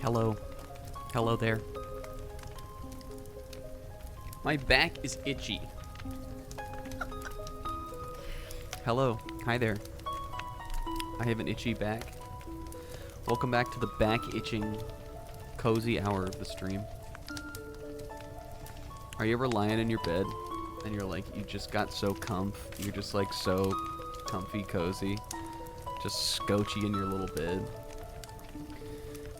Hello. Hello there. My back is itchy. Hello. Hi there. I have an itchy back. Welcome back to the back itching cozy hour of the stream. Are you ever lying in your bed and you're like, you just got so you're just like so comfy, cozy, just scotchy in your little bed,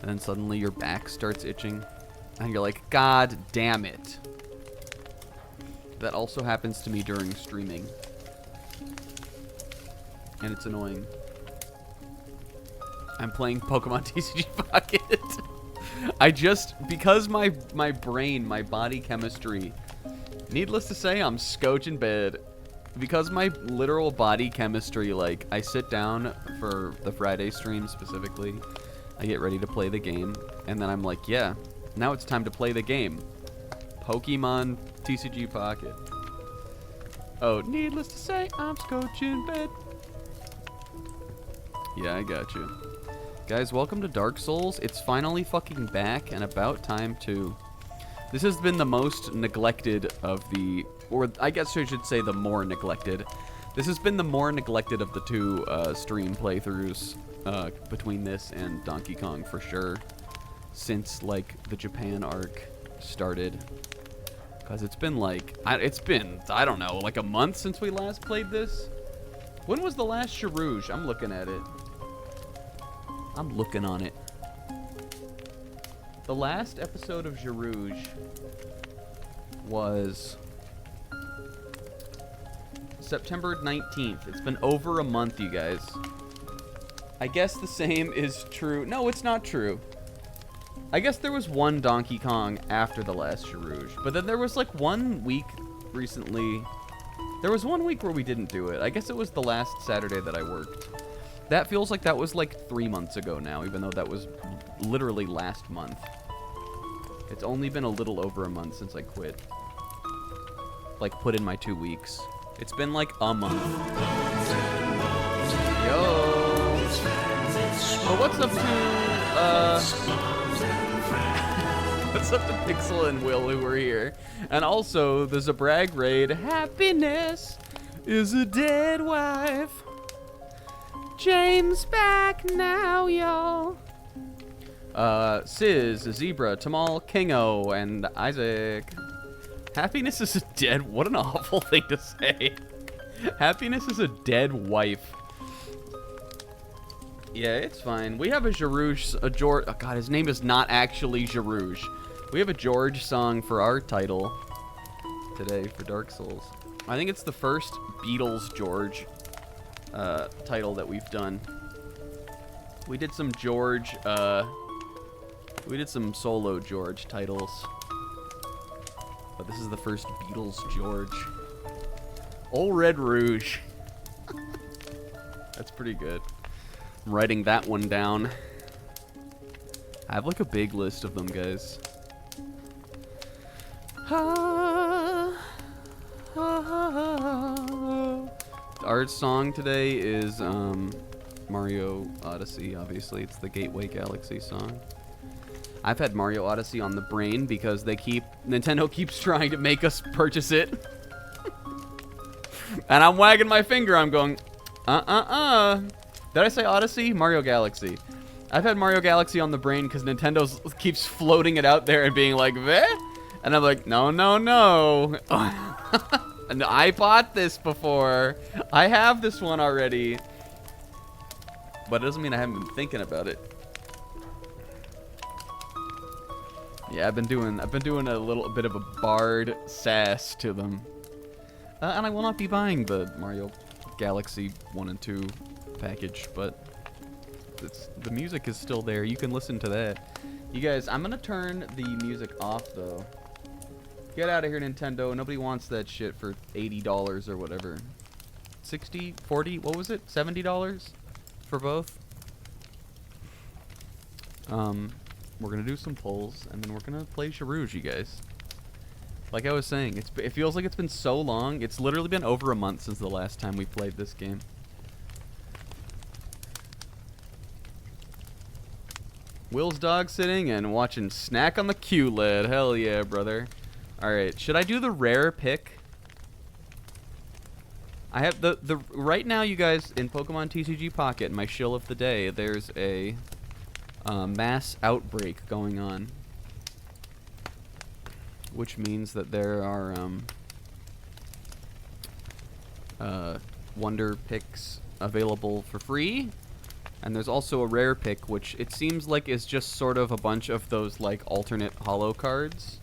and then suddenly your back starts itching and you're like, God damn it. That also happens to me during streaming, and it's annoying. I'm playing Pokemon TCG Pocket. Because my brain, my body chemistry, needless to say, I'm scotch in bed. Because my literal body chemistry, like, I sit down for the Friday stream specifically, I get ready to play the game, and then I'm like, yeah, now it's time to play the game. Pokemon TCG Pocket. Oh, needless to say, I'm scotch in bed. Yeah, I got you. Guys, welcome to Dark Souls. It's finally fucking back, and about time too. This has been the most neglected of the, or I guess I should say the more neglected. This has been the more neglected of the two stream playthroughs between this and Donkey Kong for sure, since like the Japan arc started. Because it's been like, I don't know, like a month since we last played this? When was the last Sharouge? I'm looking at it. I'm looking on it. The last episode of Sharouge was September 19th. It's been over a month, you guys. I guess the same is true. No, it's not true. I guess there was one Donkey Kong after the last Sharouge, but then there was like 1 week recently. There was 1 week where we didn't do it. I guess it was the last Saturday that I worked. That feels like that was like 3 months ago now, even though that was literally last month. It's only been a little over a month since I quit. Like, put in my 2 weeks. It's been like a month. Yo! Well, what's up to, what's up to Pixel and Will, who were here? And also, there's a brag raid. Happiness is a dead wife. James back now, y'all. Sizz, Zebra, Tamal, Kingo, and Isaac. Happiness is a dead... What an awful thing to say. Happiness is a dead wife. Yeah, it's fine. We have a George... Oh, God, his name is not actually George. We have a George song for our title today for Dark Souls. I think it's the first Beatles George title that we've done. We did some George, we did some solo George titles, but this is the first Beatles George. Old Red Rouge. That's pretty good. I'm writing that one down. I have like a big list of them, guys. Our song today is Mario Odyssey, obviously. It's the Gateway Galaxy song. I've had Mario Odyssey on the brain because Nintendo keeps trying to make us purchase it. And I'm wagging my finger. I'm going, Did I say Odyssey? Mario Galaxy. I've had Mario Galaxy on the brain because Nintendo keeps floating it out there and being like, "Veh?" And I'm like, no, no, no. And I bought this before. I have this one already. But it doesn't mean I haven't been thinking about it. Yeah, I've been doing a little bit of a bard sass to them. And I will not be buying the Mario Galaxy 1 and 2 package, but the music is still there. You can listen to that. You guys, I'm gonna turn the music off though. Get out of here, Nintendo. Nobody wants that shit for $80 or whatever. 60, 40, what was it? $70 for both? We're gonna do some polls, and then we're gonna play Sharouge, you guys. Like I was saying, it feels like it's been so long. It's literally been over a month since the last time we played this game. Will's dog sitting and watching Snack on the QLED. Hell yeah, brother. Alright, should I do the rare pick? I have the right now, you guys, in Pokemon TCG Pocket, my shill of the day, there's a mass outbreak going on. Which means that there are wonder picks available for free. And there's also a rare pick, which it seems like is just sort of a bunch of those like alternate holo cards.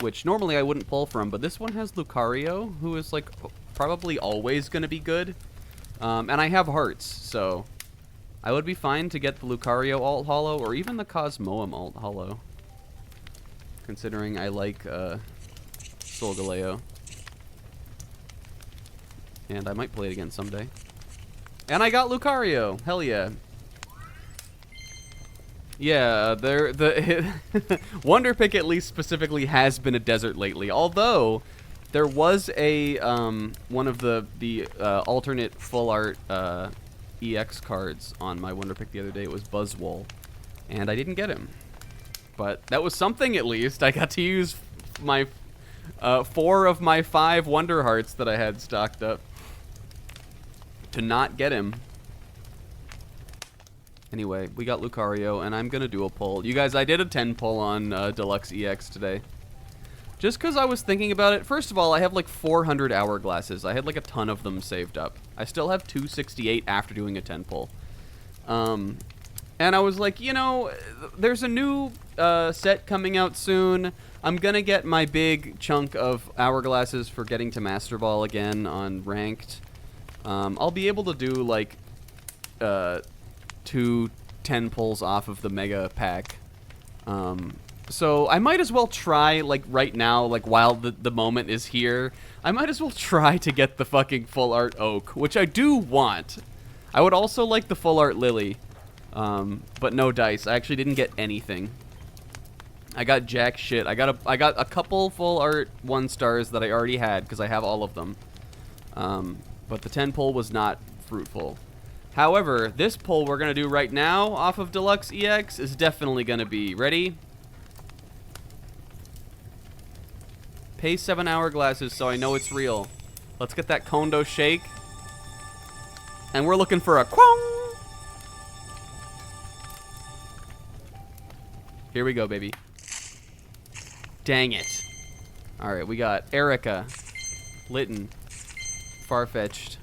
Which normally I wouldn't pull from, but this one has Lucario, who is like probably always going to be good. And I have hearts, so I would be fine to get the Lucario alt holo or even the Cosmoem alt holo. Considering I like Solgaleo. And I might play it again someday. And I got Lucario! Hell yeah. Yeah, the Wonder Pick at least specifically has been a desert lately. Although there was a one of the alternate full art EX cards on my Wonder Pick the other day. It was Buzzwole, and I didn't get him. But that was something at least. I got to use my 4 of my 5 Wonder Hearts that I had stocked up to not get him. Anyway, we got Lucario, and I'm going to do a pull. You guys, I did a 10 pull on Deluxe EX today. Just because I was thinking about it. First of all, I have like 400 hourglasses. I had like a ton of them saved up. I still have 268 after doing a 10 pull. And I was like, you know, there's a new set coming out soon. I'm going to get my big chunk of hourglasses for getting to Master Ball again on Ranked. I'll be able to do like 2 10 pulls off of the Mega Pack. So I might as well try, like, right now, like, while the moment is here, I might as well try to get the fucking Full Art Oak, which I do want. I would also like the Full Art Lily, but no dice. I actually didn't get anything. I got jack shit. I got a couple Full Art 1-stars that I already had, because I have all of them. But the 10 pull was not fruitful. However, this pull we're going to do right now off of Deluxe EX is definitely going to be... Ready? Pay 7 hourglasses so I know it's real. Let's get that Kondo shake. And we're looking for a Kwong! Here we go, baby. Dang it. Alright, we got Erica, Litten, Farfetch'd,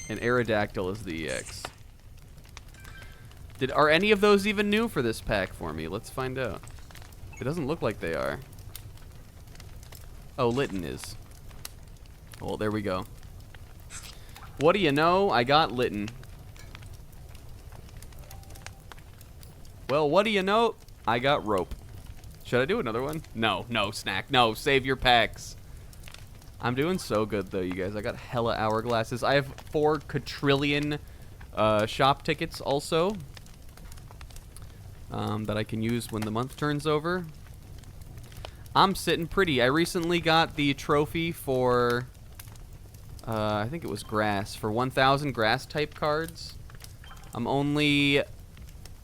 and Aerodactyl is the EX. Are any of those even new for this pack for me? Let's find out. It doesn't look like they are. Oh, Litten is. Well, there we go. What do you know? I got Litten. Well, what do you know? I got Rope. Should I do another one? No, no, Snack. No, save your packs. I'm doing so good, though, you guys. I got hella hourglasses. I have 4 quadrillion shop tickets also that I can use when the month turns over. I'm sitting pretty. I recently got the trophy for, I think it was grass, for 1,000 grass-type cards. I'm only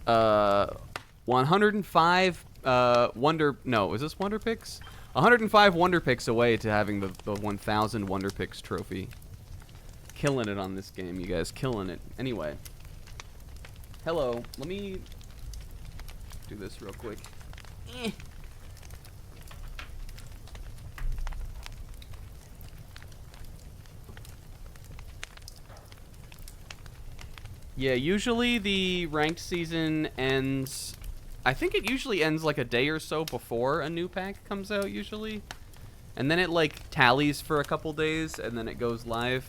105 is this Wonder Picks? 105 Wonder Picks away to having the 1,000 Wonder Picks trophy. Killing it on this game, you guys. Killing it. Anyway. Hello. Let me do this real quick. Yeah, usually the ranked season ends... I think it usually ends like a day or so before a new pack comes out, usually. And then it, like, tallies for a couple days, and then it goes live.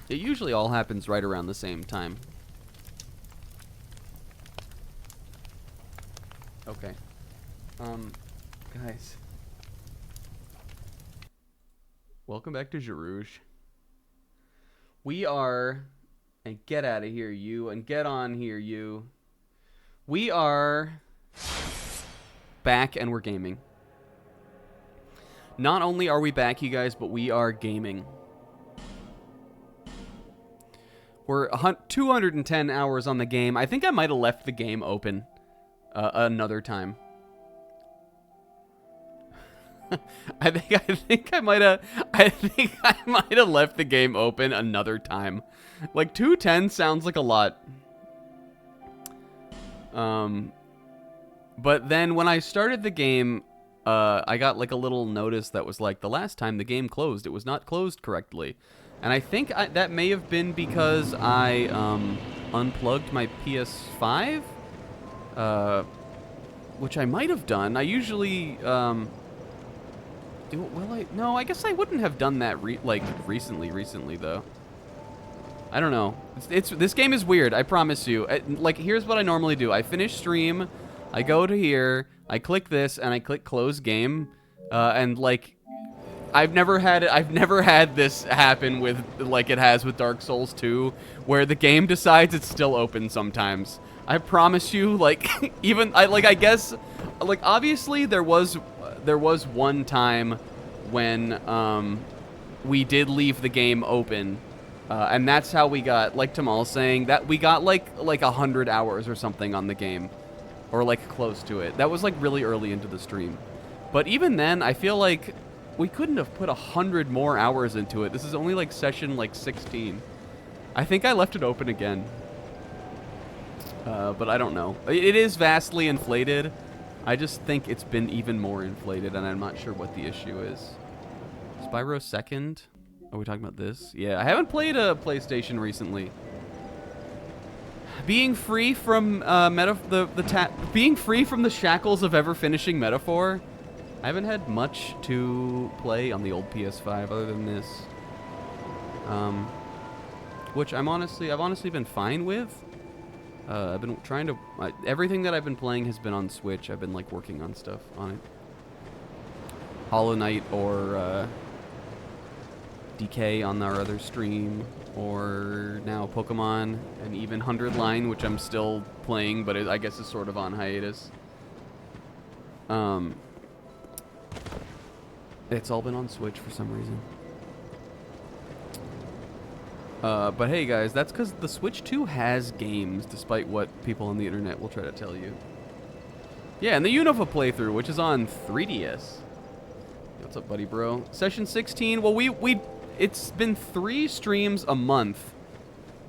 It usually all happens right around the same time. Okay. Guys. Welcome back to Jarouge. We are And get out of here, you. And get on here, you. We are back and we're gaming. Not only are we back, you guys, but we are gaming. We're 210 hours on the game. I think I might have left the game open another time. I think I might have left the game open another time. Like 210 sounds like a lot. But then when I started the game, I got like a little notice that was like, the last time the game closed, it was not closed correctly. And I think that may have been because I unplugged my PS5, which I might have done. I usually no, I guess I wouldn't have done that recently though. I don't know. This game is weird, I promise you. Like, here's what I normally do. I finish stream, I go to here, I click this, and I click close game, and like, I've never had this happen with, like it has with Dark Souls 2, where the game decides it's still open sometimes. I promise you, like, I guess, like, obviously there was one time when, we did leave the game open, and that's how we got, like Tamal's saying, that we got, like 100 hours or something on the game, or, like, close to it. That was, like, really early into the stream. But even then, I feel like we couldn't have put 100 more hours into it. This is only like session like 16. I think I left it open again. But I don't know. It is vastly inflated. I just think it's been even more inflated, and I'm not sure what the issue is. Spyro 2nd? Are we talking about this? Yeah, I haven't played a PlayStation recently. Being free from being free from the shackles of ever finishing Metaphor. I haven't had much to play on the old PS5 other than this, which I've honestly been fine with. I've been trying to everything that I've been playing has been on Switch. I've been like working on stuff on it. Hollow Knight or DK on our other stream, or now Pokemon and even 100 Line, which I'm still playing, but I guess is sort of on hiatus. It's all been on Switch for some reason. But hey guys, that's because the Switch 2 has games, despite what people on the internet will try to tell you. Yeah, and the Unova playthrough, which is on 3DS. What's up, buddy bro? Session 16, well it's been 3 streams a month.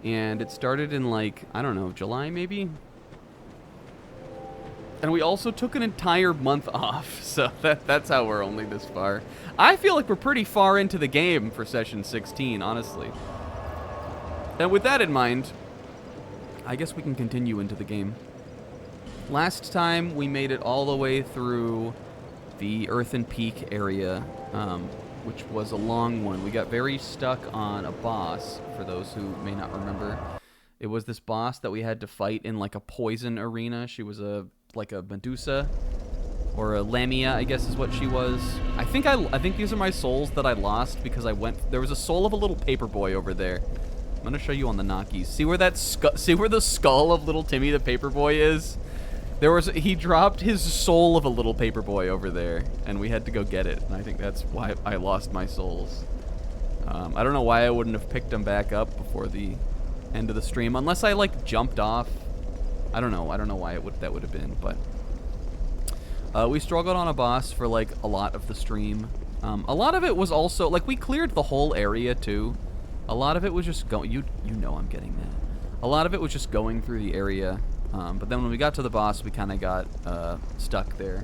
And it started in like, I don't know, July maybe? And we also took an entire month off, so that's how we're only this far. I feel like we're pretty far into the game for Session 16, honestly. And with that in mind, I guess we can continue into the game. Last time, we made it all the way through the Earthen Peak area, which was a long one. We got very stuck on a boss, for those who may not remember. It was this boss that we had to fight in like a poison arena. She was like a Medusa, or a Lamia, I guess is what she was. I think these are my souls that I lost because there was a soul of a little paperboy over there. I'm gonna show you on the Nakis. See where the skull of little Timmy the paperboy is? He dropped his soul of a little paperboy over there, and we had to go get it. And I think that's why I lost my souls. I don't know why I wouldn't have picked them back up before the end of the stream, unless I like jumped off. I don't know why that would have been, but we struggled on a boss for like a lot of the stream. A lot of it was also like we cleared the whole area too. A lot of it was just going. You know I'm getting that. A lot of it was just going through the area, but then when we got to the boss, we kind of got stuck there.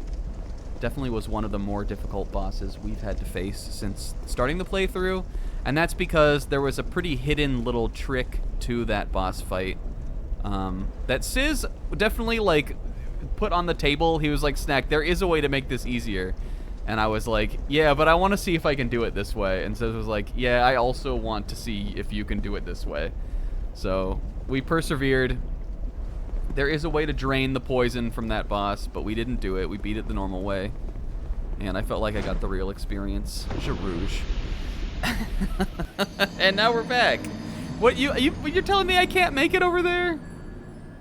Definitely was one of the more difficult bosses we've had to face since starting the playthrough, and that's because there was a pretty hidden little trick to that boss fight. That Sizz definitely like put on the table. He was like, Snack, there is a way to make this easier. And I was like, yeah, but I want to see if I can do it this way. And Sizz was like, yeah, I also want to see if you can do it this way. So we persevered. There is a way to drain the poison from that boss, but we didn't do it. We beat it the normal way. And I felt like I got the real experience. Rouge. And now we're back. What, you're telling me I can't make it over there?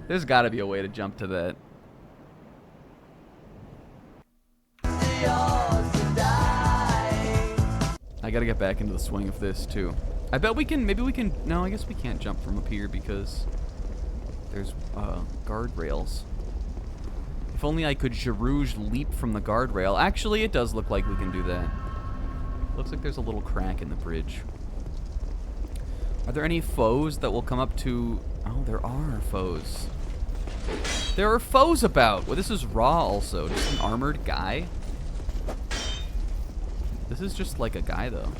There's got to be a way to jump to that. I got to get back into the swing of this, too. I bet we can, maybe we can, no, I guess we can't jump from up here because there's guardrails. If only I could Girouge leap from the guardrail. Actually, it does look like we can do that. Looks like there's a little crack in the bridge. Are there any foes that will come up to... Oh, there are foes. There are foes about. Well, this is raw also. Just an armored guy. This is just like a guy, though.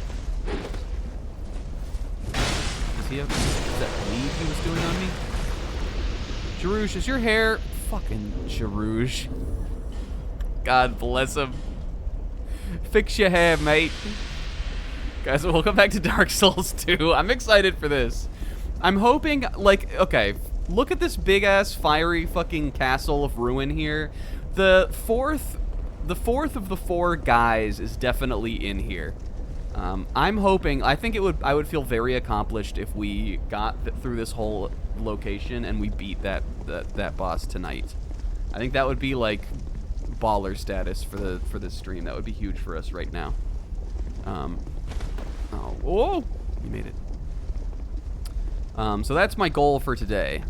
Does he have... Is that bleed he was doing on me? Girouge, is your hair... Fucking Girouge. God bless him. Fix your hair, mate. Guys, welcome back to Dark Souls 2. I'm excited for this. I'm hoping, like, okay, look at this big-ass fiery fucking castle of ruin here. The fourth of the 4 guys is definitely in here. I'm hoping, I think I would feel very accomplished if we got through this whole location and we beat that boss tonight. I think that would be like baller status for this stream. That would be huge for us right now. Oh, we made it. So that's my goal for today.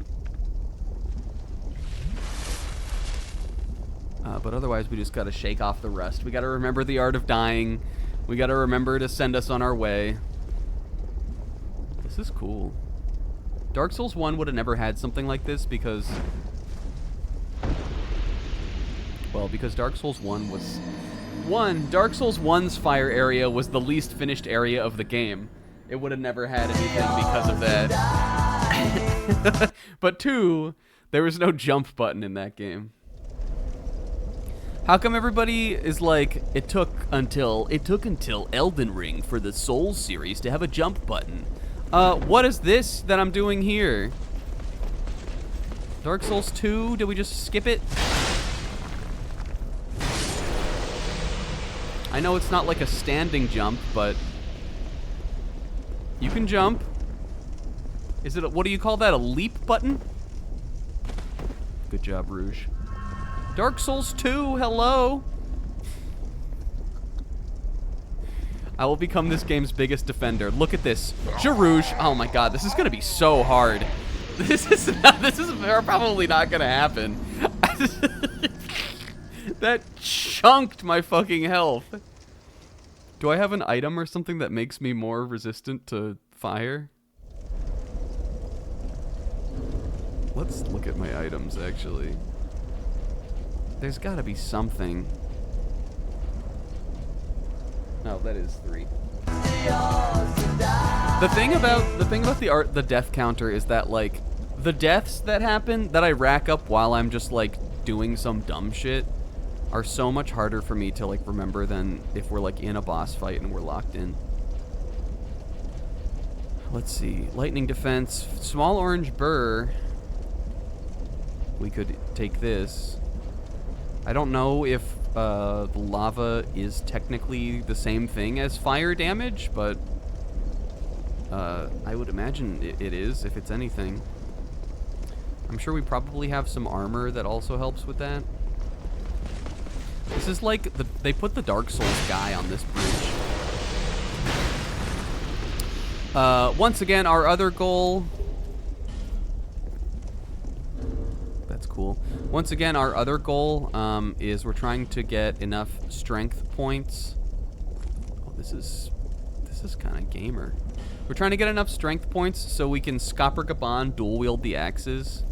But otherwise, we just gotta shake off the rust. We gotta remember the art of dying. We gotta remember to send us on our way. This is cool. Dark Souls 1 would have never had something like this because... Well, because Dark Souls 1 was... Dark Souls 1's fire area was the least finished area of the game. It would have never had anything because of that. But 2, there was no jump button in that game. How come everybody is like, it took until Elden Ring for the Souls series to have a jump button? What is this that I'm doing here? Dark Souls 2, did we just skip it? I know it's not like a standing jump, but you can jump. Is it, what do you call that, a leap button? Good job, Rouge. Dark Souls 2, hello. I will become this game's biggest defender. Look at this. Girouge. Oh my god, this is gonna be so hard. This is probably not gonna happen. That chunked my fucking health. Do I have an item or something that makes me more resistant to fire? Let's look at my items, actually. There's gotta be something. No, that is 3. The thing about the death counter is that, like, the deaths that happen that I rack up while I'm just like doing some dumb shit are so much harder for me to like remember than if we're like in a boss fight and we're locked in. Let's see. Lightning defense, small orange burr. We could take this. I don't know if the lava is technically the same thing as fire damage, but I would imagine it is, if it's anything. I'm sure we probably have some armor that also helps with that. This is like, they put the Dark Souls guy on this bridge. Once again, our other goal... That's cool. Once again, our other goal is we're trying to get enough strength points. Oh, this is kind of gamer. We're trying to get enough strength points so we can Scopper Gaban dual wield the axes.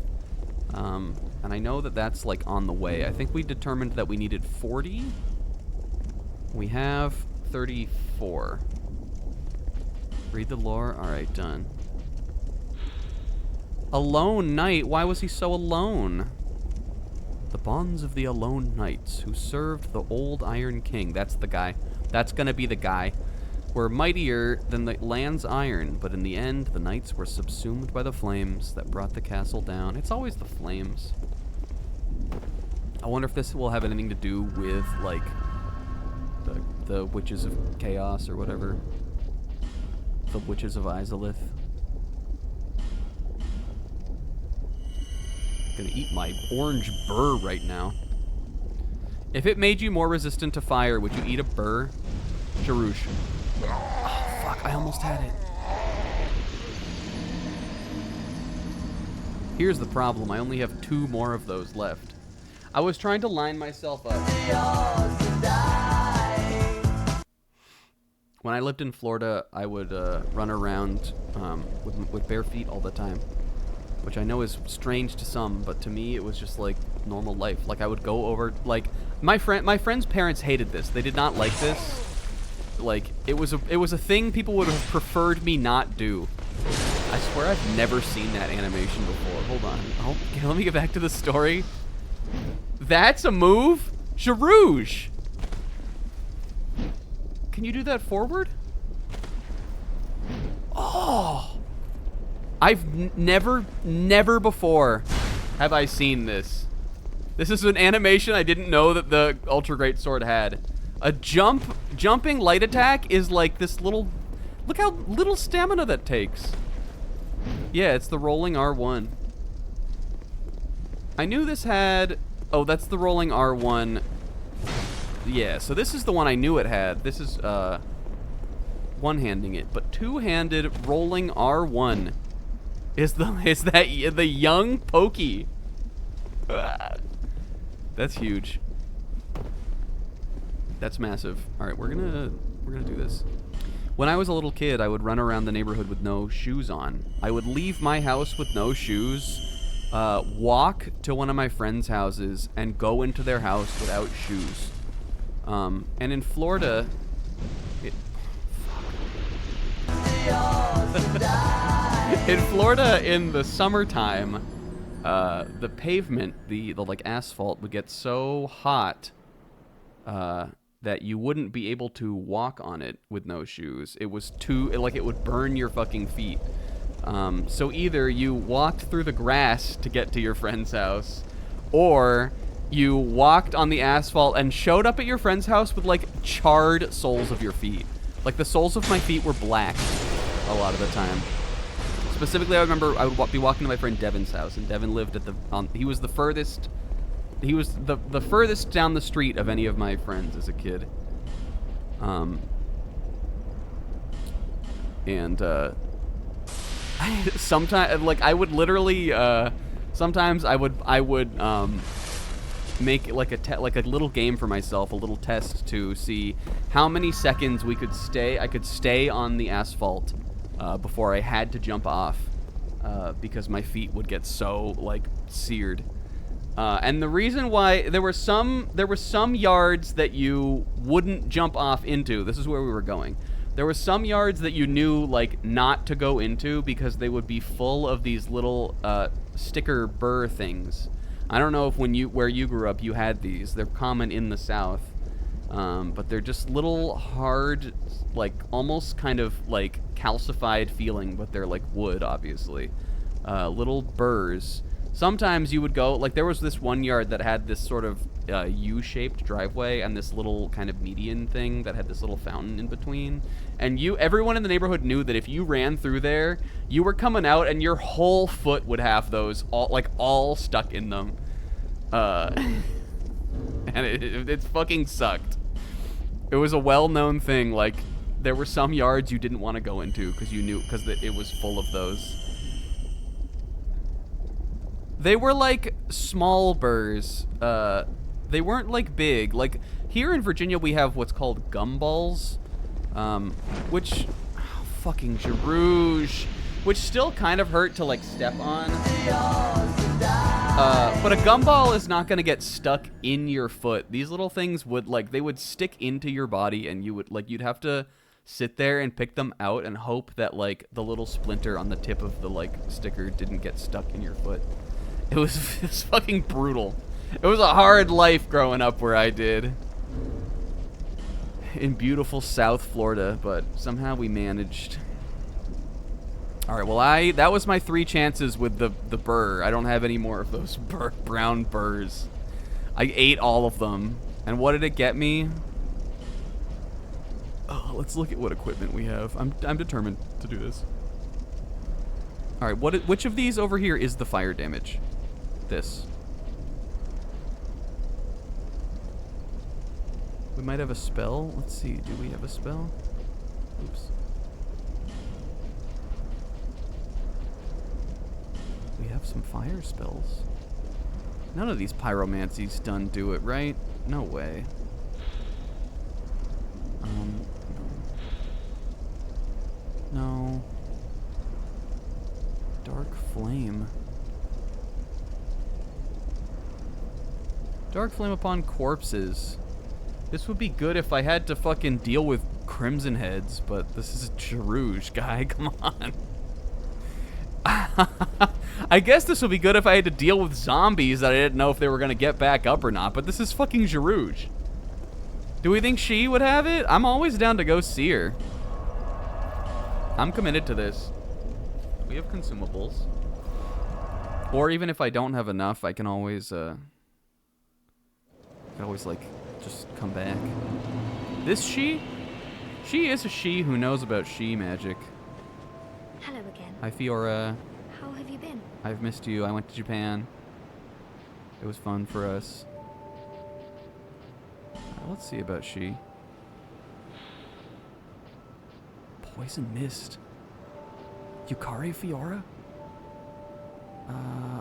And I know that that's like on the way. I think we determined that we needed 40. We have 34. Read the lore. All right, done. Alone Knight. Why was he so alone? The bonds of the Alone Knights who served the old Iron King. That's the guy. That's gonna be the guy. Were mightier than the land's iron, but in the end, the knights were subsumed by the flames that brought the castle down. It's always the flames. I wonder if this will have anything to do with, like, the Witches of Chaos or whatever. The Witches of Izalith. Gonna eat my orange burr right now. If it made you more resistant to fire, would you eat a burr? Jarouche. Oh, fuck, I almost had it. Here's the problem, I only have 2 more of those left. I was trying to line myself up. When I lived in Florida, I would run around with bare feet all the time, which I know is strange to some, but to me it was just like normal life. Like I would go over, like my friend's parents hated this. They did not like this. Like it was a thing people would have preferred me not do. I swear I've never seen that animation before. Hold on. Oh, okay, let me get back to the story. That's a move? Jarouche! Can you do that forward? Oh! I've never before have I seen this. This is an animation I didn't know that the Ultra Great Sword had. A jumping light attack is like this little... Look how little stamina that takes. Yeah, it's the rolling R1. I knew this had... Oh, that's the rolling R1. Yeah, so this is the one I knew it had. This is one-handing it, but two-handed rolling R1 is the young Pokey. That's huge. That's massive. All right, we're gonna do this. When I was a little kid, I would run around the neighborhood with no shoes on. I would leave my house with no shoes, walk to one of my friends' houses, and go into their house without shoes. And in Florida, in Florida, in the summertime, the pavement, the like asphalt, would get so hot that you wouldn't be able to walk on it with no shoes. It was it would burn your fucking feet. So either you walked through the grass to get to your friend's house, or you walked on the asphalt and showed up at your friend's house with like charred soles of your feet. Like the soles of my feet were black a lot of the time. Specifically, I remember I would be walking to my friend Devin's house, and Devin lived at he was the furthest down the street of any of my friends as a kid. Sometimes, like, I would literally, sometimes I would make like a little game for myself, a little test to see how many seconds I could stay on the asphalt before I had to jump off, because my feet would get so like seared. And the reason why there were some yards that you wouldn't jump off into. This is where we were going. There were some yards that you knew like not to go into because they would be full of these little sticker burr things. I don't know if where you grew up you had these. They're common in the South, but they're just little hard, like almost kind of like calcified feeling, but they're like wood, obviously. Little burrs. Sometimes you would go, like there was this one yard that had this sort of U-shaped driveway and this little kind of median thing that had this little fountain in between. And everyone in the neighborhood knew that if you ran through there, you were coming out and your whole foot would have those all stuck in them. And it fucking sucked. It was a well-known thing. Like there were some yards you didn't want to go into because you knew, because it was full of those. They were like small burrs. They weren't like big. Like here in Virginia, we have what's called gumballs, which fucking Jarouche, which still kind of hurt to like step on. But a gumball is not gonna get stuck in your foot. These little things they would stick into your body, and you'd have to sit there and pick them out and hope that like the little splinter on the tip of the like sticker didn't get stuck in your foot. It was fucking brutal. It was a hard life growing up where I did. In beautiful South Florida, but somehow we managed. Alright, well that was my 3 chances with the burr. I don't have any more of those brown burrs. I ate all of them. And what did it get me? Oh, let's look at what equipment we have. I'm determined to do this. Alright, which of these over here is the fire damage? This. We might have a spell. Let's see. Do we have a spell? Oops. We have some fire spells. None of these pyromancies done do it, right? No way. No. Dark flame. Dark flame upon corpses. This would be good if I had to fucking deal with crimson heads, but this is a Jerouge guy. Come on. I guess this would be good if I had to deal with zombies that I didn't know if they were gonna get back up or not, but this is fucking Jerouge. Do we think she would have it? I'm always down to go see her. I'm committed to this. We have consumables. Or even if I don't have enough, I can always, like, just come back. This she? She is a she who knows about she magic. Hello again. Hi, Fiora. How have you been? I've missed you. I went to Japan. It was fun for us. Let's see about she. Poison mist. Yukari Fiora?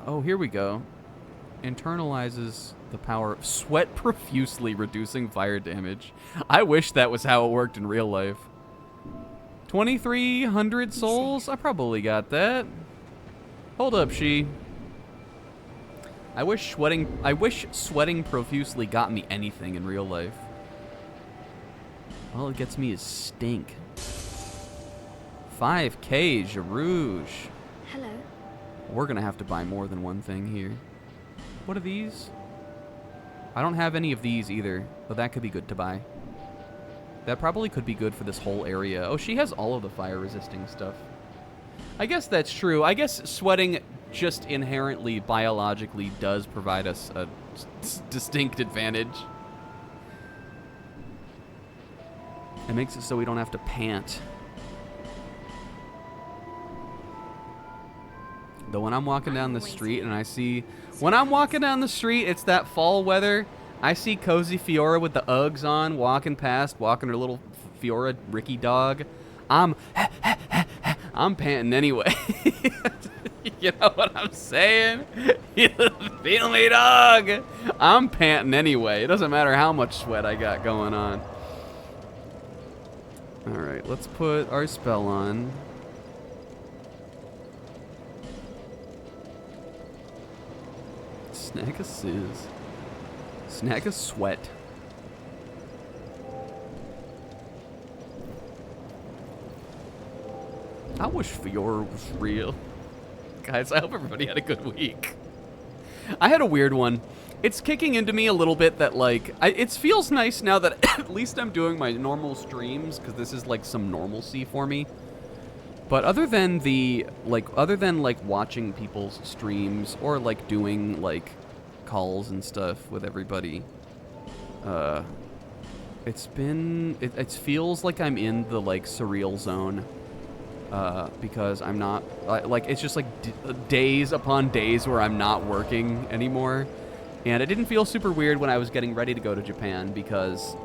Oh, here we go. Internalizes the power of sweat profusely, reducing fire damage. I wish that was how it worked in real life. 2,300 souls? I probably got that. Hold up, she. I wish sweating profusely got me anything in real life. All it gets me is stink. 5K, Jerouge. Hello. We're gonna have to buy more than one thing here. What are these? I don't have any of these either, but that could be good to buy. That probably could be good for this whole area. Oh, she has all of the fire resisting stuff. I guess that's true. I guess sweating just inherently, biologically, does provide us a distinct advantage. It makes it so we don't have to pant. Though when I'm walking down the street and I see... When I'm walking down the street, it's that fall weather. I see Cozy Fiora with the Uggs on, walking past, walking her little Fiora Ricky dog. I'm panting anyway. You know what I'm saying? Feel me, dog. I'm panting anyway. It doesn't matter how much sweat I got going on. All right, let's put our spell on. Snack a sizz. Snack a sweat. I wish Fiora was real. Guys, I hope everybody had a good week. I had a weird one. It's kicking into me a little bit that, like, it feels nice now that at least I'm doing my normal streams, because this is, like, some normalcy for me. But other than watching people's streams or, like, doing, like, calls and stuff with everybody, it feels like I'm in the, like, surreal zone. Because I'm not, like, it's just like days upon days where I'm not working anymore. And it didn't feel super weird when I was getting ready to go to Japan because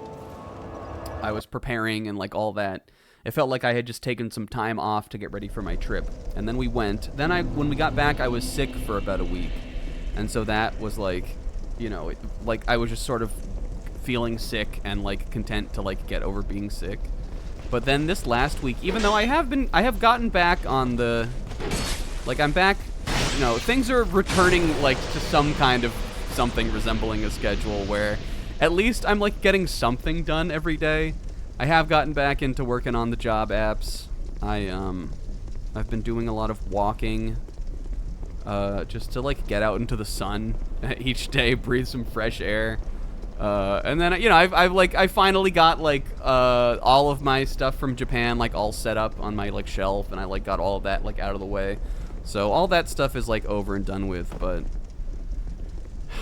I was preparing and, like, all that. It felt like I had just taken some time off to get ready for my trip. And then we went. Then when we got back, I was sick for about a week. And so that was, like, you know, like, I was just sort of feeling sick and, like, content to, like, get over being sick. But then this last week, even though I have gotten back on the, like, I'm back, you know, things are returning, like, to some kind of something resembling a schedule where at least I'm, like, getting something done every day. I have gotten back into working on the job apps. I've been doing a lot of walking, just to, like, get out into the sun each day, breathe some fresh air. And then, you know, I finally got, like, all of my stuff from Japan, like, all set up on my, like, shelf, and I, like, got all of that, like, out of the way. So all that stuff is, like, over and done with, but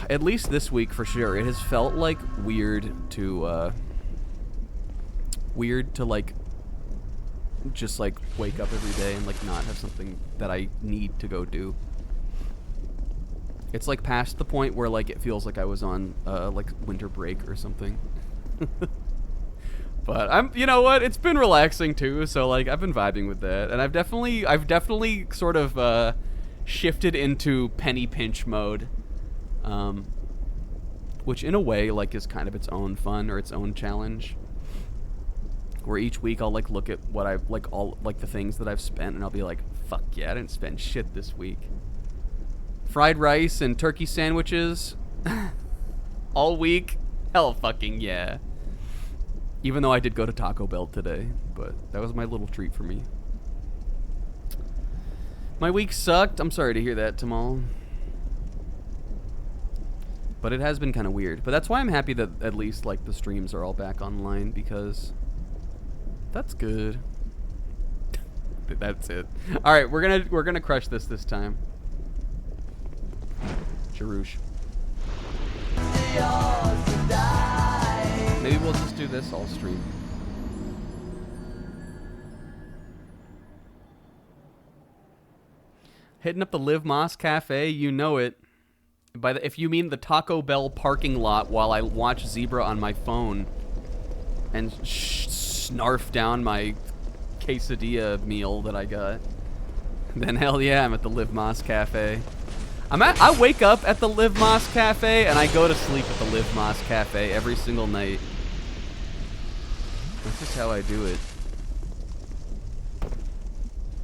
at least this week, for sure, it has felt, like, weird to, like, just, like, wake up every day and, like, not have something that I need to go do. It's like past the point where like it feels like I was on like winter break or something. But you know what? It's been relaxing too, so like I've been vibing with that, and I've definitely sort of shifted into penny pinch mode, which in a way like is kind of its own fun or its own challenge. Where each week I'll like look at what I've like all like the things that I've spent, and I'll be like, fuck yeah, I didn't spend shit this week. Fried rice and turkey sandwiches all week. Hell fucking yeah. Even though I did go to Taco Bell today, but that was my little treat for me. My week sucked. I'm sorry to hear that, Tamal. But it has been kind of weird. But that's why I'm happy that at least like the streams are all back online, because that's good. That's it. All right, we're gonna crush this time. Jarush. Maybe we'll just do this all stream. Hitting up the Live Moss Cafe, you know it. If you mean the Taco Bell parking lot while I watch Zebra on my phone and snarf down my quesadilla meal that I got, then hell yeah, I'm at the Live Moss Cafe. I wake up at the Live Moss Cafe and I go to sleep at the Live Moss Cafe every single night. That's just how I do it.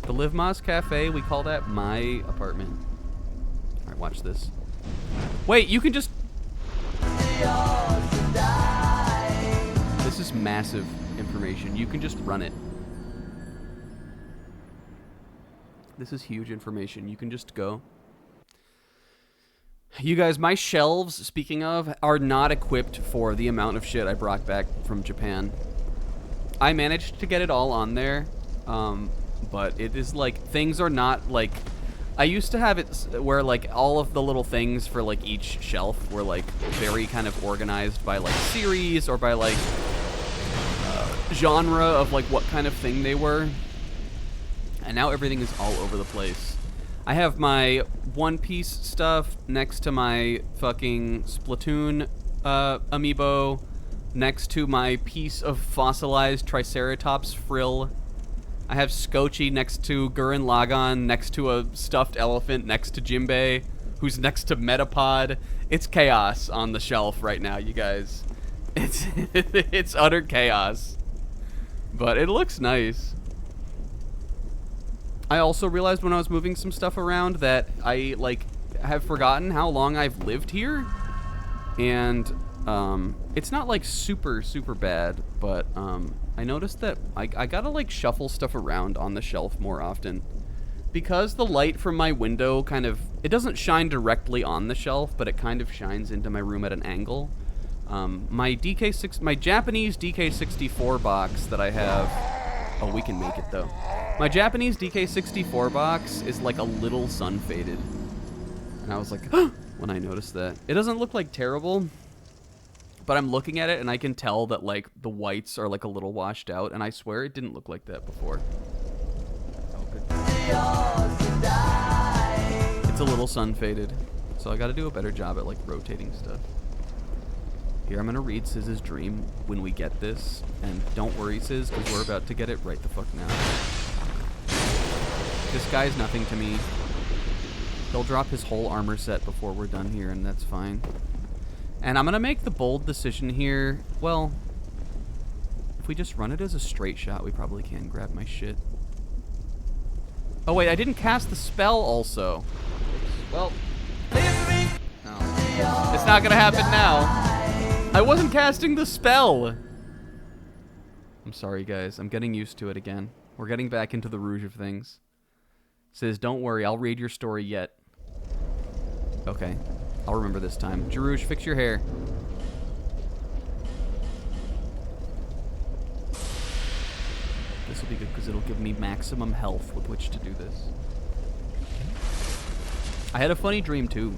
The Live Moss Cafe, we call that my apartment. Alright, watch this. Wait, you can just... This is massive information. You can just run it. This is huge information. You can just go. You guys, my shelves, speaking of, are not equipped for the amount of shit I brought back from Japan. I managed to get it all on there, but it is like, things are not like, I used to have it where like all of the little things for like each shelf were like very kind of organized by like series or by like genre of like what kind of thing they were. And now everything is all over the place. I have my One Piece stuff next to my fucking Splatoon amiibo, next to my piece of fossilized Triceratops frill. I have Scotchy next to Gurren Lagann, next to a stuffed elephant, next to Jimbei, who's next to Metapod. It's chaos on the shelf right now, you guys. It's utter chaos. But it looks nice. I also realized when I was moving some stuff around that I, like, have forgotten how long I've lived here. And, it's not, like, super, super bad, but, I noticed that I gotta, like, shuffle stuff around on the shelf more often. Because the light from my window kind of, it doesn't shine directly on the shelf, but it kind of shines into my room at an angle. My Japanese DK64 box that I have, oh, we can make it, though. My Japanese DK64 box is like a little sun faded. And I was like, when I noticed that. It doesn't look like terrible, but I'm looking at it and I can tell that like the whites are like a little washed out, and I swear it didn't look like that before. Oh, good. It's a little sun faded, so I gotta do a better job at like rotating stuff. Here, I'm gonna read Siz's dream when we get this, and don't worry, Siz, because we're about to get it right the fuck now. This guy's nothing to me. He'll drop his whole armor set before we're done here, and that's fine. And I'm gonna make the bold decision here. Well, if we just run it as a straight shot, we probably can grab my shit. Oh wait, I didn't cast the spell also. Well, no. It's not gonna happen now. I wasn't casting the spell. I'm sorry, guys. I'm getting used to it again. We're getting back into the rouge of things. Says, don't worry, I'll read your story yet. Okay, I'll remember this time. Jarouge, fix your hair. This will be good because it'll give me maximum health with which to do this. I had a funny dream too.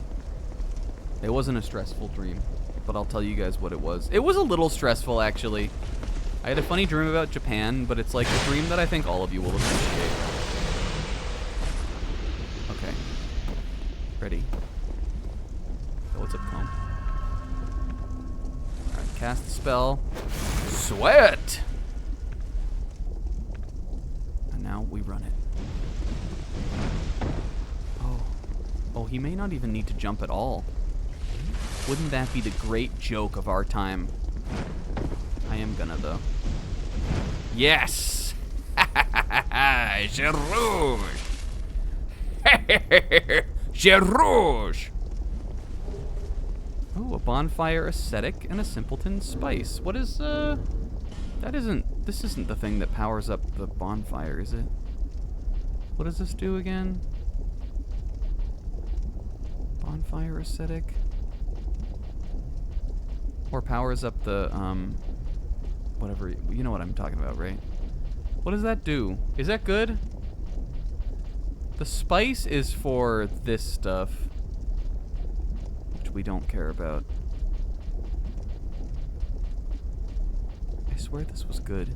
It wasn't a stressful dream, but I'll tell you guys what it was. It was a little stressful, actually. I had a funny dream about Japan, but it's like a dream that I think all of you will appreciate. Okay. Ready. cast the spell. Sweat! And now we run it. Oh, he may not even need to jump at all. Wouldn't that be the great joke of our time? I am gonna, though. Yes! Je rouge! Je rouge! Oh, a bonfire ascetic and a simpleton spice. What is, this isn't the thing that powers up the bonfire, is it? What does this do again? Bonfire ascetic? Or powers up the, whatever, you know what I'm talking about, right? What does that do? Is that good? The spice is for this stuff, which we don't care about. I swear this was good.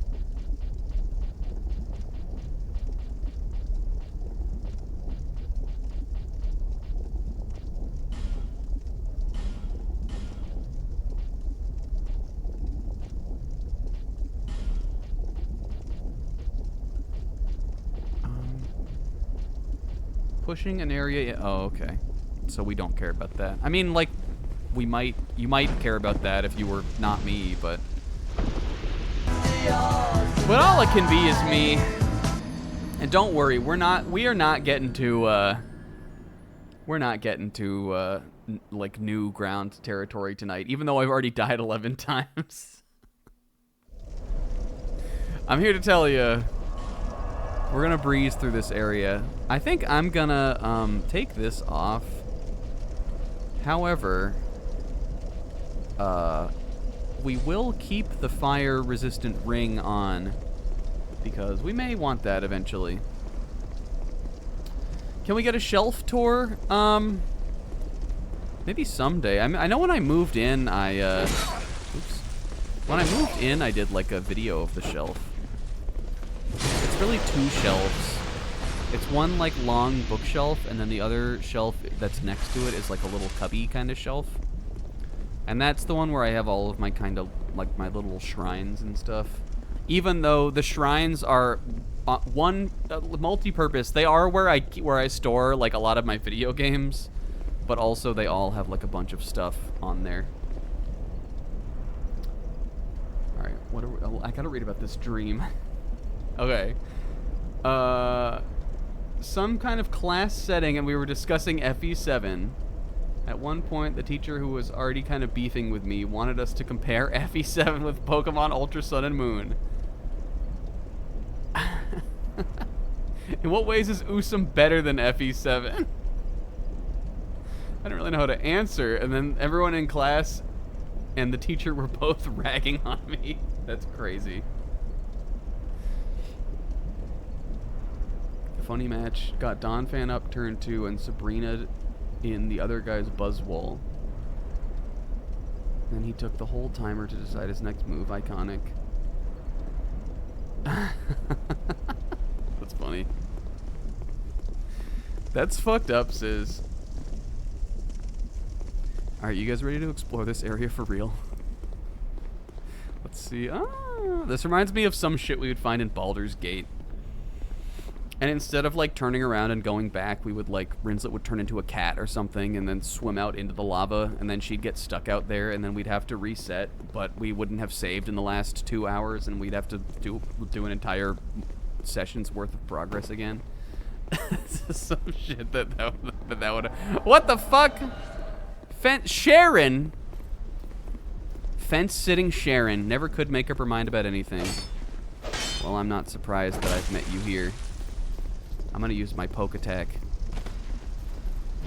Pushing an area. Oh, okay. So we don't care about that. I mean, like, you might care about that if you were not me, but all it can be is me. And don't worry, we're not getting to like new ground territory tonight, even though I've already died 11 times. I'm here to tell you, we're gonna breeze through this area. I think I'm gonna take this off. However, we will keep the fire-resistant ring on because we may want that eventually. Can we get a shelf tour? Maybe someday. I know when I moved in, when I moved in, I did like a video of the shelf. It's really two shelves. It's one like long bookshelf, and then the other shelf that's next to it is like a little cubby kind of shelf. And that's the one where I have all of my kind of like my little shrines and stuff. Even though the shrines are multi-purpose, they are where I store like a lot of my video games, but also they all have like a bunch of stuff on there. All right, what are we, I gotta read about this dream. Okay. Some kind of class setting, and we were discussing FE7. At one point, the teacher, who was already kind of beefing with me, wanted us to compare FE7 with Pokemon Ultra Sun and Moon. In what ways is Usum better than FE7? I don't really know how to answer, and then everyone in class and the teacher were both ragging on me. That's crazy. Funny match. Got Donphan up turn 2 and Sabrina in the other guy's Buzzwole. Then he took the whole timer to decide his next move. Iconic. That's funny. That's fucked up, sis. Alright, you guys ready to explore this area for real? Let's see. Ah, this reminds me of some shit we would find in Baldur's Gate. And instead of like turning around and going back, we would like, Rinslet would turn into a cat or something and then swim out into the lava, and then she'd get stuck out there, and then we'd have to reset, but we wouldn't have saved in the last 2 hours, and we'd have to do an entire session's worth of progress again. This is some shit that would. What the fuck? Sharon. Fence-sitting Sharon never could make up her mind about anything. Well, I'm not surprised that I've met you here. I'm gonna use my poke attack.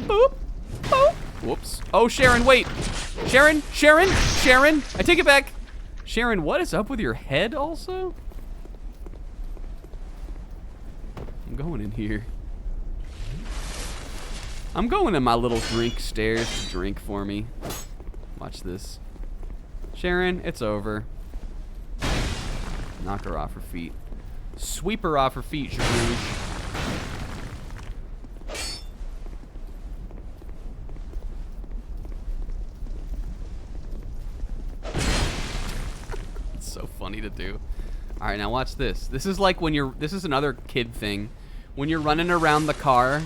Boop, boop. Whoops. Oh, Sharon, wait. Sharon, I take it back. Sharon, what is up with your head also? I'm going in here. I'm going in my little drink stairs to drink for me. Watch this. Sharon, it's over. Knock her off her feet. Sweep her off her feet, Sharouge. So funny to do. All right, now watch this. This is like when you're, this is another kid thing. When you're running around the car,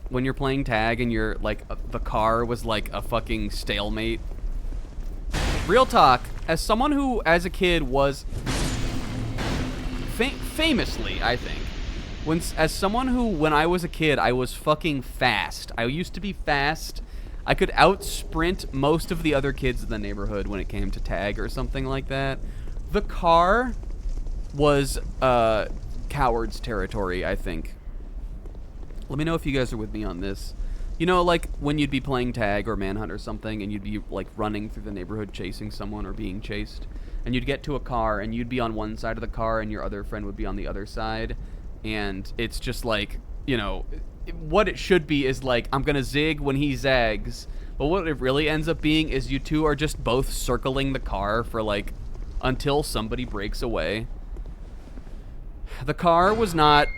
when you're playing tag and you're like, the car was like a fucking stalemate. Real talk, as someone who, as a kid, was famously, I think, as someone who, when I was a kid, I was fucking fast. I used to be fast. I could out-sprint most of the other kids in the neighborhood when it came to tag or something like that. The car was coward's territory, I think. Let me know if you guys are with me on this. You know, like when you'd be playing tag or manhunt or something and you'd be like running through the neighborhood chasing someone or being chased, and you'd get to a car and you'd be on one side of the car and your other friend would be on the other side, and it's just like, you know, what it should be is like, I'm gonna zig when he zags, but what it really ends up being is you two are just both circling the car for like until somebody breaks away. The car was not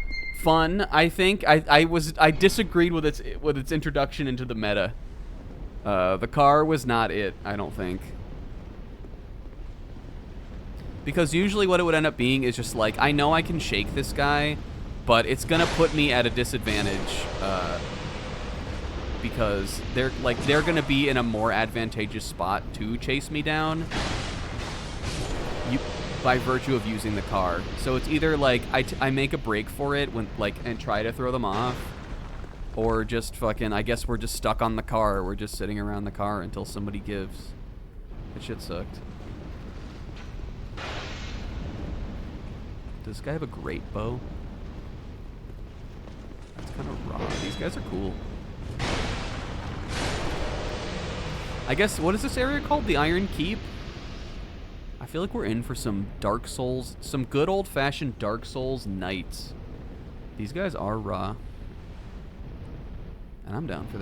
fun, I think. I disagreed with its introduction into the meta. The car was not it, I don't think. Because usually what it would end up being is just like, I know I can shake this guy, but it's gonna put me at a disadvantage, because they're gonna be in a more advantageous spot to chase me down by virtue of using the car. So it's either like I make a break for it when and try to throw them off, or just fucking, I guess we're just stuck on the car. We're just sitting around the car until somebody gives. That shit sucked. Does this guy have a great bow? That's kind of raw. These guys are cool. I guess, what is this area called? The Iron Keep? I feel like we're in for some Dark Souls, some good old-fashioned Dark Souls nights. These guys are raw. And I'm down for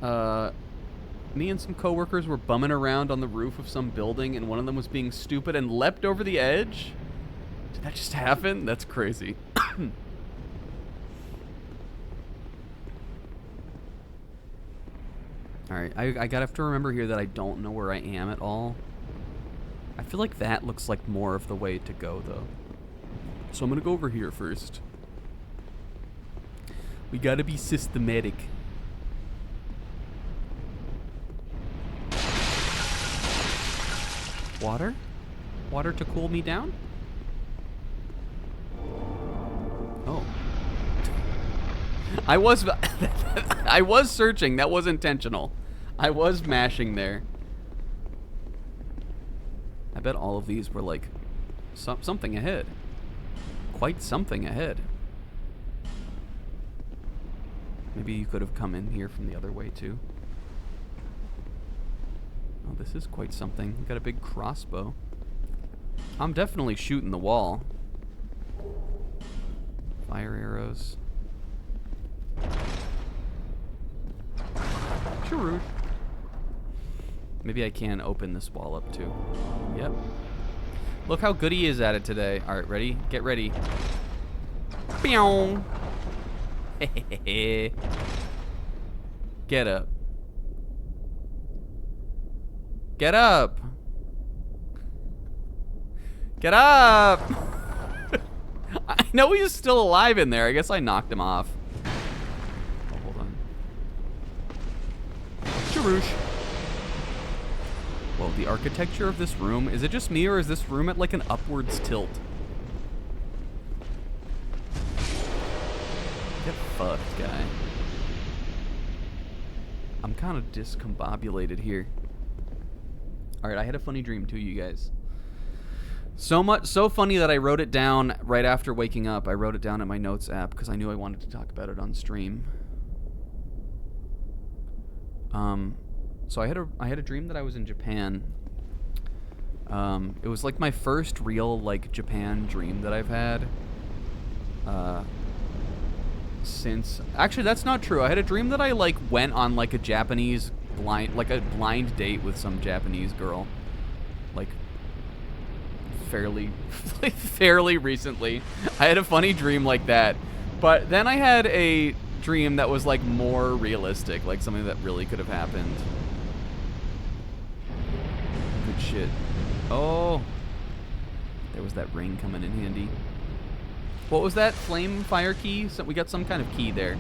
that. Me and some coworkers were bumming around on the roof of some building, and one of them was being stupid and leapt over the edge. Did that just happen? That's crazy. Alright, I gotta have to remember here that I don't know where I am at all. I feel like that looks like more of the way to go, though. So I'm gonna go over here first. We gotta be systematic. Water? Water to cool me down? Oh. I was searching. That was intentional. I was mashing there. I bet all of these were like something ahead. Quite something ahead. Maybe you could have come in here from the other way too. Oh, this is quite something. We've got a big crossbow. I'm definitely shooting the wall. Fire arrows. Sure. Maybe I can open this wall up too. Yep. Look how good he is at it today. All right, ready? Get ready. Pew! Get up. Get up. Get up. I know he's still alive in there. I guess I knocked him off. Oh, hold on. Sharoosh. Whoa, the architecture of this room. Is it just me, or is this room at like an upwards tilt? Get fucked, guy. I'm kind of discombobulated here. Alright, I had a funny dream too, you guys. So funny that I wrote it down right after waking up. I wrote it down in my notes app because I knew I wanted to talk about it on stream. So I had a dream that I was in Japan. It was like my first real like Japan dream that I've had. Since actually that's not true. I had a dream that I like went on like a Japanese blind date with some Japanese girl, like fairly recently. I had a funny dream like that, but then I had a dream that was like more realistic, like something that really could have happened. Good shit. Oh. There was that ring coming in handy. What was that? Flame fire key? So we got some kind of key there.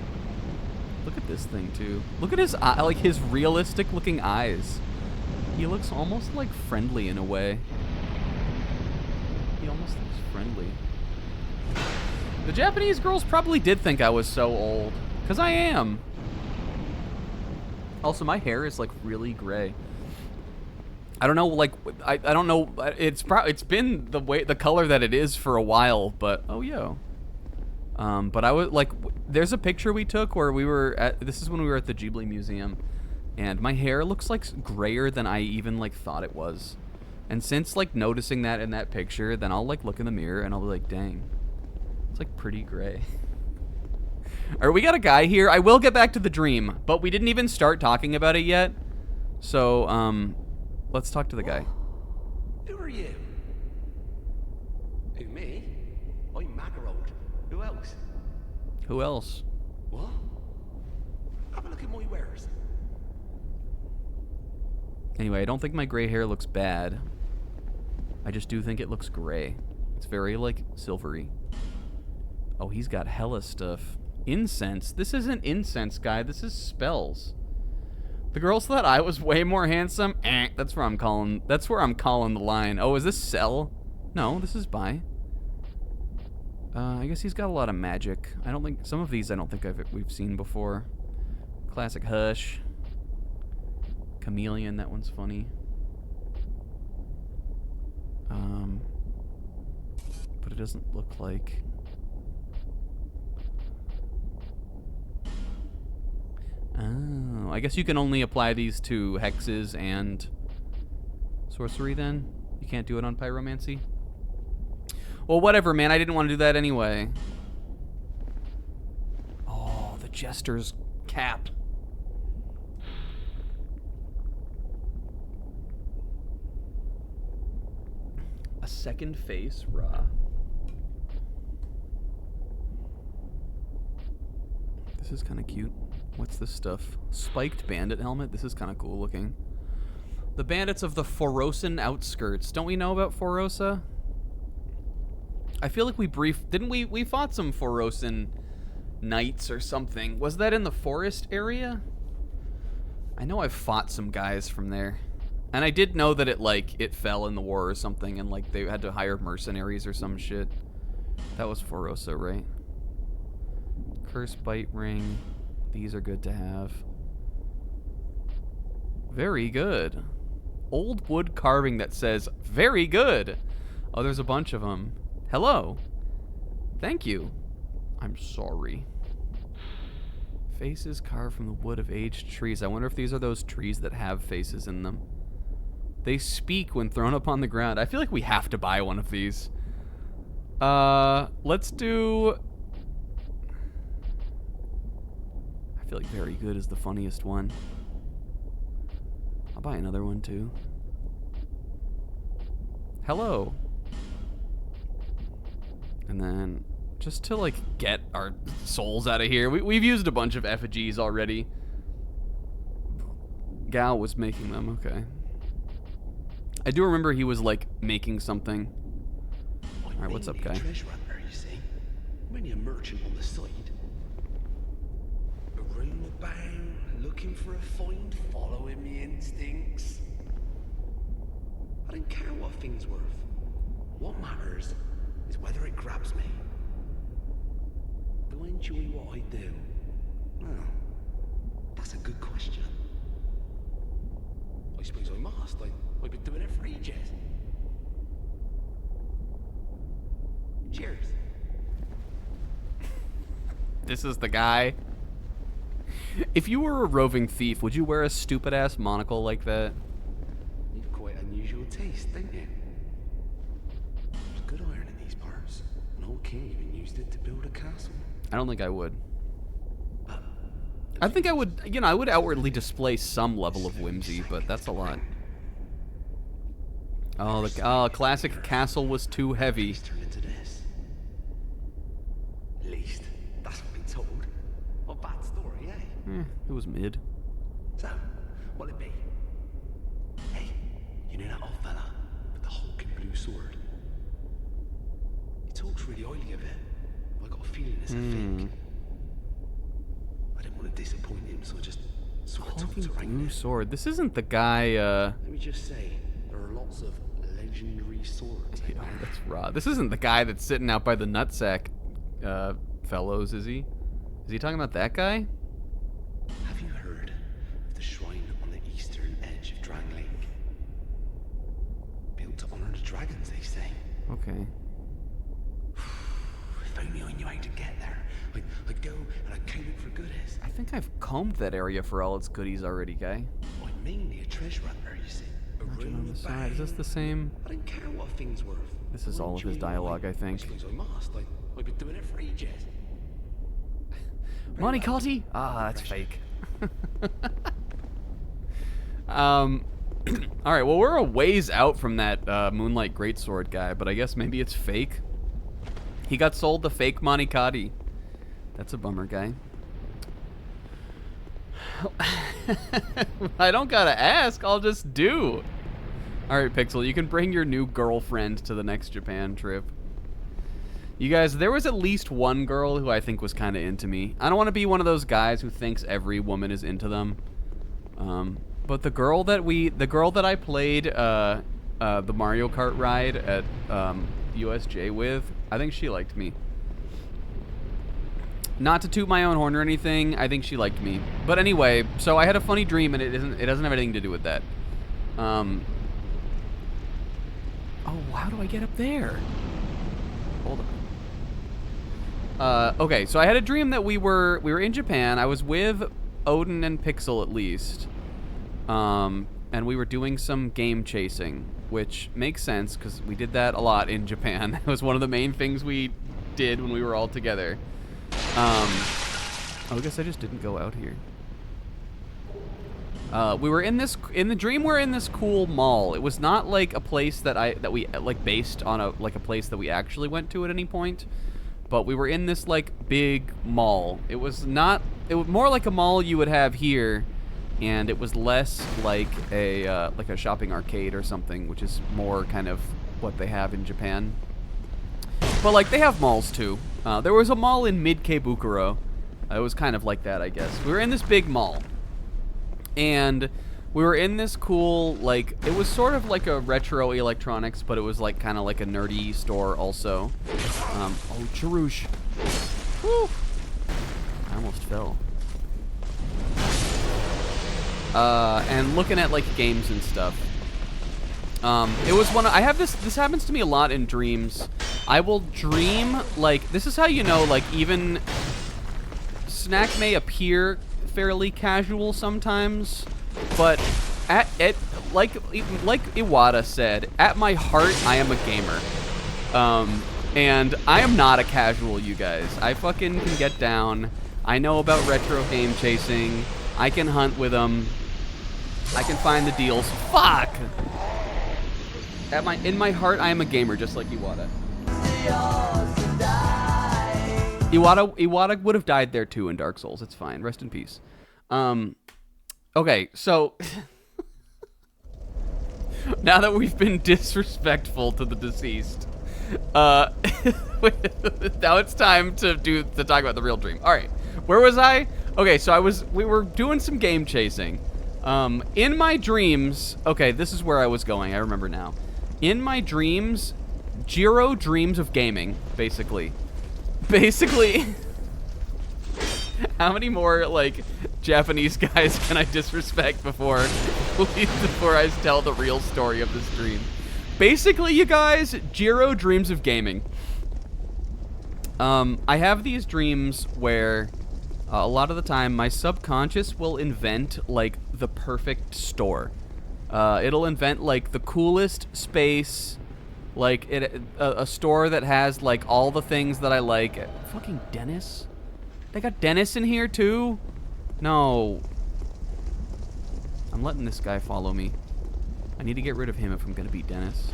Look at this thing, too. Look at his eye, like his realistic looking eyes. He looks almost like friendly in a way. He almost looks friendly. The Japanese girls probably did think I was so old. Because I am. Also, my hair is like really gray. I don't know, like, I don't know. It's been the color that it is for a while, but oh yo. But I was like, there's a picture we took where we were at. This is when we were at the Ghibli Museum, and my hair looks like grayer than I even like thought it was. And since like noticing that in that picture, then I'll like look in the mirror and I'll be like, dang, it's like pretty gray. All right, we got a guy here. I will get back to the dream, but we didn't even start talking about it yet. So, let's talk to the guy. Who are you? Who, me? I'm Macarold. Who else? Who else? What? Have a look at my wares. Anyway, I don't think my gray hair looks bad. I just do think it looks gray. It's very, like, silvery. Oh, he's got hella stuff. Incense? This isn't incense, guy. This is spells. The girls thought I was way more handsome. That's where I'm calling the line. Oh, is this sell? No, this is buy. I guess he's got a lot of magic. I don't think some of these we've seen before. Classic Hush. Chameleon, that one's funny. But it doesn't look like. Oh, I guess you can only apply these to hexes and sorcery then? You can't do it on pyromancy? Well, whatever, man. I didn't want to do that anyway. Oh, the Jester's cap. A second face, raw. This is kind of cute. What's this stuff? Spiked bandit helmet? This is kind of cool looking. The bandits of the Forosan outskirts. Don't we know about Forosa? I feel like didn't we fought some Forosan knights or something. Was that in the forest area? I know I've fought some guys from there. And I did know that it fell in the war or something, and like they had to hire mercenaries or some shit. That was Forosa, right? Curse bite ring. These are good to have. Very good. Old wood carving that says, very good. Oh, there's a bunch of them. Hello. Thank you. I'm sorry. Faces carved from the wood of aged trees. I wonder if these are those trees that have faces in them. They speak when thrown upon the ground. I feel like we have to buy one of these. Let's do... I feel like very good is the funniest one. I'll buy another one too. Hello. And then, just to like get our souls out of here, we've used a bunch of effigies already. Gal was making them, okay. I do remember he was like making something. Alright, what's up, guy? Treasure hunter, you see. Many a merchant on the side. Around bound, looking for a find, following me instincts. I don't care what a thing's worth. What matters is whether it grabs me. Do I enjoy what I do? Well, that's a good question. I suppose I must. I've been doing it for ages. Cheers. This is the guy. If you were a roving thief, would you wear a stupid-ass monocle like that? You've quite unusual taste, don't you? There's good iron in these parts. An old king even used it to build a castle. I don't think I would. I think I would, I would outwardly display some level of whimsy, but that's a lot. Oh, the classic castle was too heavy. Turned into this. At least, that's what I've been told. What a bad story, eh? It was mid. So, what'll it be? Hey, you know that old fella? talks really highly of it. I got a feeling it's a fake. I didn't want to disappoint him, so I just sort of talked around Blue it. sword. This isn't the guy, Let me just say, there are lots of legendary swords. Oh, that's raw. This isn't the guy that's sitting out by the nutsack, fellows, is he? Is he talking about that guy? Have you heard of the shrine on the eastern edge of Drang Lake? Built to honor the dragons, they say. Okay. If only I knew how to get there. I'd go and I'd count it for goodies. I think I've combed that area for all its goodies already, guy. I'm mainly a treasure hunter, you see. Imagine on the side. Is this the same? I don't care what a thing's worth. This is all of his dialogue, I think. I suppose I must. I've been doing it for ages. Money Cotty? Ah, that's fake. Alright, well, we're a ways out from that Moonlight Greatsword guy, but I guess maybe it's fake. He got sold the fake Money Cotty. That's a bummer, guy. I don't gotta ask, I'll just do. Alright, Pixel, you can bring your new girlfriend to the next Japan trip. You guys, there was at least one girl who I think was kind of into me. I don't want to be one of those guys who thinks every woman is into them. But the girl that I played the Mario Kart ride at USJ with, I think she liked me. Not to toot my own horn or anything, I think she liked me. But anyway, so I had a funny dream, and it doesn't have anything to do with that. Oh, how do I get up there? Hold on. Okay, so I had a dream that we were in Japan. I was with Odin and Pixel at least. And we were doing some game chasing, which makes sense because we did that a lot in Japan. It was one of the main things we did when we were all together. I guess I just didn't go out here. We were in the dream we're in this cool mall. It was not like a place that we like based on a place that we actually went to at any point. But we were in this like big mall. It was more like a mall you would have here, and it was less like a shopping arcade or something, which is more kind of what they have in Japan. But like they have malls too. There was a mall in Mid-Keibukuro. It was kind of like that, I guess. We were in this big mall, and we were in this cool, like, it was sort of like a retro electronics, but it was like kind of like a nerdy store also. Oh, Charouche. Woo! I almost fell. And looking at like games and stuff. It was I have this happens to me a lot in dreams. I will dream, like, this is how you know, like, even Snack may appear fairly casual sometimes, but like Iwata said, at my heart, I am a gamer. And I am not a casual, you guys. I fucking can get down. I know about retro game chasing. I can hunt with them. I can find the deals. Fuck! In my heart, I am a gamer, just like Iwata. Iwata would have died there too in Dark Souls. It's fine. Rest in peace. Okay, so now that we've been disrespectful to the deceased, now it's time to talk about the real dream. All right, where was I? Okay, so we were doing some game chasing. In my dreams, okay, this is where I was going. I remember now. In my dreams, Jiro dreams of gaming, basically. How many more, like, Japanese guys can I disrespect before I tell the real story of this dream? Basically, you guys, Jiro dreams of gaming. I have these dreams where a lot of the time my subconscious will invent, like, the perfect store. It'll invent, like, the coolest space, like, a store that has, like, all the things that I like. Fucking Dennis? They got Dennis in here, too? No. I'm letting this guy follow me. I need to get rid of him if I'm gonna beat Dennis.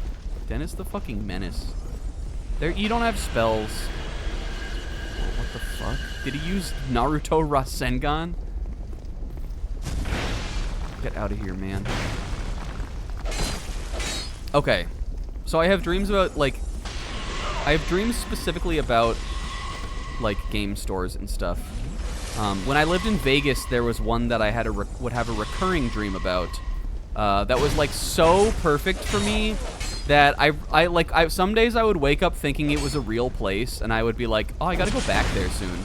Dennis the fucking menace. You don't have spells. Oh, what the fuck? Did he use Naruto Rasengan? Get out of here, man. Okay. So I have dreams about, like, have dreams specifically about like game stores and stuff. When I lived in Vegas, there was one that I had would have a recurring dream about. That was like so perfect for me that I some days I would wake up thinking it was a real place, and I would be like, oh, I gotta go back there soon.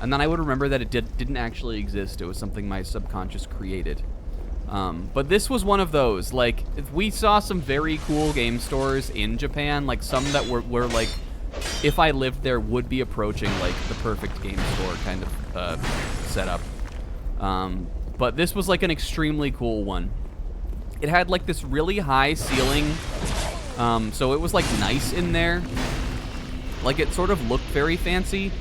And then I would remember that it didn't actually exist. It was something my subconscious created. But this was one of those. Like, we saw some very cool game stores in Japan, like some that were like, if I lived there, would be approaching like the perfect game store kind of setup. But this was like an extremely cool one. It had like this really high ceiling, so it was like nice in there. Like, it sort of looked very fancy,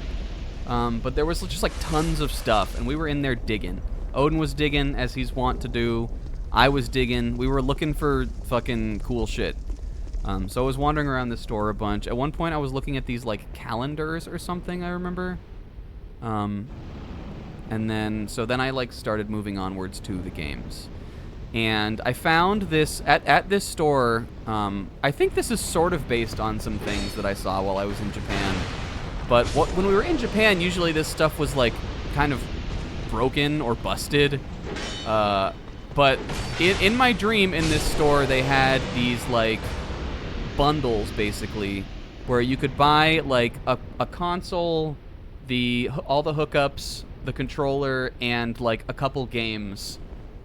but there was just like tons of stuff, and we were in there digging. Odin was digging, as he's wont to do. I was digging. We were looking for fucking cool shit. So I was wandering around the store a bunch. At one point, I was looking at these like calendars or something, I remember. And then I like started moving onwards to the games. And I found this at this store. I think this is sort of based on some things that I saw while I was in Japan. But when we were in Japan, usually this stuff was like kind of broken or busted. But in my dream in this store, they had these like bundles basically, where you could buy like a console, all the hookups, the controller, and like a couple games,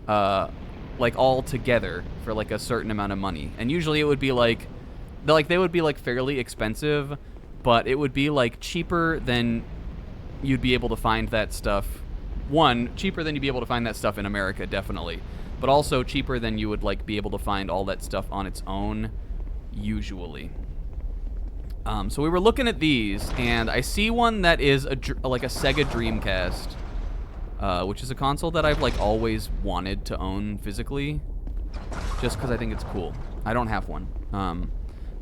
like all together for like a certain amount of money. And usually it would be like they would be like fairly expensive, but it would be like cheaper than you'd be able to find that stuff. Cheaper than you'd be able to find that stuff in America, definitely, but also cheaper than you would like be able to find all that stuff on its own, usually. So we were looking at these, and I see one that is like a Sega Dreamcast, which is a console that I've like always wanted to own physically, just because I think it's cool. I don't have one.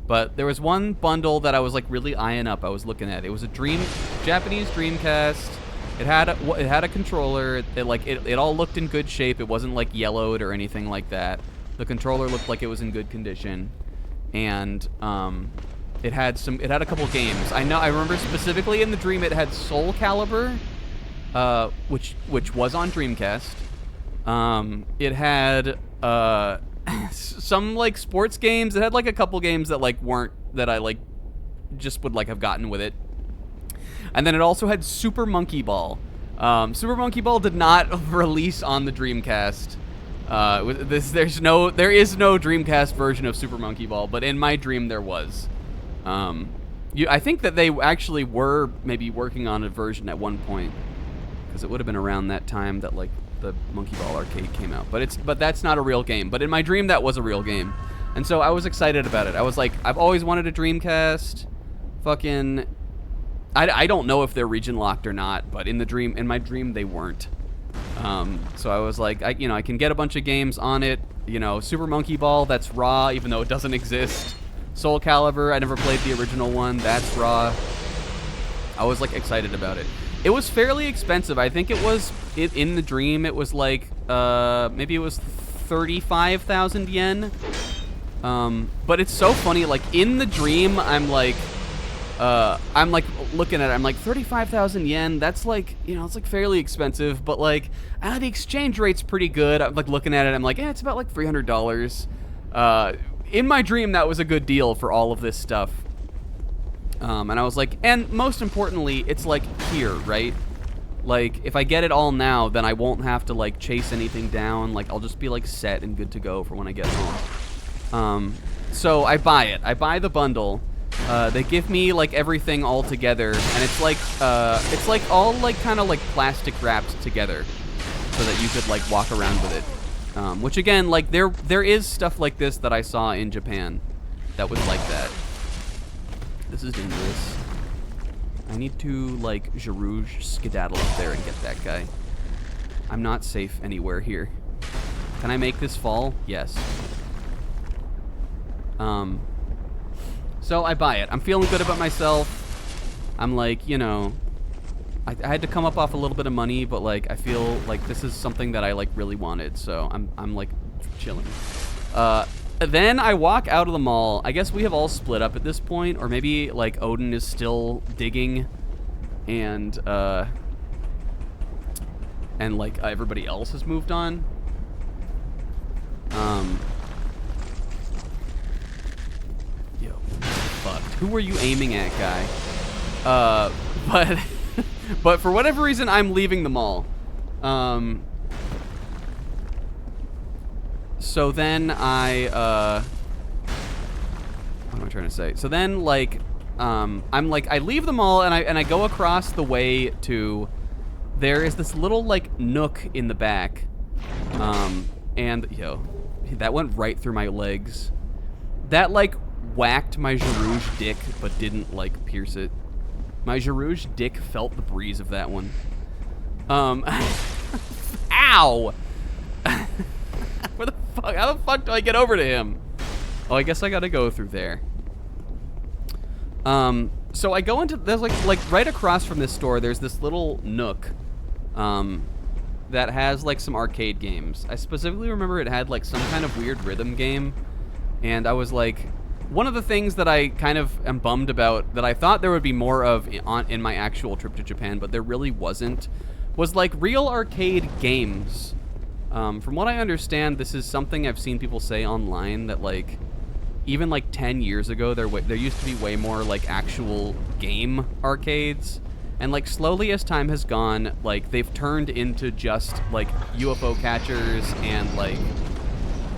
But there was one bundle that I was like really eyeing up. I was looking at. It was a Japanese Dreamcast. It had a controller. It all looked in good shape. It wasn't like yellowed or anything like that. The controller looked like it was in good condition, and it had a couple games. I remember specifically in the dream it had Soul Calibur, which was on Dreamcast. It had some like sports games. It had like a couple games that like weren't, that I like just would like have gotten with it. And then it also had Super Monkey Ball. Super Monkey Ball did not release on the Dreamcast. There is no Dreamcast version of Super Monkey Ball, but in my dream there was. I think that they actually were maybe working on a version at one point, because it would have been around that time that like the Monkey Ball arcade came out. But that's not a real game. But in my dream that was a real game, and so I was excited about it. I was like, I've always wanted a Dreamcast. Fucking. I don't know if they're region locked or not, but in my dream they weren't. So I was like, I can get a bunch of games on it. Super Monkey Ball, that's raw, even though it doesn't exist. Soul Calibur, I never played the original one, that's raw. I was like excited about it. It was fairly expensive. I think it was in the dream. It was like maybe it was 35,000 yen. But it's so funny. Like in the dream, I'm like looking at it. I'm like 35,000 yen. That's like, it's like fairly expensive. But like, the exchange rate's pretty good. I'm like looking at it. I'm like, it's about like $300. In my dream, that was a good deal for all of this stuff. And I was like, and most importantly, it's like here, right? Like if I get it all now, then I won't have to like chase anything down. Like I'll just be like set and good to go for when I get home. So I buy it. I buy the bundle. They give me like everything all together, and it's like all like kind of like plastic wrapped together, so that you could like walk around with it. Which again, like there is stuff like this that I saw in Japan, that was like that. This is dangerous. I need to like Jarouge skedaddle up there and get that guy. I'm not safe anywhere here. Can I make this fall? Yes. So I buy it. I'm feeling good about myself. I'm like, I had to come up off a little bit of money, but like I feel like this is something that I like really wanted, so I'm like chilling. Then I walk out of the mall. I guess we have all split up at this point, or maybe like Odin is still digging, and like everybody else has moved on. Yo, fucked. Who were you aiming at, guy? But but for whatever reason, I'm leaving the mall. So then what am I trying to say? So then, like, I'm like, I leave the mall and I go across the way to, there is this little, like, nook in the back. And, yo, that went right through my legs. That, like, whacked my Girouge dick, but didn't, like, pierce it. My Girouge dick felt the breeze of that one. Ow! Where the fuck? How the fuck do I get over to him? Oh, I guess I gotta go through there. So I go into, there's like right across from this store, there's this little nook, that has like some arcade games. I specifically remember it had like some kind of weird rhythm game, and I was like, one of the things that I kind of am bummed about, that I thought there would be more of in my actual trip to Japan, but there really wasn't, was like real arcade games. From what I understand, this is something I've seen people say online, that like even like 10 years ago there used to be way more like actual game arcades, and like slowly as time has gone, like they've turned into just like UFO catchers and like,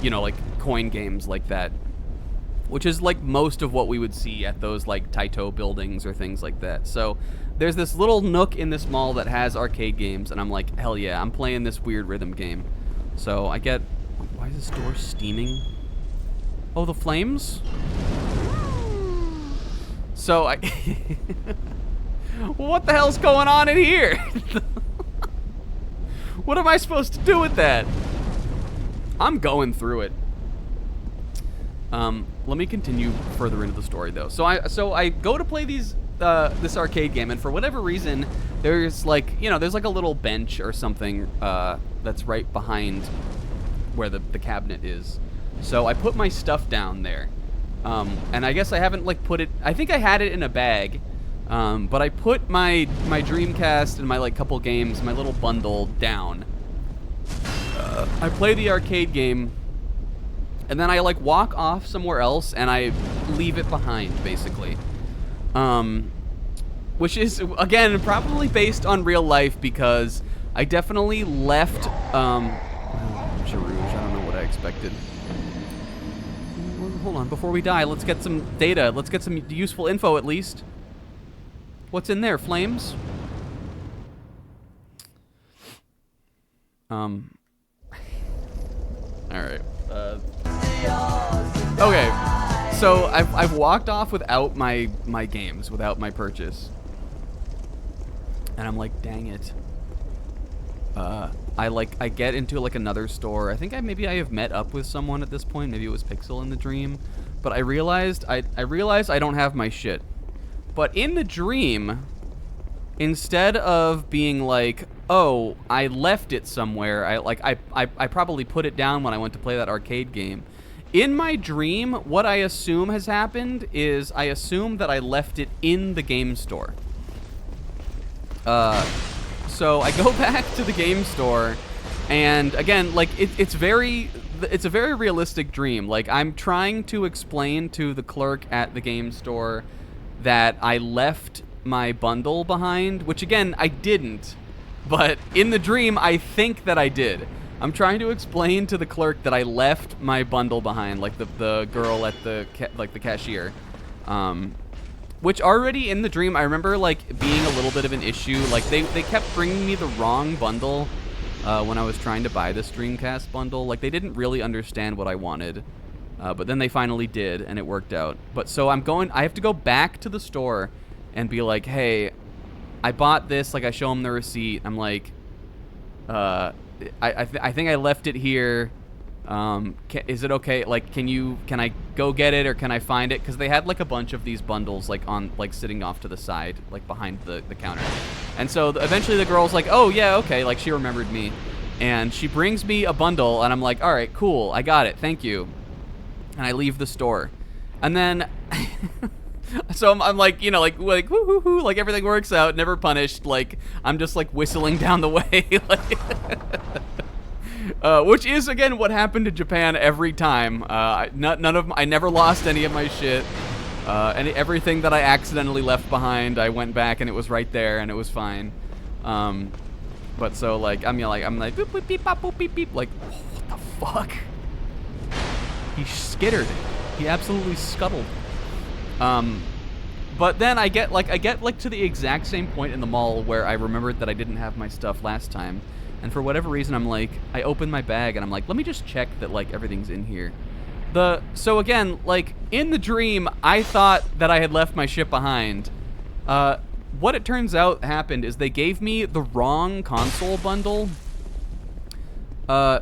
you know, like coin games like that, which is like most of what we would see at those like Taito buildings or things like that. So there's this little nook in this mall that has arcade games, and I'm like, hell yeah, I'm playing this weird rhythm game. So I get, why is this door steaming? Oh, the flames? So I, what the hell's going on in here? What am I supposed to do with that? I'm going through it. Let me continue further into the story though. So I go to play this arcade game, and for whatever reason, there's like, you know, there's like a little bench or something that's right behind where the cabinet is. So I put my stuff down there, and I guess I haven't like put it, I think I had it in a bag, but I put my Dreamcast and my like couple games, my little bundle down. I play the arcade game, and then I like walk off somewhere else and I leave it behind basically. Which is, again, probably based on real life, because I definitely left, Girouge, I don't know what I expected. Hold on, before we die, let's get some data. Let's get some useful info, at least. What's in there, flames? Alright, okay. So I've walked off without my games, without my purchase, and I'm like, dang it. I get into like another store. I think maybe I have met up with someone at this point. Maybe it was Pixel in the dream, but I realized I don't have my shit. But in the dream, instead of being like, oh, I left it somewhere, I probably put it down when I went to play that arcade game. In my dream, what I assume has happened is I assume that I left it in the game store. So I go back to the game store, and again, like it's a very realistic dream. Like, I'm trying to explain to the clerk at the game store that I left my bundle behind, which again, I didn't. But in the dream, I think that I did. I'm trying to explain to the clerk that I left my bundle behind, like the girl at the cashier. Which already in the dream, I remember like being a little bit of an issue. Like they kept bringing me the wrong bundle when I was trying to buy this Dreamcast bundle. Like they didn't really understand what I wanted, but then they finally did, and it worked out. But so I have to go back to the store and be like, hey, I bought this. Like I show them the receipt. I'm like, I think I left it here. Is it okay? Like, can I go get it, or can I find it? Because they had like a bunch of these bundles like sitting off to the side, like behind the counter. And so eventually the girl's like, oh yeah, okay. Like she remembered me, and she brings me a bundle, and I'm like, all right, cool, I got it, thank you. and I leave the store. And then, so I'm like, you know, like woo hoo hoo, like everything works out, never punished. Like I'm just like whistling down the way, like, which is again what happened in Japan every time. I never lost any of my shit. And everything that I accidentally left behind, I went back and it was right there and it was fine. But so like I'm like boop boop beep bop boop beep beep, like what the fuck? He skittered. He absolutely scuttled. But then I get to the exact same point in the mall where I remembered that I didn't have my stuff last time, and for whatever reason I'm like, I open my bag and I'm like, let me just check that like everything's in here. So again, like in the dream, I thought that I had left my shit behind. What it turns out happened is they gave me the wrong console bundle,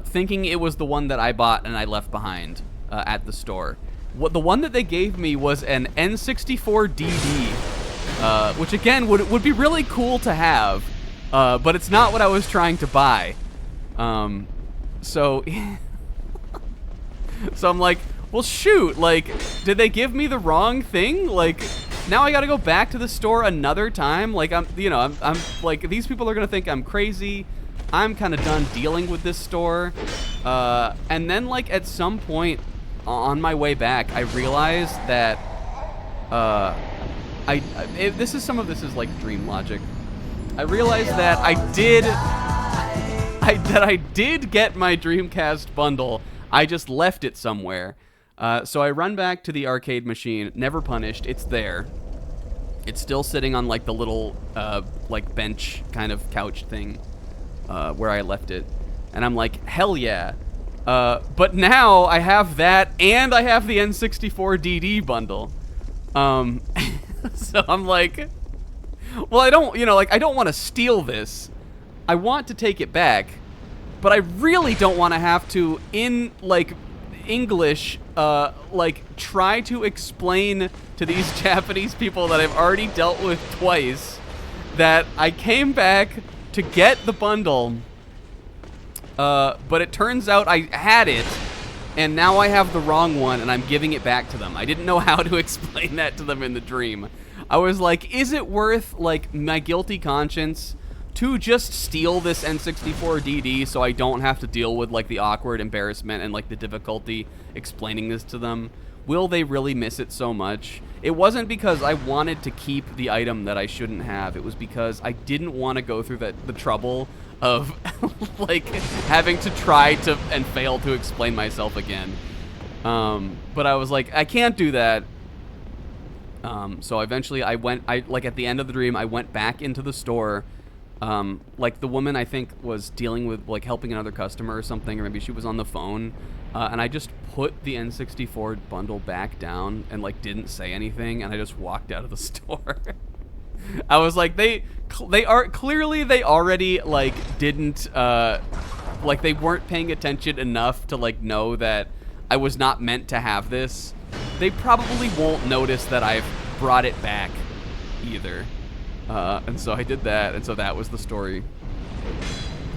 thinking it was the one that I bought and I left behind at the store. The one that they gave me was an N64 DD, which again would be really cool to have, but it's not what I was trying to buy. So I'm like, well, shoot, like, did they give me the wrong thing? Like, now I gotta go back to the store another time? Like, I'm like, these people are gonna think I'm crazy. I'm kind of done dealing with this store. And then, like, at some point on my way back, I realized that, some of this is, like, dream logic. I realized that I did get my Dreamcast bundle. I just left it somewhere. So I run back to the arcade machine, never punished. It's there. It's still sitting on like the little like bench kind of couch thing where I left it. And I'm like, hell yeah. But now I have that and I have the N64 DD bundle. So I'm like, well, I don't want to steal this. I want to take it back. But I really don't want to have to, in, like, English, like, try to explain to these Japanese people that I've already dealt with twice that I came back to get the bundle, but it turns out I had it, and now I have the wrong one, and I'm giving it back to them. I didn't know how to explain that to them in the dream. I was like, is it worth, like, my guilty conscience to just steal this N64 DD so I don't have to deal with, like, the awkward embarrassment and, like, the difficulty explaining this to them? Will they really miss it so much? It wasn't because I wanted to keep the item that I shouldn't have. It was because I didn't want to go through the trouble of, like, having to try to and fail to explain myself again. But I was like, I can't do that. So eventually at the end of the dream, I went back into the store. Like the woman I think was dealing with like helping another customer or something, or maybe she was on the phone, and I just put the N64 bundle back down and like didn't say anything, and I just walked out of the store. I was like, they already like didn't like they weren't paying attention enough to like know that I was not meant to have this. They probably won't notice that I've brought it back either. And so I did that, and so that was the story.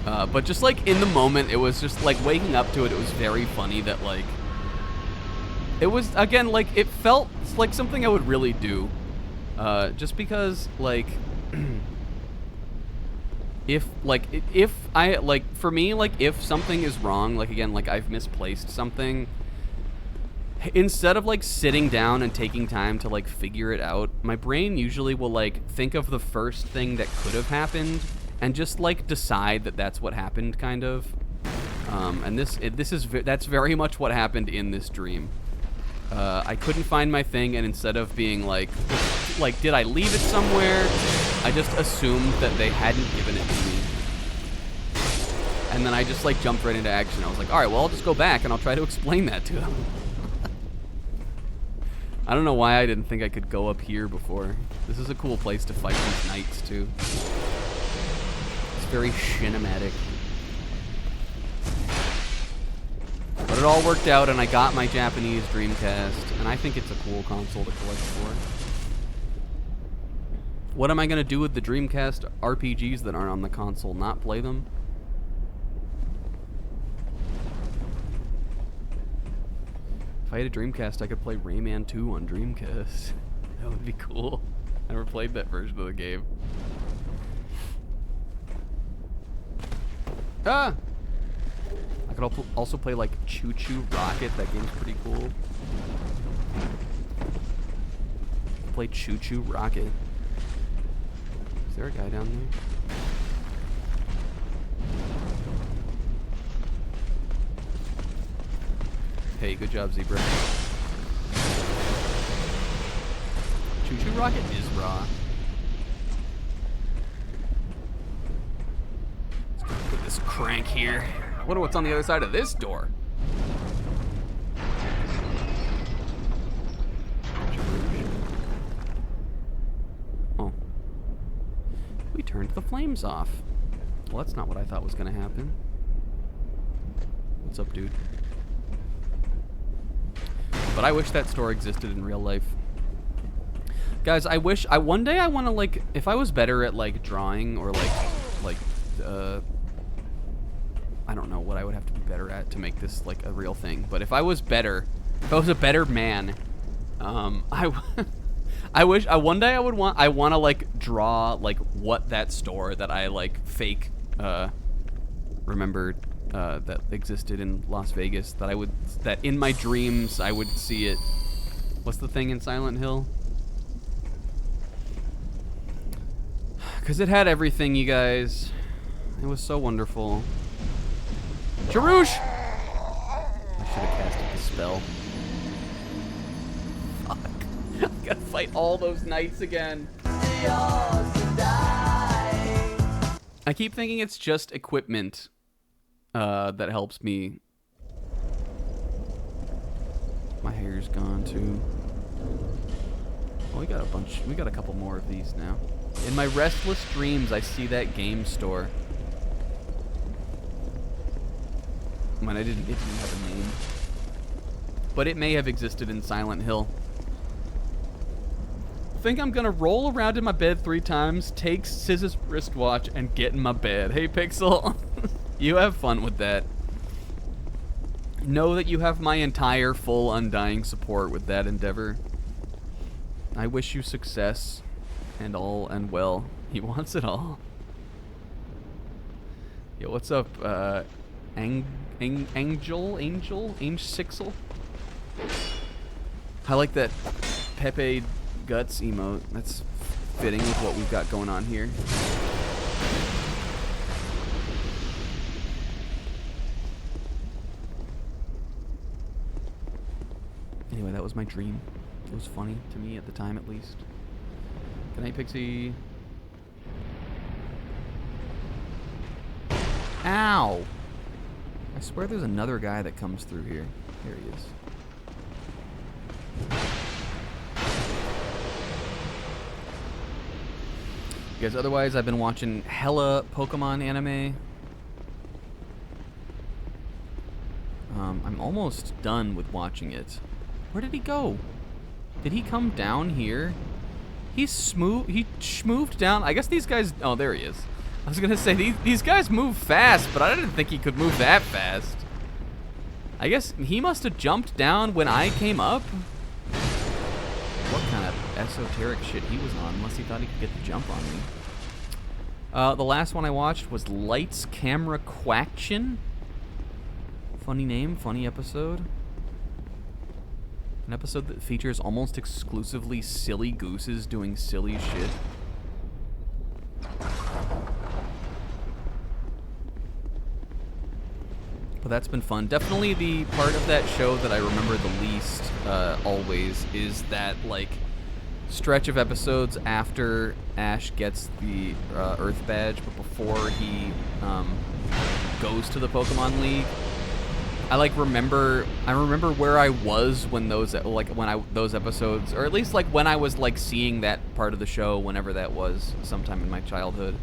But just like in the moment, it was just like waking up to it, it was very funny that like, it was, again, like it felt like something I would really do. Just because like, if for me, like if something is wrong, like again, like I've misplaced something, instead of like sitting down and taking time to like figure it out, my brain usually will like think of the first thing that could have happened and just like decide that that's what happened, kind of. And that's very much what happened in this dream. I couldn't find my thing, and instead of being like did I leave it somewhere, I just assumed that they hadn't given it to me. And then I just like jumped right into action. I was like, all right, well, I'll just go back and I'll try to explain that to them. I don't know why I didn't think I could go up here before. This is a cool place to fight these knights, too. It's very cinematic. But it all worked out, and I got my Japanese Dreamcast, and I think it's a cool console to collect for. What am I going to do with the Dreamcast RPGs that aren't on the console? Not play them? If I had a Dreamcast, I could play Rayman 2 on Dreamcast. That would be cool. I never played that version of the game. Ah! I could also play like Choo Choo Rocket. That game's pretty cool. Play Choo Choo Rocket. Is there a guy down there? Hey, good job, Zebra. Choo Choo Rocket is raw. Let's go put this crank here. I wonder what's on the other side of this door. Oh. We turned the flames off. Well, that's not what I thought was gonna happen. What's up, dude? But I wish that store existed in real life. Guys, one day I want to, like, if I was better at, like, drawing or, I don't know what I would have to be better at to make this, like, a real thing. But if I was a better man, I wish, one day I want to, like, draw, like, what that store that I, like, fake, remembered, that existed in Las Vegas, that in my dreams I would see it. What's the thing in Silent Hill? Because it had everything, you guys. It was so wonderful. Charouche! I should have casted the spell. Fuck. I gotta fight all those knights again. I keep thinking it's just equipment that helps me. My hair's gone too. Oh, we got a couple more of these now. In my restless dreams, I see that game store. I mean, it didn't have a name. But it may have existed in Silent Hill. Think I'm gonna roll around in my bed 3 times, take Siz's wristwatch, and get in my bed. Hey, Pixel. You have fun with that. Know that you have my entire full undying support with that endeavor. I wish you success and all and well. He wants it all. Yo, what's up, Angel Sixel? I like that Pepe Guts emote. That's fitting with what we've got going on here. Anyway, that was my dream. It was funny to me at the time, at least. Good night, Pixie. Ow! I swear there's another guy that comes through here. Here he is. You guys, otherwise, I've been watching hella Pokemon anime. I'm almost done with watching it. Where did he go? Did he come down here? He schmooved down. I guess these guys... Oh, there he is. I was going to say, these guys move fast, but I didn't think he could move that fast. I guess he must have jumped down when I came up. What kind of esoteric shit he was on, unless he thought he could get the jump on me. The last one I watched was Lights, Camera, Quaction. Funny name, funny episode. An episode that features almost exclusively silly gooses doing silly shit. But that's been fun. Definitely the part of that show that I remember the least always is that, like, stretch of episodes after Ash gets the Earth Badge, but before he goes to the Pokemon League. I remember where I was when those episodes, or at least like when I was like seeing that part of the show, whenever that was, sometime in my childhood.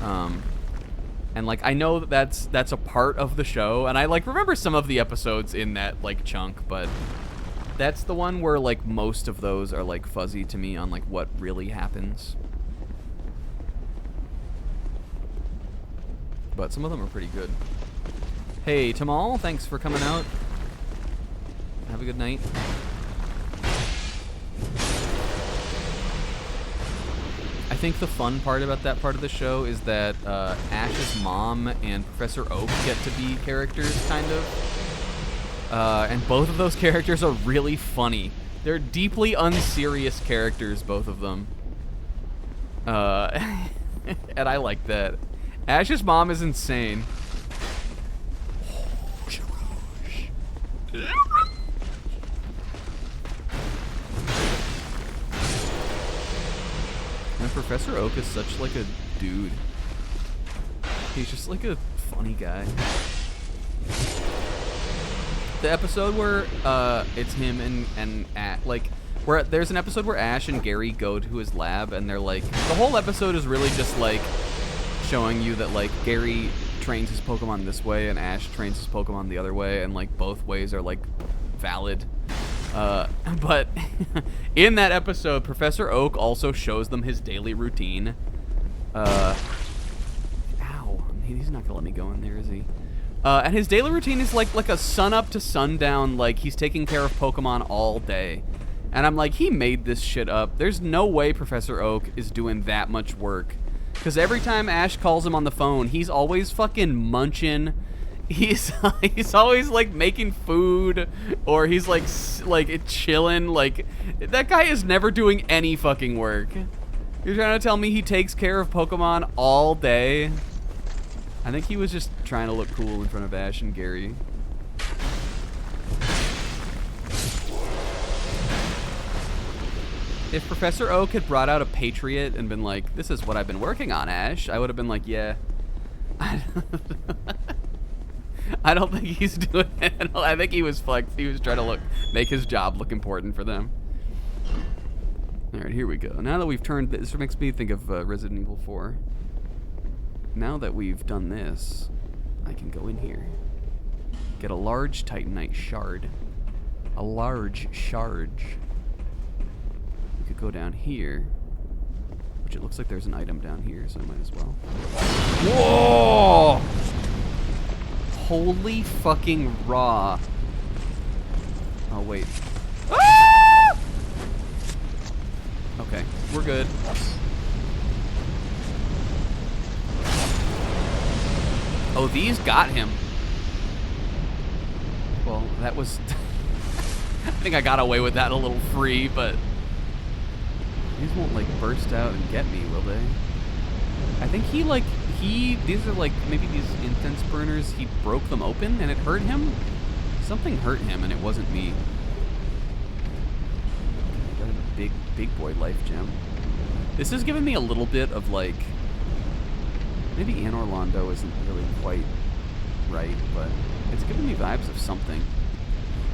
And like I know that's a part of the show, and I like remember some of the episodes in that like chunk, but that's the one where like most of those are like fuzzy to me on like what really happens. But some of them are pretty good. Hey, Tamal, thanks for coming out. Have a good night. I think the fun part about that part of the show is that Ash's mom and Professor Oak get to be characters, kind of. And both of those characters are really funny. They're deeply unserious characters, both of them. And I like that. Ash's mom is insane. And Professor Oak is such like a dude. He's just like a funny guy. The episode where it's him and like where there's an episode where Ash and Gary go to his lab and they're like, the whole episode is really just like showing you that like Gary trains his Pokemon this way and Ash trains his Pokemon the other way, and like both ways are like valid. But in that episode, Professor Oak also shows them his daily routine. Ow, he's not gonna let me go in there, is he? And his daily routine is like a sun up to sundown, like he's taking care of Pokemon all day. And I'm like, he made this shit up. There's no way Professor Oak is doing that much work. Because every time Ash calls him on the phone, he's always fucking munching. He's always like making food, or he's like chilling. Like, that guy is never doing any fucking work. You're trying to tell me he takes care of Pokemon all day? I think he was just trying to look cool in front of Ash and Gary. If Professor Oak had brought out a Patriot and been like, this is what I've been working on, Ash, I would have been like, yeah. I don't think he's doing it. I think he was flexed. He was trying to make his job look important for them. All right, here we go. Now that we've turned this, makes me think of Resident Evil 4. Now that we've done this, I can go in here. Get a large Titanite shard. A large shard. We could go down here, which it looks like there's an item down here, so I might as well. Whoa! Holy fucking raw. Oh, wait. Ah! Okay, we're good. Oh, these got him. Well, that was... I think I got away with that a little free, but... These won't, like, burst out and get me, will they? I think these are, like, maybe these incense burners, he broke them open and it hurt him? Something hurt him and it wasn't me. Got a big boy life gem. This is giving me a little bit of, like... Maybe Anne Orlando isn't really quite right, but it's giving me vibes of something.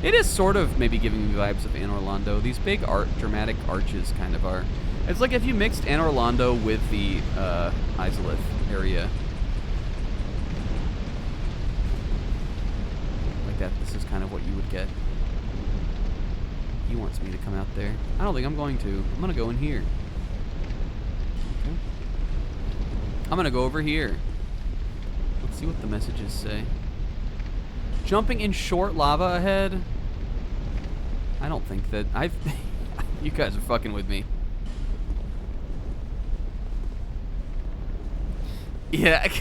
It is sort of maybe giving me vibes of Anne Orlando. These big dramatic arches kind of are. It's like if you mixed Anne Orlando with the Izalith area. Like that, this is kind of what you would get. He wants me to come out there. I don't think I'm going to. I'm going to go in here. Okay. I'm going to go over here. Let's see what the messages say. Jumping in short lava ahead? I don't think that I've... You guys are fucking with me. Yeah,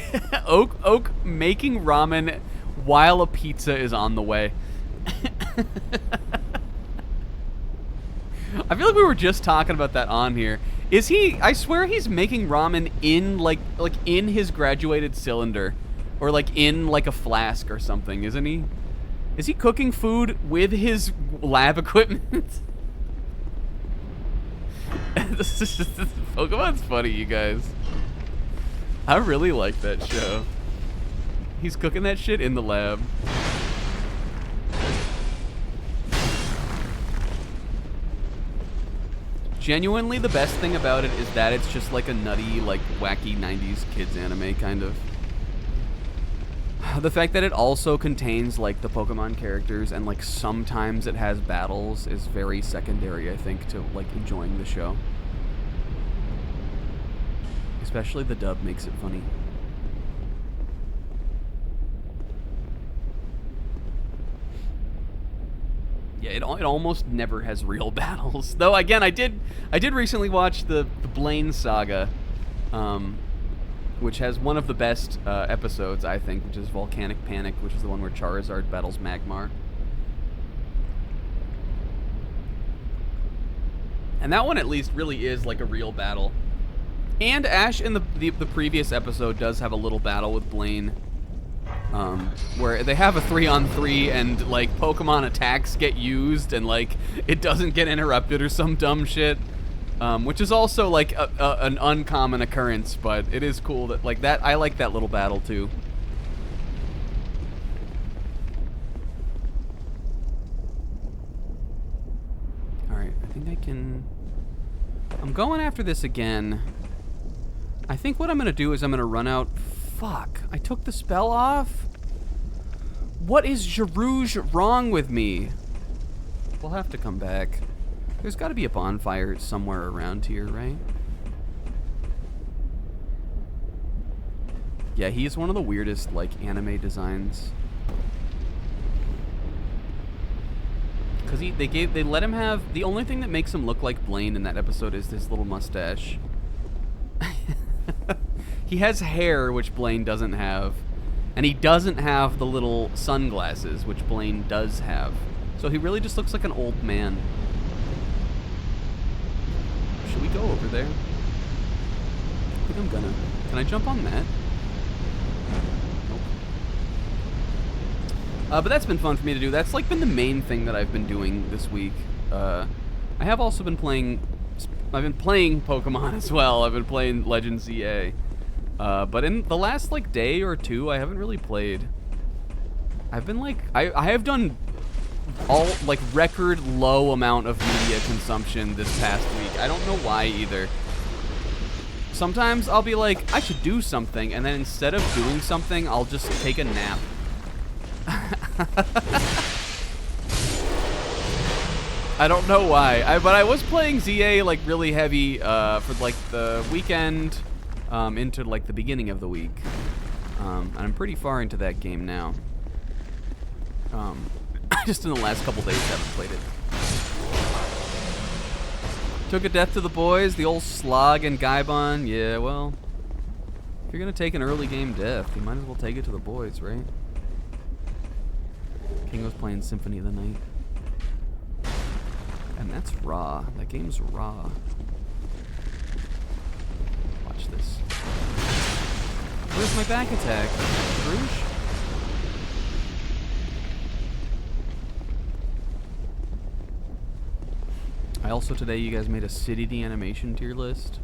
Oak making ramen while a pizza is on the way. I feel like we were just talking about that on here. Is he... I swear he's making ramen in, like in his graduated cylinder. Or, like, in, like, a flask or something, isn't he? Is he cooking food with his lab equipment? Pokemon's funny, you guys. I really like that show. He's cooking that shit in the lab. Genuinely, the best thing about it is that it's just like a nutty, like, wacky 90s kids anime, kind of. The fact that it also contains, like, the Pokemon characters and, like, sometimes it has battles is very secondary, I think, to, like, enjoying the show. Especially the dub makes it funny. Yeah, it almost never has real battles. Though again, I did recently watch the Blaine saga, which has one of the best episodes, I think, which is Volcanic Panic, which is the one where Charizard battles Magmar. And that one at least really is like a real battle. And Ash in the previous episode does have a little battle with Blaine, where they have a 3-on-3 and like Pokemon attacks get used and like it doesn't get interrupted or some dumb shit, which is also like an uncommon occurrence, but it is cool that like that. I like that little battle too. Alright, I think I can... I'm going after this again. I think what I'm going to do is I'm going to run out... Fuck, I took the spell off? What is Jarouge wrong with me? We'll have to come back. There's got to be a bonfire somewhere around here, right? Yeah, he is one of the weirdest, like, anime designs. Because they let him have... The only thing that makes him look like Blaine in that episode is his little mustache. He has hair, which Blaine doesn't have. And he doesn't have the little sunglasses, which Blaine does have. So he really just looks like an old man. Should we go over there? I think I'm gonna. Can I jump on that? Nope. But that's been fun for me to do. That's like been the main thing that I've been doing this week. I have also been playing... I've been playing Pokemon as well. I've been playing Legends ZA. But in the last, like, day or two, I haven't really played. I've been, like... I have done all, like, record low amount of media consumption this past week. I don't know why, either. Sometimes I'll be like, I should do something, and then instead of doing something, I'll just take a nap. I don't know why. But I was playing ZA, like, really heavy, for, like, the weekend... into like the beginning of the week, and I'm pretty far into that game now. Just in the last couple days haven't played it. Took a death to the boys, the old Slog and Gaibon. Yeah, well, if you're gonna take an early game death, you might as well take it to the boys, right? King was playing Symphony of the Night, and that's raw. That game's raw. This. Where's my back attack? Rouge? I also today you guys made a City the Animation tier list.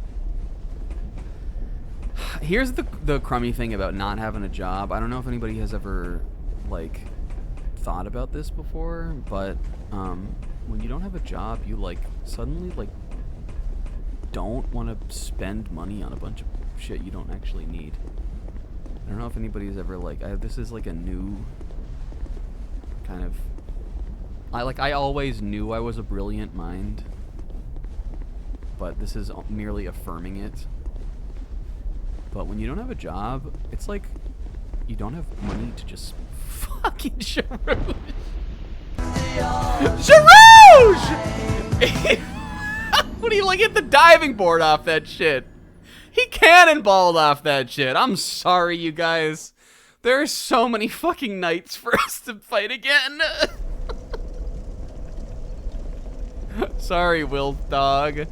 Here's the crummy thing about not having a job. I don't know if anybody has ever like thought about this before, but when you don't have a job, you like suddenly like don't want to spend money on a bunch of shit you don't actually need. I don't know if anybody's ever like, this is like a new kind of, I always knew I was a brilliant mind, but this is merely affirming it. But when you don't have a job, it's like you don't have money to just fucking Jarouge. Jarouge! What do you like? Hit the diving board off that shit. He cannonballed off that shit. I'm sorry, you guys. There are so many fucking nights for us to fight again. Sorry, Will Dog.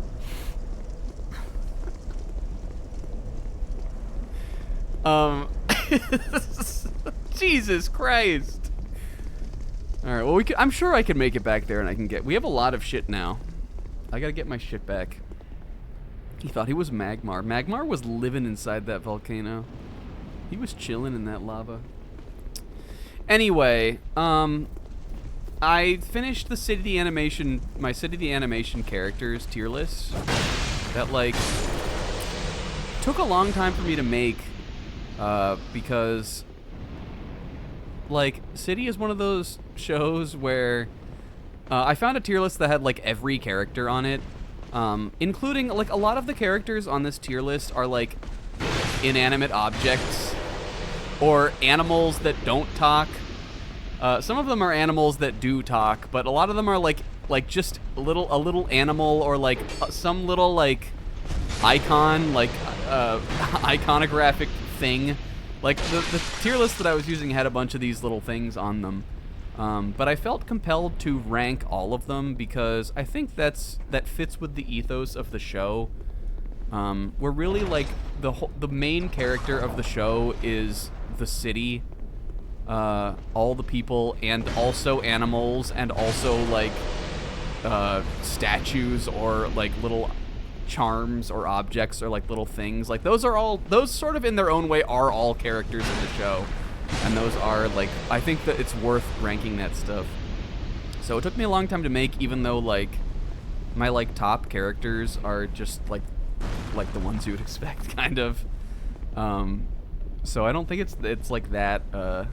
Jesus Christ. All right. Well, I'm sure I can make it back there, and I can get. We have a lot of shit now. I gotta get my shit back. He thought he was Magmar. Magmar was living inside that volcano. He was chilling in that lava. Anyway, I finished the City of the Animation, my City of the Animation characters tier list. That like took a long time for me to make, because like City is one of those shows where. I found a tier list that had like every character on it, including like a lot of the characters on this tier list are like inanimate objects or animals that don't talk. Some of them are animals that do talk, but a lot of them are like just a little animal or like some little like icon, like iconographic thing. Like the tier list that I was using had a bunch of these little things on them. But I felt compelled to rank all of them because I think that fits with the ethos of the show. We're really like the main character of the show is the city, all the people, and also animals, and also like statues or like little charms or objects or like little things. Like those sort of in their own way are all characters in the show. And those are, like, I think that it's worth ranking that stuff. So it took me a long time to make, even though, like, my, like, top characters are just, like the ones you would expect, kind of. So I don't think it's like that, I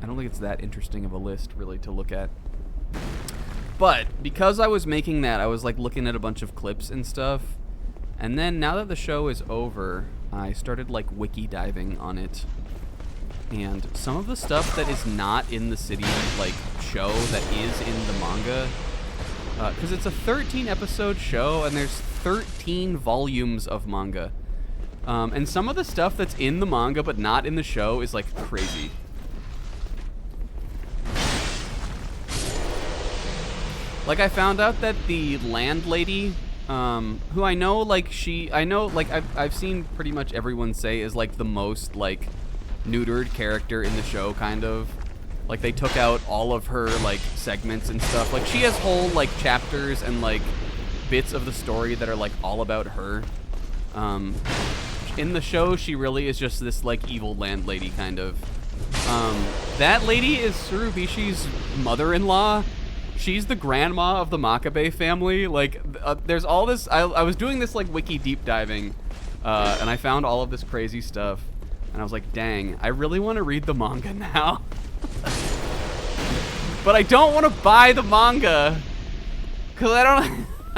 don't think it's that interesting of a list, really, to look at. But because I was making that, I was, like, looking at a bunch of clips and stuff. And then, now that the show is over, I started, like, wiki diving on it. And some of the stuff that is not in the city, like, show that is in the manga, because it's a 13-episode show, and there's 13 volumes of manga. And some of the stuff that's in the manga but not in the show is, like, crazy. Like, I found out that the landlady, who I know, like, I've seen pretty much everyone say is, like, the most, like, neutered character in the show, kind of. Like, they took out all of her, like, segments and stuff. Like, she has whole, like, chapters and, like, bits of the story that are, like, all about her. In the show, she really is just this, like, evil landlady, kind of. That lady is Surubishi's mother-in-law. She's the grandma of the Makabe family. Like, there's all this... I was doing this, like, wiki deep diving, and I found all of this crazy stuff. And I was like, dang, I really want to read the manga now. But I don't want to buy the manga. Because I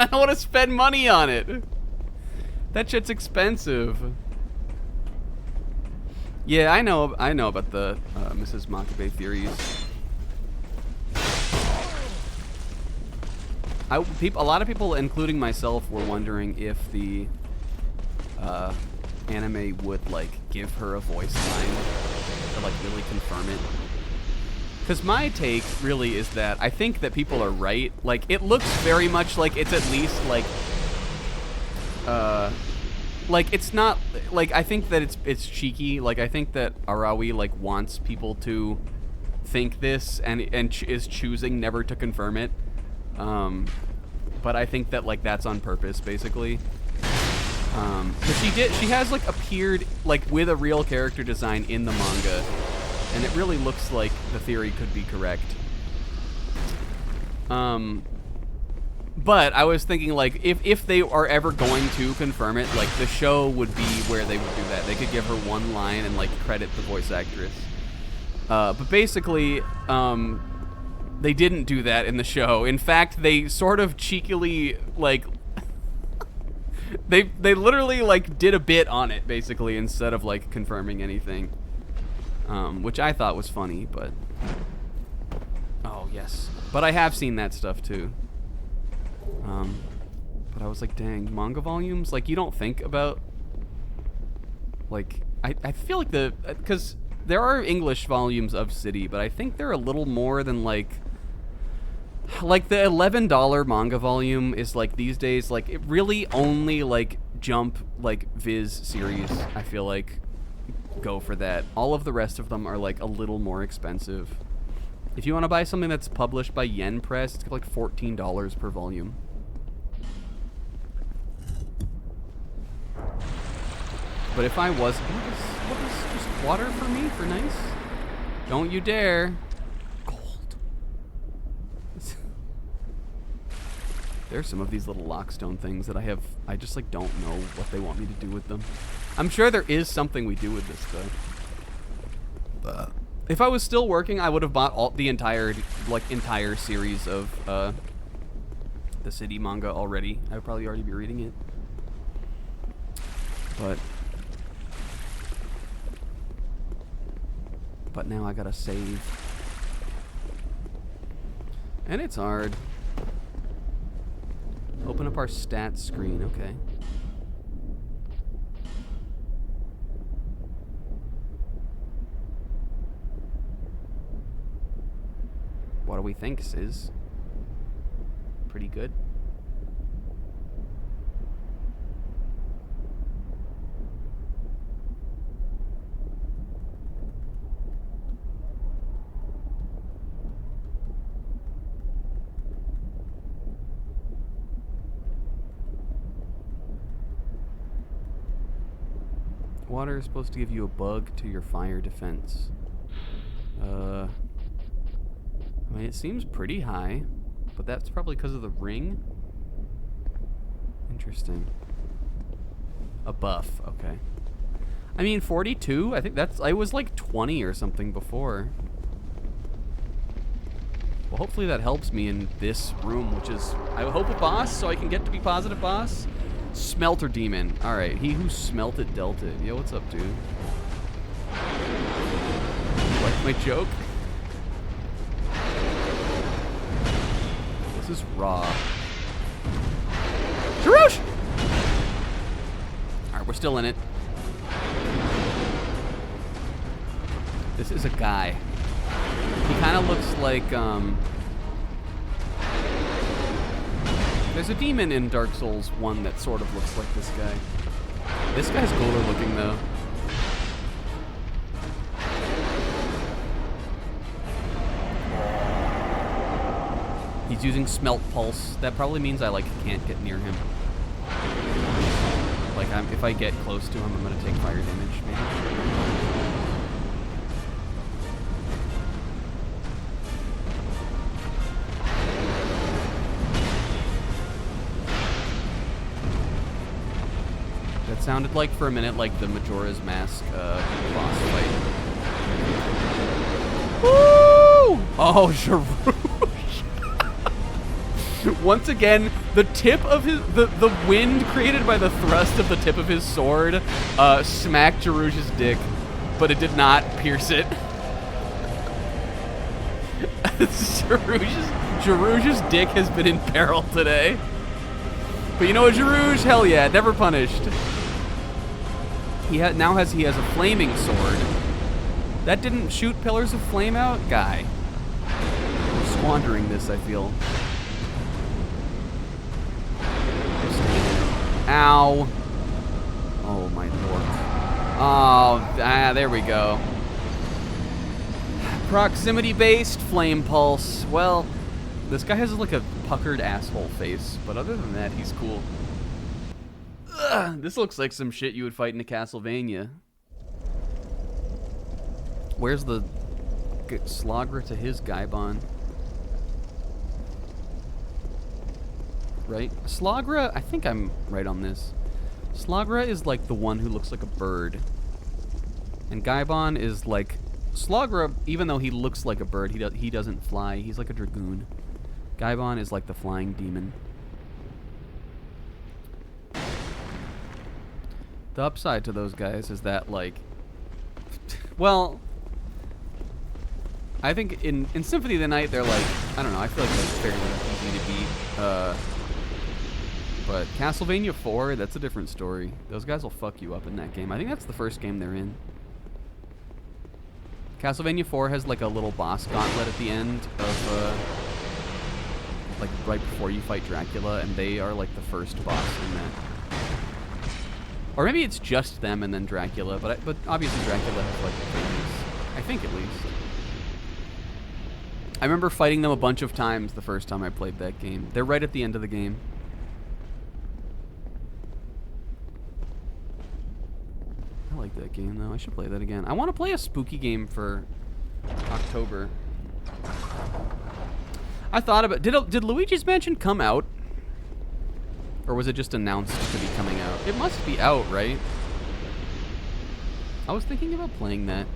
don't want to spend money on it. That shit's expensive. Yeah, I know about the Mrs. Makabe theories. A lot of people, including myself, were wondering if the anime would, like, give her a voice line to, like, really confirm it. Because my take really is that I think that people are right. Like, it looks very much like it's at least, like, it's not, like, I think that it's cheeky. Like, I think that Arawi, like, wants people to think this and is choosing never to confirm it. But I think that, like, that's on purpose, basically. But she has, like, appeared, like, with a real character design in the manga, and it really looks like the theory could be correct. But I was thinking, like, if they are ever going to confirm it, like, the show would be where they would do that. They could give her one line and, like, credit the voice actress. But basically, they didn't do that in the show. In fact, they sort of cheekily, like... They literally, like, did a bit on it, basically, instead of, like, confirming anything. Which I thought was funny, but... Oh, yes. But I have seen that stuff, too. But I was like, dang, manga volumes? Like, you don't think about... Like, I feel like because there are English volumes of City, but I think they're a little more than, like... Like, the $11 manga volume is, like, these days, like, it really only, like, Jump, like, Viz series, I feel like, go for that. All of the rest of them are, like, a little more expensive. If you want to buy something that's published by Yen Press, it's like $14 per volume. But if I was... What is just water for me, for nice? Don't you dare. There's some of these little lockstone things that I just, like, don't know what they want me to do with them. I'm sure there is something we do with this, though. If I was still working, I would have bought the entire series of the City manga already. I would probably already be reading it. But now I gotta save. And it's hard. Open up our stats screen, okay. What do we think, Sis? Pretty good. Water is supposed to give you a bug to your fire defense. I mean, it seems pretty high, but that's probably because of the ring. Interesting. A buff, okay. I mean, 42? I think I was like 20 or something before. Well, hopefully that helps me in this room, which is, I hope, a boss, so I can get to be positive boss. Smelter Demon. Alright, he who smelted dealt it. Yo, what's up, dude? Like my joke? This is raw. Jarouche! Alright, we're still in it. This is a guy. He kind of looks like, there's a demon in Dark Souls 1 that sort of looks like this guy. This guy's cooler looking, though. He's using Smelt Pulse. That probably means I, like, can't get near him. Like, if I get close to him, I'm gonna take fire damage, maybe. That sounded like, for a minute, like the Majora's Mask boss fight. Woo! Oh, Jarouche! Once again, the tip of his the wind created by the thrust of the tip of his sword smacked Jarouche's dick, but it did not pierce it. Jarouche's dick has been in peril today. But you know what, Jarouche? Hell yeah, never punished. He has a flaming sword. That didn't shoot pillars of flame out? Guy. I'm squandering this, I feel. Ow. Oh, my lord. Oh, there we go. Proximity-based flame pulse. Well, this guy has like a puckered asshole face, but other than that, he's cool. Ugh, this looks like some shit you would fight in a Castlevania. Where's the Slagra to his Gaibon? Right? Slagra, I think I'm right on this. Slagra is like the one who looks like a bird. And Gaibon is like... Slagra, even though he looks like a bird, he doesn't fly. He's like a dragoon. Gaibon is like the flying demon. The upside to those guys is that, like... well... I think in Symphony of the Night, they're like... I don't know, I feel like they're fairly easy to beat. But Castlevania 4, that's a different story. Those guys will fuck you up in that game. I think that's the first game they're in. Castlevania 4 has like a little boss gauntlet at the end of, like right before you fight Dracula, and they are like the first boss in that. Or maybe it's just them and then Dracula, but obviously Dracula has like the famous, I think at least. I remember fighting them a bunch of times the first time I played that game. They're right at the end of the game. I like that game, though. I should play that again. I want to play a spooky game for October. I thought about... Did Luigi's Mansion come out? Or was it just announced to be coming out? It must be out, right? I was thinking about playing that.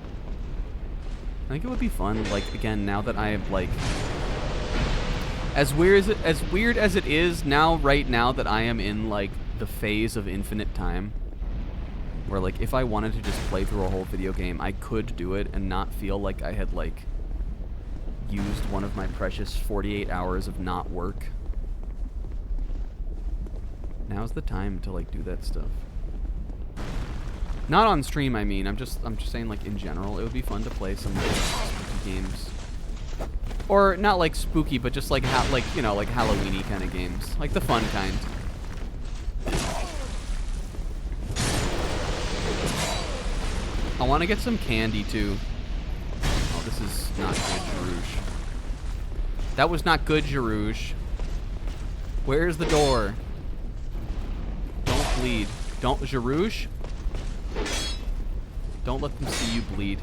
I think it would be fun, like, again, now that I have, like... As weird as it is now, right now, that I am in, like, the phase of infinite time. Where, like, if I wanted to just play through a whole video game, I could do it and not feel like I had, like, used one of my precious 48 hours of not work. Now's the time to like do that stuff. Not on stream, I mean. I'm just saying, like, in general, it would be fun to play some like, spooky games, or not like spooky, but just like you know, like Halloween-y kind of games, like the fun kind. I want to get some candy too. Oh, this is not good, Jarouge. That was not good, Jarouge. Where's the door? Don't bleed. Don't, Jarouge. Don't let them see you bleed.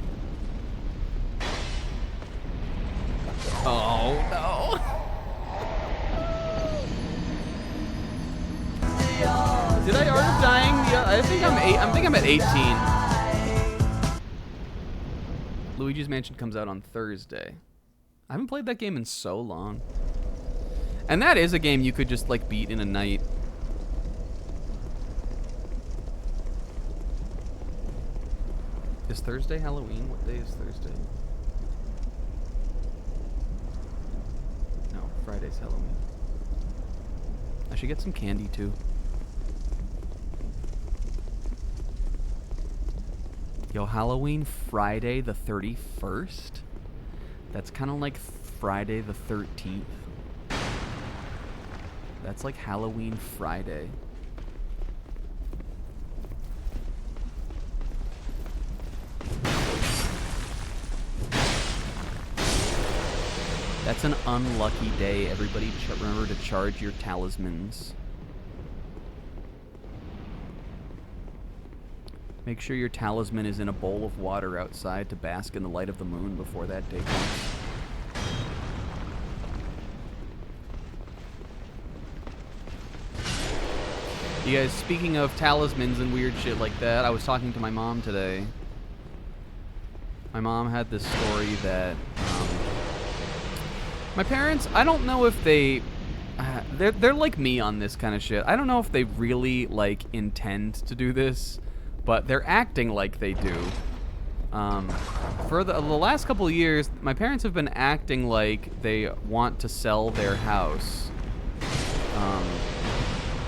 Oh no! Did I already dying? Yeah, I think I'm at 18. Luigi's Mansion comes out on Thursday. I haven't played that game in so long. And that is a game you could just like beat in a night. Is Thursday Halloween? What day is Thursday? No, Friday's Halloween. I should get some candy too. Yo, Halloween Friday the 31st? That's kind of like Friday the 13th. That's like Halloween Friday. That's an unlucky day. Everybody remember to charge your talismans. Make sure your talisman is in a bowl of water outside to bask in the light of the moon before that day comes. You guys, speaking of talismans and weird shit like that, I was talking to my mom today. My mom had this story that my parents, I don't know if they, they're like me on this kind of shit. I don't know if they really like intend to do this, but they're acting like they do. For the last couple of years, my parents have been acting like they want to sell their house.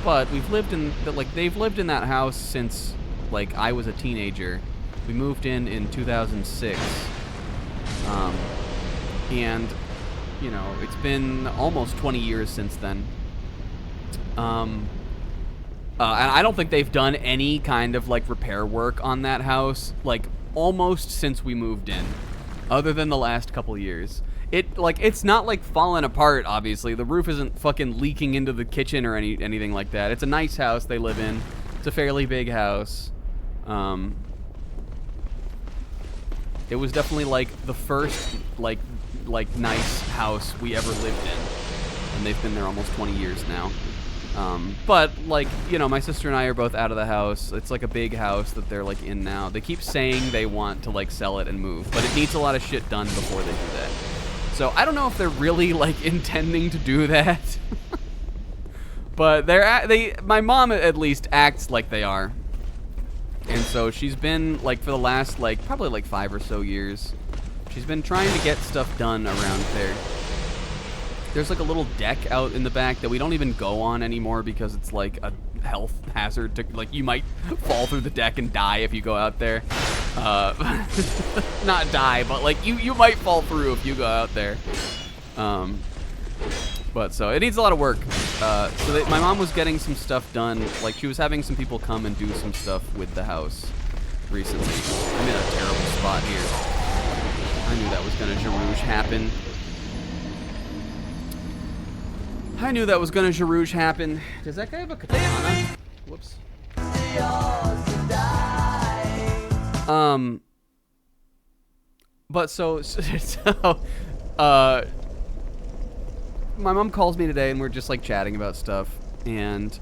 But we've lived in, they've lived in that house since, like, I was a teenager. We moved in 2006. And, you know, it's been almost 20 years since then. And I don't think they've done any kind of, like, repair work on that house, like, almost since we moved in, other than the last couple years. It's not, like, falling apart, obviously. The roof isn't fucking leaking into the kitchen or anything like that. It's a nice house they live in. It's a fairly big house. It was definitely, like, the first, like nice house we ever lived in. And they've been there almost 20 years now. But, like, you know, my sister and I are both out of the house. It's, like, a big house that they're, like, in now. They keep saying they want to, like, sell it and move, but it needs a lot of shit done before they do that. So I don't know if they're really, like, intending to do that. But my mom, at least, acts like they are. And so she's been, like, for the last, like, probably, like, 5 or so years, she's been trying to get stuff done around there. There's, like, a little deck out in the back that we don't even go on anymore because it's, like, a health hazard. Like, you might fall through the deck and die if you go out there. Not die, but, like, you might fall through if you go out there. But, so, it needs a lot of work. My mom was getting some stuff done. Like, she was having some people come and do some stuff with the house recently. I'm in a terrible spot here. I knew that was going to Jarouge happen. I knew that was gonna Jarouge happen. Does that guy have a katana? Whoops. But so, my mom calls me today and we're just like chatting about stuff, and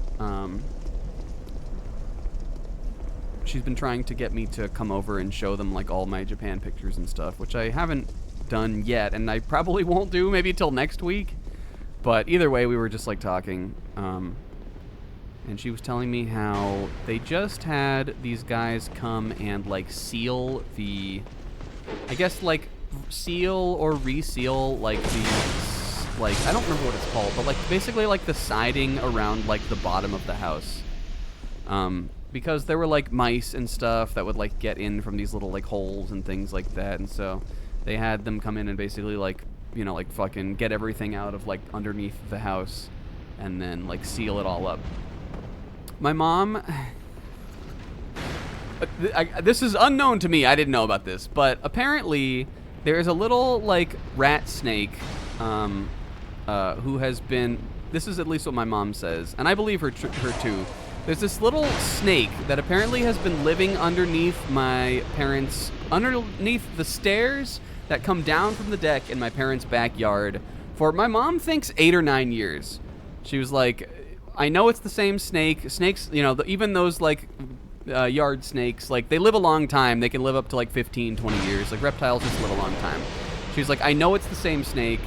she's been trying to get me to come over and show them like all my Japan pictures and stuff, which I haven't done yet, and I probably won't do maybe till next week. But either way, we were just, like, talking, and she was telling me how they just had these guys come and, like, seal the, I guess, like, seal or reseal like the like I don't remember what it's called, but like basically like the siding around like the bottom of the house. Because there were like mice and stuff that would like get in from these little like holes and things like that, and so they had them come in and basically like, you know, like fucking get everything out of like underneath the house and then like seal it all up. My mom, this is unknown to me, I didn't know about this, but apparently there is a little like rat snake who has been, this is at least what my mom says, and I believe her too. There's this little snake that apparently has been living underneath my parents, underneath the stairs that come down from the deck in my parents' backyard for, my mom thinks, 8 or 9 years. She was like, I know it's the same snake. Snakes, you know, even those like yard snakes, like they live a long time. They can live up to like 15, 20 years. Like reptiles just live a long time. She's like, I know it's the same snake.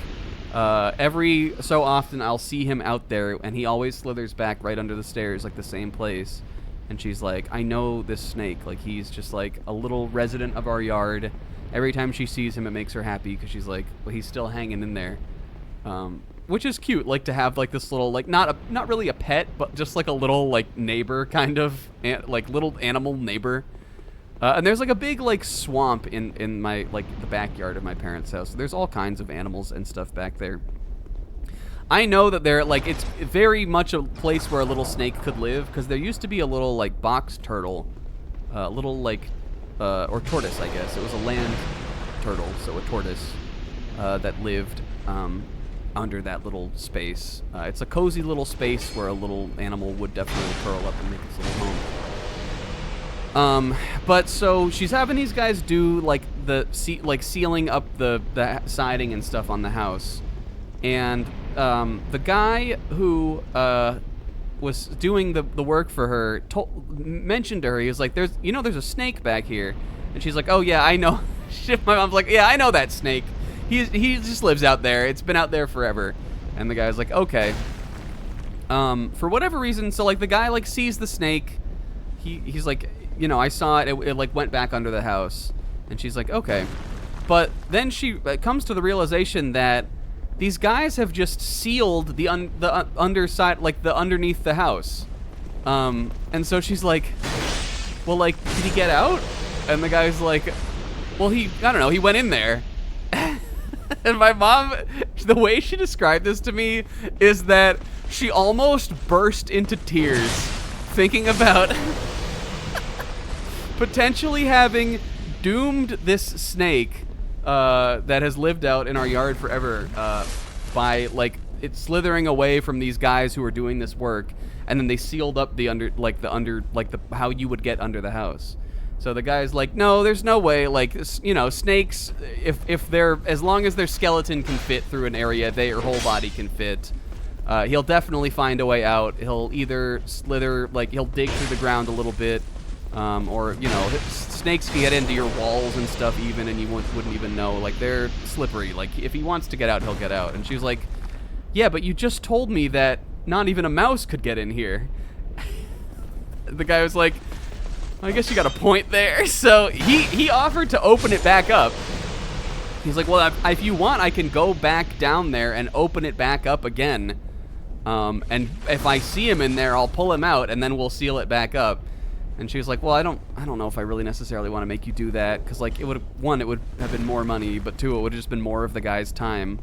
Every so often I'll see him out there and he always slithers back right under the stairs, like the same place. And she's like, I know this snake, like he's just like a little resident of our yard. Every time she sees him it makes her happy because she's like, well, he's still hanging in there. Which is cute, like to have like this little, like not really a pet, but just like a little like neighbor kind of, like little animal neighbor. And there's like a big like swamp in my, like the backyard of my parents' house. There's all kinds of animals and stuff back there. I know that they're like, it's very much a place where a little snake could live, because there used to be a little like box turtle, little like, or tortoise, I guess. It was a land turtle, so a tortoise that lived under that little space. It's a cozy little space where a little animal would definitely curl up and make its little home. But so she's having these guys do like the sealing up the siding and stuff on the house, and the guy who was doing the work for her mentioned to her, he was like, there's a snake back here, and she's like, oh yeah, I know. My mom's like, yeah, I know that snake. He just lives out there. It's been out there forever. And the guy's like, okay. For whatever reason, so like the guy like sees the snake. He's like, you know, I saw it. It like went back under the house, and she's like, okay. But then she comes to the realization that these guys have just sealed the underside, like the underneath the house. And so she's like, well, like, did he get out? And the guy's like, well, I don't know, he went in there. And my mom, the way she described this to me is that she almost burst into tears thinking about potentially having doomed this snake that has lived out in our yard forever by like it slithering away from these guys who are doing this work, and then they sealed up how you would get under the house. So the guy's like, no, there's no way. Like, you know, snakes, if they're, as long as their skeleton can fit through an area, their whole body can fit. He'll definitely find a way out. He'll either slither, like he'll dig through the ground a little bit, or, you know, snakes can get into your walls and stuff even, and you wouldn't even know. Like, they're slippery. Like, if he wants to get out, he'll get out. And she was like, yeah, but you just told me that not even a mouse could get in here. The guy was like, I guess you got a point there. So he offered to open it back up. He's like, well, if you want, I can go back down there and open it back up again. And if I see him in there, I'll pull him out, and then we'll seal it back up. And she was like, well, I don't know if I really necessarily want to make you do that, because like it would have been more money, but two, it would have just been more of the guy's time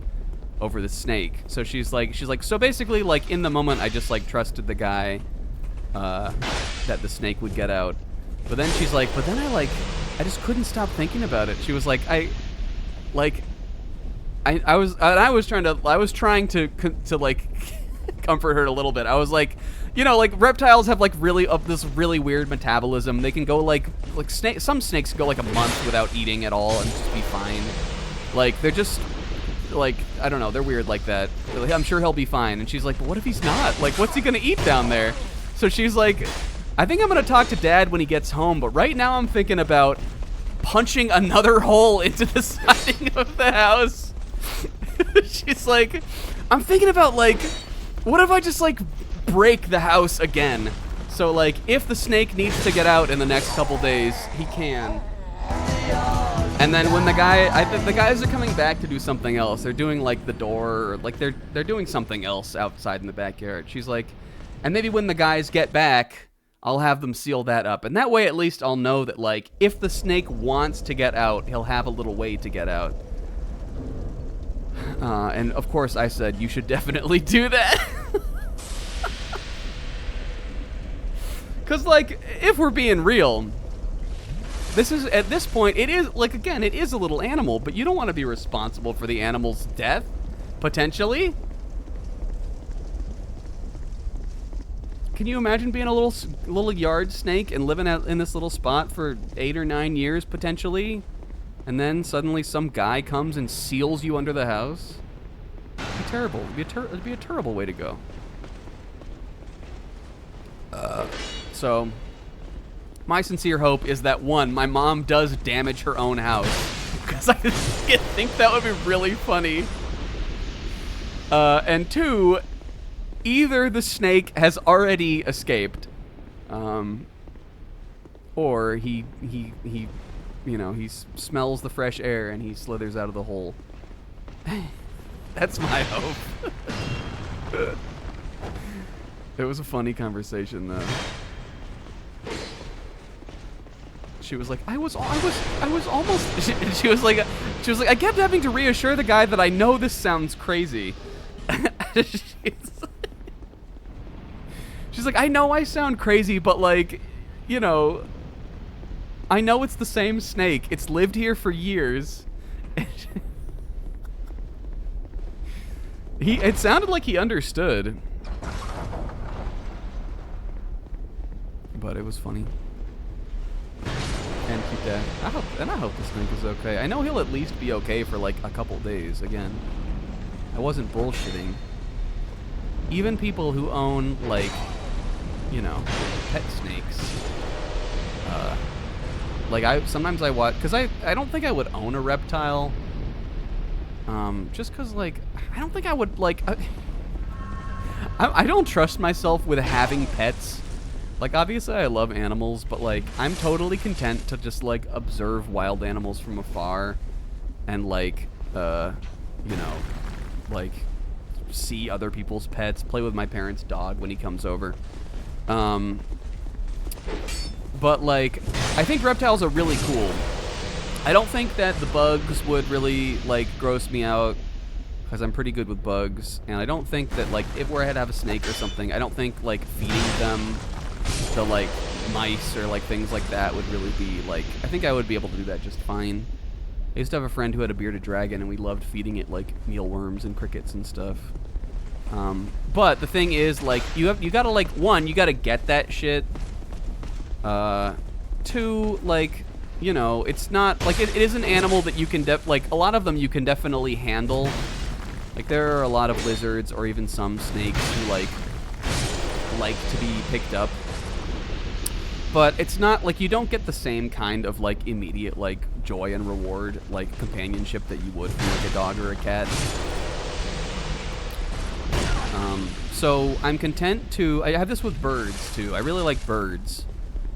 over the snake. So she's like, so basically, like in the moment, I just like trusted the guy that the snake would get out. But then she's like, but then I just couldn't stop thinking about it. She was like, I was trying to like comfort her a little bit. I was like, you know, like reptiles have like this really weird metabolism. They can go like some snakes go like a month without eating at all and just be fine. Like they're just like, I don't know, they're weird like that. Like, I'm sure he'll be fine. And she's like, but what if he's not? Like, what's he gonna eat down there? So she's like, I think I'm gonna talk to Dad when he gets home, but right now I'm thinking about punching another hole into the siding of the house. She's like, I'm thinking about like, what if I just like break the house again? So like, if the snake needs to get out in the next couple days, he can. And then when the guys are coming back to do something else, they're doing like the door, or like they're doing something else outside in the backyard. She's like, and maybe when the guys get back, I'll have them seal that up, and that way at least I'll know that like if the snake wants to get out, he'll have a little way to get out. And of course I said you should definitely do that. Cause like if we're being real. This is, at this point, it is, like, again, it is a little animal, but you don't want to be responsible for the animal's death, potentially. Can you imagine being a little yard snake and living out in this little spot for 8 or 9 years, potentially? And then suddenly some guy comes and seals you under the house? It'd be terrible. It'd be a terrible way to go. So... my sincere hope is that, one, my mom does damage her own house. Because I think that would be really funny. And two, either the snake has already escaped, or he you know, he smells the fresh air and he slithers out of the hole. That's my hope. It was a funny conversation, though. She was like, I was almost. She was like, I kept having to reassure the guy that I know this sounds crazy. She's like, I know I sound crazy, but like, you know, I know it's the same snake. It's lived here for years. It sounded like he understood, but it was funny. And keep that. I hope the snake is okay. I know he'll at least be okay for like a couple days. Again, I wasn't bullshitting. Even people who own like, you know, pet snakes. Like sometimes I watch, because I don't think I would own a reptile. Just because like I don't think I would like. I don't trust myself with having pets. Like, obviously I love animals, but, like, I'm totally content to just, like, observe wild animals from afar and, like, you know, like, see other people's pets, play with my parents' dog when he comes over. But, like, I think reptiles are really cool. I don't think that the bugs would really, like, gross me out, because I'm pretty good with bugs, and I don't think that, like, if I had to have a snake or something, I don't think, like, feeding them to like mice or like things like that would really be like, I think I would be able to do that just fine. I used to have a friend who had a bearded dragon and we loved feeding it like mealworms and crickets and stuff. But the thing is, like, you gotta like, one, you gotta get that shit. Two, like, you know, it's not like it is an animal that you can like a lot of them you can definitely handle. Like there are a lot of lizards or even some snakes who like to be picked up. But it's not, like, you don't get the same kind of, like, immediate, like, joy and reward, like, companionship that you would from, like, a dog or a cat. So I'm content to, I have this with birds, too. I really like birds.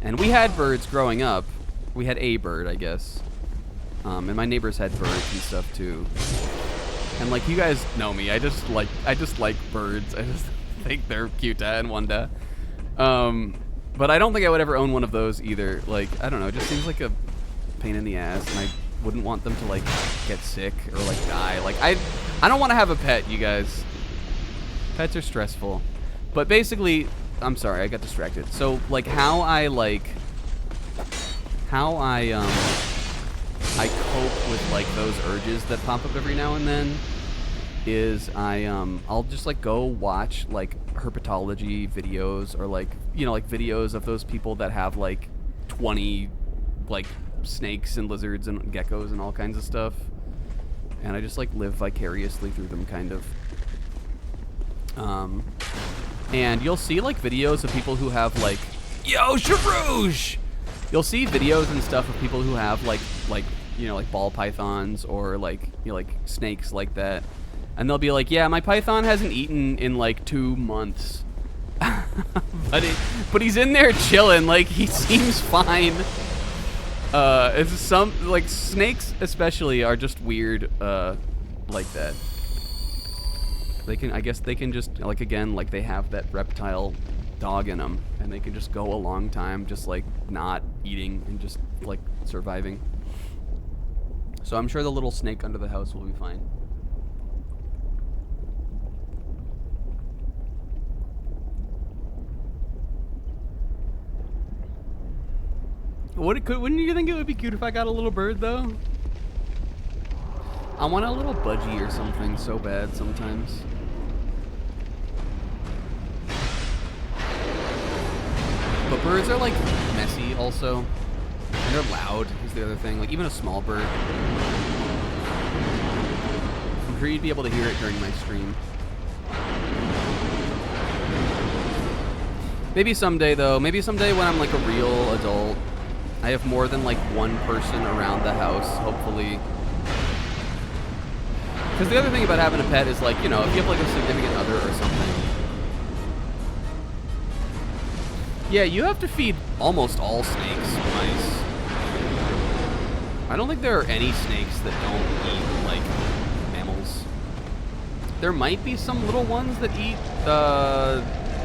And we had birds growing up. We had a bird, I guess. And my neighbors had birds and stuff, too. And, like, you guys know me. I just like birds. I just think they're cute and wanda. But I don't think I would ever own one of those either. Like, I don't know, it just seems like a pain in the ass, and I wouldn't want them to, like, get sick or, like, die. Like, I don't want to have a pet, you guys. Pets are stressful. But basically, I'm sorry, I got distracted. So, like, how I cope with, like, those urges that pop up every now and then is I'll just, like, go watch, like, herpetology videos or, like, you know, like, videos of those people that have, like, 20, like, snakes and lizards and geckos and all kinds of stuff. And I just, like, live vicariously through them, kind of. And you'll see, like, videos of people who have, like, yo, Sharouge! You'll see videos and stuff of people who have, like, you know, like, ball pythons or, like, you know, like, snakes like that. And they'll be like, yeah, my python hasn't eaten in, like, 2 months. but he's in there chilling, like, he seems fine. It's some, like, snakes especially are just weird, like that. They can, I guess they can just, like, again, like, they have that reptile dog in them, and they can just go a long time just, like, not eating and just, like, surviving. So I'm sure the little snake under the house will be fine. Wouldn't you think it would be cute if I got a little bird, though? I want a little budgie or something so bad sometimes. But birds are, like, messy also. And they're loud is the other thing. Like, even a small bird. I'm sure you'd be able to hear it during my stream. Maybe someday, though. Maybe someday when I'm, like, a real adult. I have more than, like, one person around the house, hopefully. Because the other thing about having a pet is, like, you know, if you have, like, a significant other or something. Yeah, you have to feed almost all snakes mice. I don't think there are any snakes that don't eat, like, mammals. There might be some little ones that eat,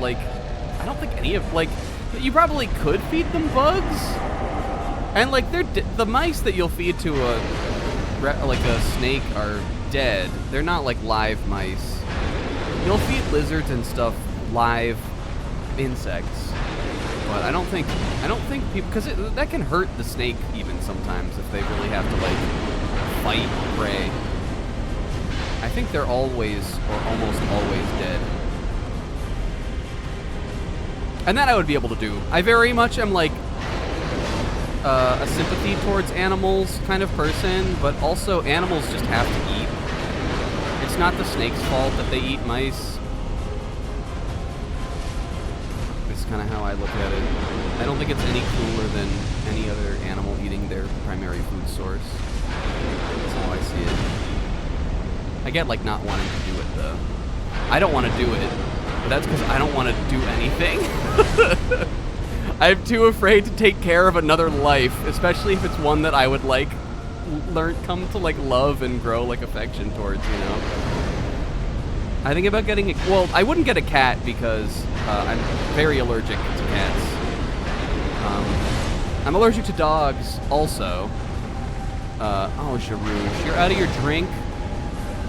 like, I don't think any of, like, you probably could feed them bugs. And, like, the mice that you'll feed to a snake are dead. They're not, like, live mice. You'll feed lizards and stuff live insects. But I don't think people, because that can hurt the snake even sometimes if they really have to, like, fight prey. I think they're always, or almost always, dead. And that I would be able to do. I very much am, like, a sympathy towards animals kind of person, but also animals just have to eat. It's not the snake's fault that they eat mice. It's kind of how I look at it. I don't think it's any cooler than any other animal eating their primary food source. That's how I see it. I get, like, not wanting to do it, though. I don't want to do it, but that's because I don't want to do anything. I'm too afraid to take care of another life, especially if it's one that I would, like, come to, like, love and grow, like, affection towards, you know? I think about getting well, I wouldn't get a cat because I'm very allergic to cats. I'm allergic to dogs also. Oh, Jarouge, you're out of your drink.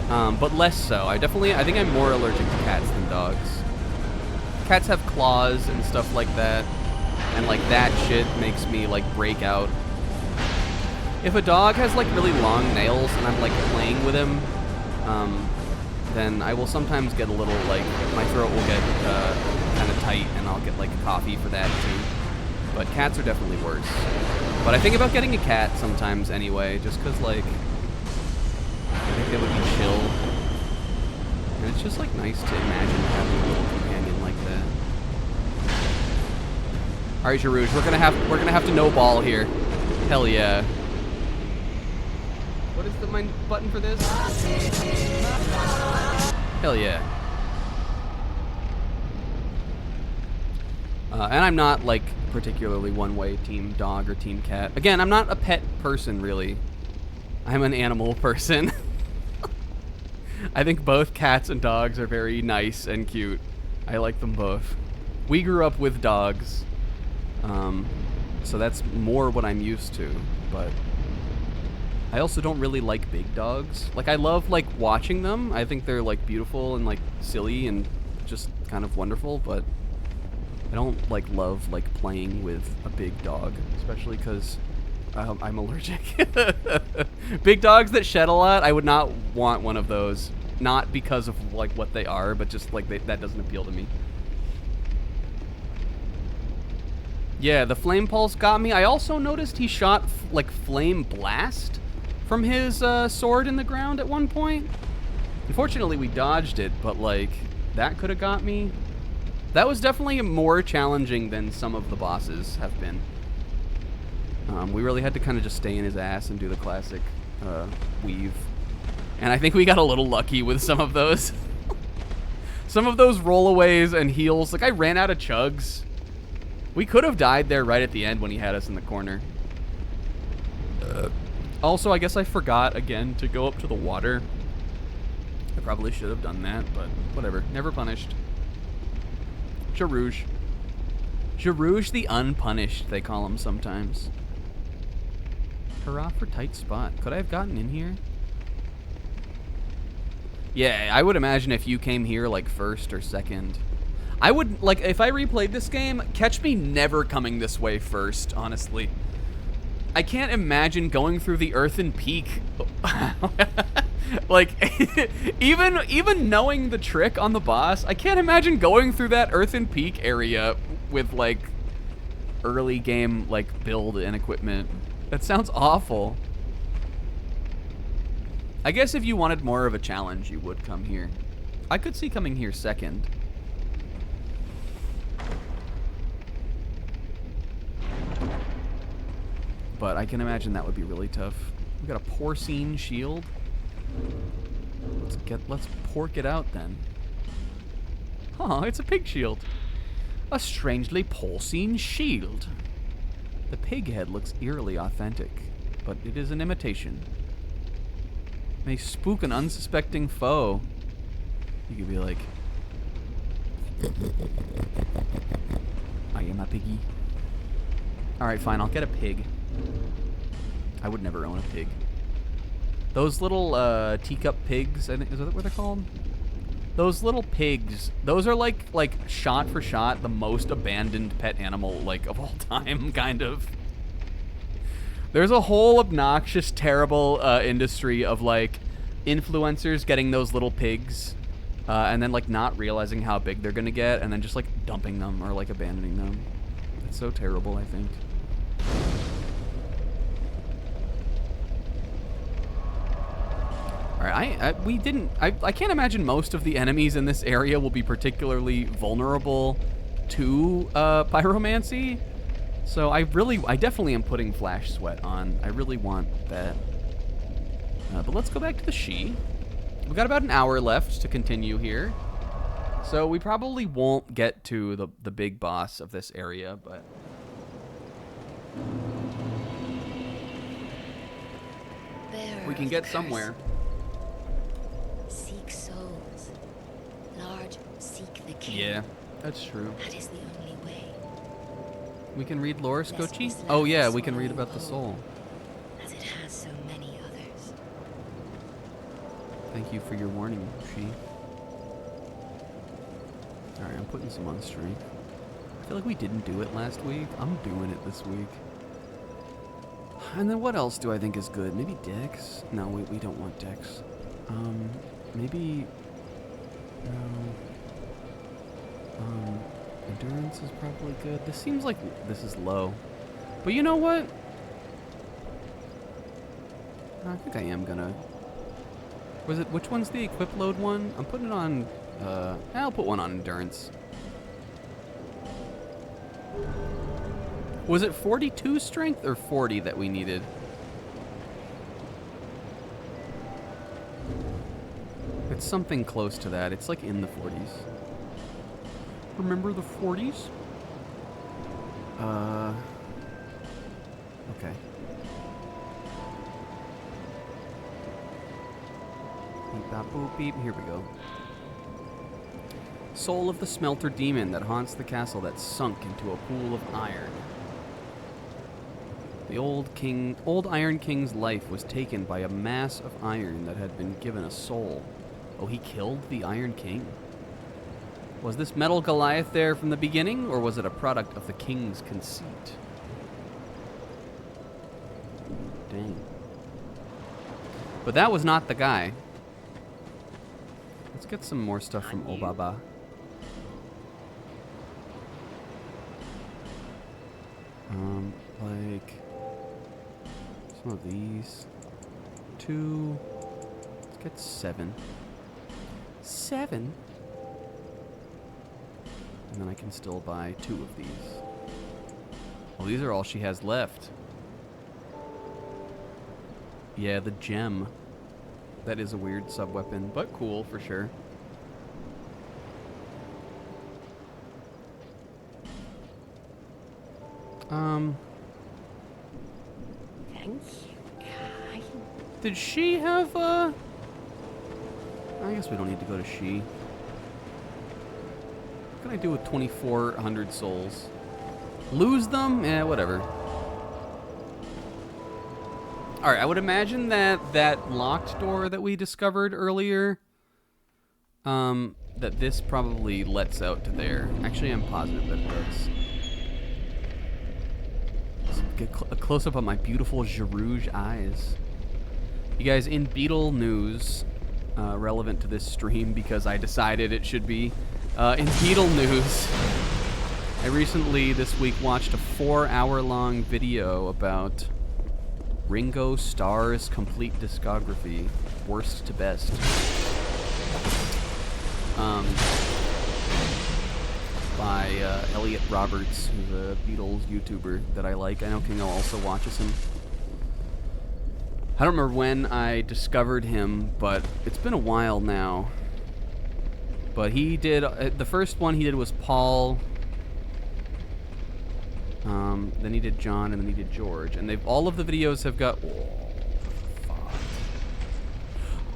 But less so. I think I'm more allergic to cats than dogs. Cats have claws and stuff like that. And, like, that shit makes me, like, break out. If a dog has, like, really long nails and I'm, like, playing with him, then I will sometimes get a little, like, my throat will get kind of tight and I'll get, like, coffee for that, too. But cats are definitely worse. But I think about getting a cat sometimes anyway, just because, like, I think it would be chill. And it's just, like, nice to imagine having a little companion like that. All right, Jarouge, we're gonna have to no ball here. Hell yeah. What is my button for this? Hell yeah. And I'm not, like, particularly one-way team dog or team cat. Again, I'm not a pet person, really. I'm an animal person. I think both cats and dogs are very nice and cute. I like them both. We grew up with dogs. So that's more what I'm used to, but I also don't really like big dogs. Like, I love, like, watching them. I think they're, like, beautiful and, like, silly and just kind of wonderful, but I don't, like, love, like, playing with a big dog, especially because I'm allergic. Big dogs that shed a lot, I would not want one of those. Not because of, like, what they are, but just, like, that doesn't appeal to me. Yeah, the flame pulse got me. I also noticed he shot, like, flame blast from his sword in the ground at one point. Unfortunately, we dodged it, but, like, that could have got me. That was definitely more challenging than some of the bosses have been. We really had to kind of just stay in his ass and do the classic weave. And I think we got a little lucky with some of those. Some of those rollaways and heals. Like, I ran out of chugs. We could have died there right at the end when he had us in the corner. Also, I guess I forgot again to go up to the water. I probably should have done that, but whatever. Never punished. Jarouge. Jarouge the Unpunished, they call him sometimes. Hurrah for tight spot. Could I have gotten in here? Yeah, I would imagine if you came here like first or second. I would, like, if I replayed this game, catch me never coming this way first, honestly. I can't imagine going through the earthen peak. Like, even knowing the trick on the boss, I can't imagine going through that earthen peak area with, like, early game, like, build and equipment. That sounds awful. I guess if you wanted more of a challenge, you would come here. I could see coming here second. But I can imagine that would be really tough. We got a porcine shield. Let's pork it out then. Oh, it's a pig shield. A strangely porcine shield. The pig head looks eerily authentic, but it is an imitation. May spook an unsuspecting foe. You could be like, I am a piggy. Alright, fine, I'll get a pig. I would never own a pig. Those little teacup pigs, I think, is that what they're called? Those little pigs, those are like shot for shot the most abandoned pet animal like of all time, kind of. There's a whole obnoxious, terrible industry of like influencers getting those little pigs and then like not realizing how big they're gonna get and then just like dumping them or like abandoning them. It's so terrible, I think. Alright, I can't imagine most of the enemies in this area will be particularly vulnerable to pyromancy. So I definitely am putting flash sweat on. I really want that. But let's go back to the She. We've got about an hour left to continue here. So we probably won't get to the big boss of this area, but... we can get somewhere. Seek souls. Large, seek the king. Yeah, that's true. That is the only way. We can read lore, Skochi? Oh yeah, we can read about the soul. As it has so many others. Thank you for your warning, She. Alright, I'm putting some on strength. I feel like we didn't do it last week. I'm doing it this week. And then what else do I think is good? Maybe Dex? No, we don't want Dex. Maybe... no. Endurance is probably good. This seems like this is low. But you know what? I think I am gonna... which one's the equip load one? I'm putting it on... I'll put one on endurance. Was it 42 strength or 40 that we needed? It's something close to that. It's like in the 40s. Remember the 40s? Okay. Beep, bop, boop, beep. Here we go. Soul of the smelter demon that haunts the castle that sunk into a pool of iron. The old Iron King's life was taken by a mass of iron that had been given a soul. Oh, he killed the Iron King? Was this metal Goliath there from the beginning, or was it a product of the king's conceit? Dang. But that was not the guy. Let's get some more stuff from Obaba. Like some of these. 2. Let's get 7. 7? And then I can still buy 2 of these. Well, these are all she has left. Yeah, the gem. That is a weird sub-weapon, but cool for sure. Thank you. Did she have, I guess we don't need to go to she. What can I do with 2,400 souls? Lose them? Eh, whatever. Alright, I would imagine that that locked door that we discovered earlier, that this probably lets out to there. Actually, I'm positive that it does. Let's get a close-up on my beautiful Girouge eyes. You guys, in Beetle news, relevant to this stream because I decided it should be, in Beetle news, I recently, this week, watched a 4-hour-long video about Ringo Starr's complete discography, worst to best. By Elliot Roberts, who's a Beatles YouTuber that I like. I know Kingo also watches him. I don't remember when I discovered him, but it's been a while now. But he did, the first one he did was Paul, then he did John, and then he did George. And all of the videos have got, fuck.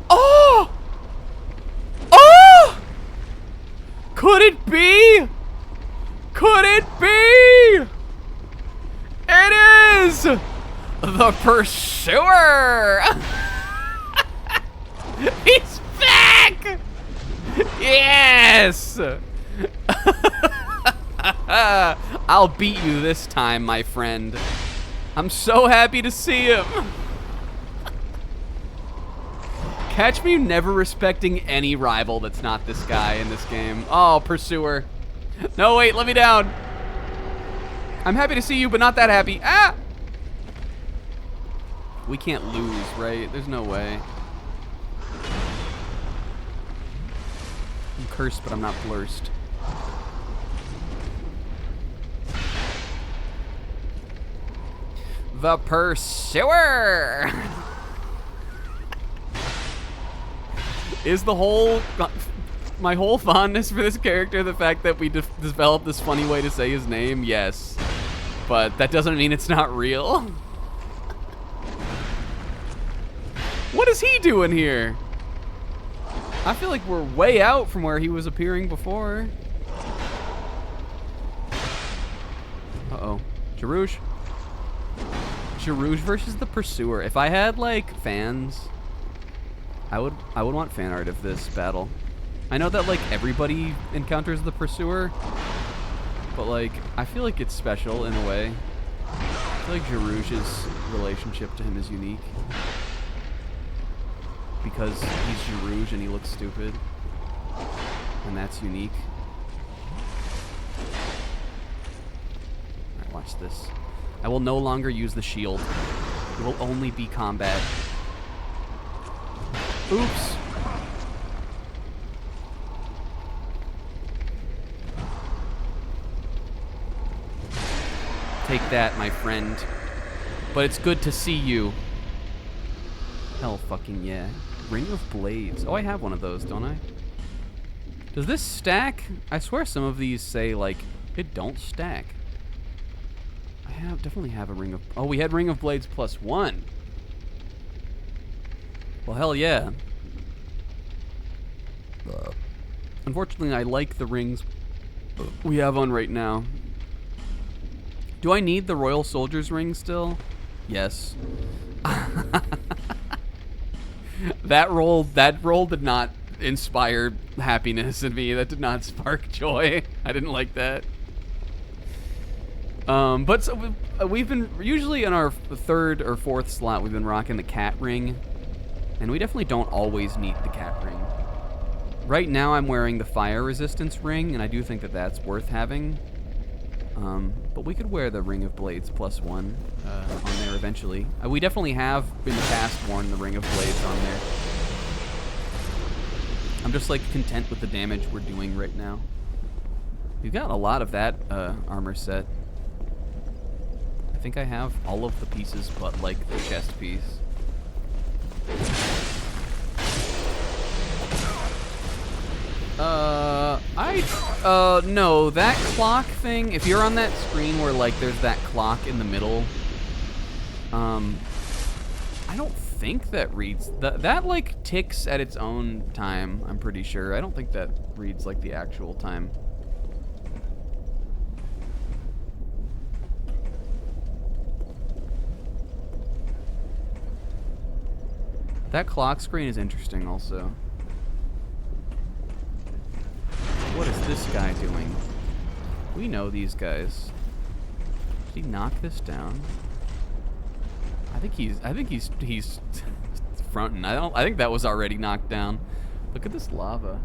Oh! Oh! Could it be? Could it be? It is the Pursuer! He's back! Yes! I'll beat you this time, my friend. I'm so happy to see him. Catch me never respecting any rival that's not this guy in this game. Oh, Pursuer. No, wait, let me down. I'm happy to see you, but not that happy. Ah! We can't lose, right? There's no way. I'm cursed, but I'm not blurst. The Pursuer! Is the whole... my whole fondness for this character the fact that we developed this funny way to say his name? Yes. But that doesn't mean it's not real. What is he doing here? I feel like we're way out from where he was appearing before. Uh-oh. Girouge? Girouge versus the Pursuer. If I had, like, fans, I would want fan art of this battle. I know that, like, everybody encounters the Pursuer, but, like, I feel like it's special in a way. I feel like Girouge's relationship to him is unique. Because he's Girouge and he looks stupid. And that's unique. Alright, watch this. I will no longer use the shield. It will only be combat. Oops. Take that, my friend. But it's good to see you. Hell fucking yeah. Ring of Blades. Oh, I have one of those, don't I? Does this stack? I swear some of these say, like, it don't stack. I definitely have a Ring of... Oh, we had Ring of Blades +1. Well, hell yeah. Unfortunately, I like the rings we have on right now. Do I need the Royal Soldier's ring still? Yes. That roll did not inspire happiness in me. That did not spark joy. I didn't like that. But so we've been, usually in our third or fourth slot, we've been rocking the cat ring. And we definitely don't always need the cat ring. Right now I'm wearing the fire resistance ring, and I do think that that's worth having. But we could wear the Ring of Blades +1 on there eventually. We definitely have, in the past, worn the Ring of Blades on there. I'm just, like, content with the damage we're doing right now. We've got a lot of that armor set. I think I have all of the pieces but, like, the chest piece. No, that clock thing, if you're on that screen where, like, there's that clock in the middle, I don't think that reads that like ticks at its own time. I'm pretty sure. I don't think that reads like the actual time. That clock screen is interesting also. What is this guy doing? We know these guys. Did he knock this down? I think he's fronting. I think that was already knocked down. Look at this lava.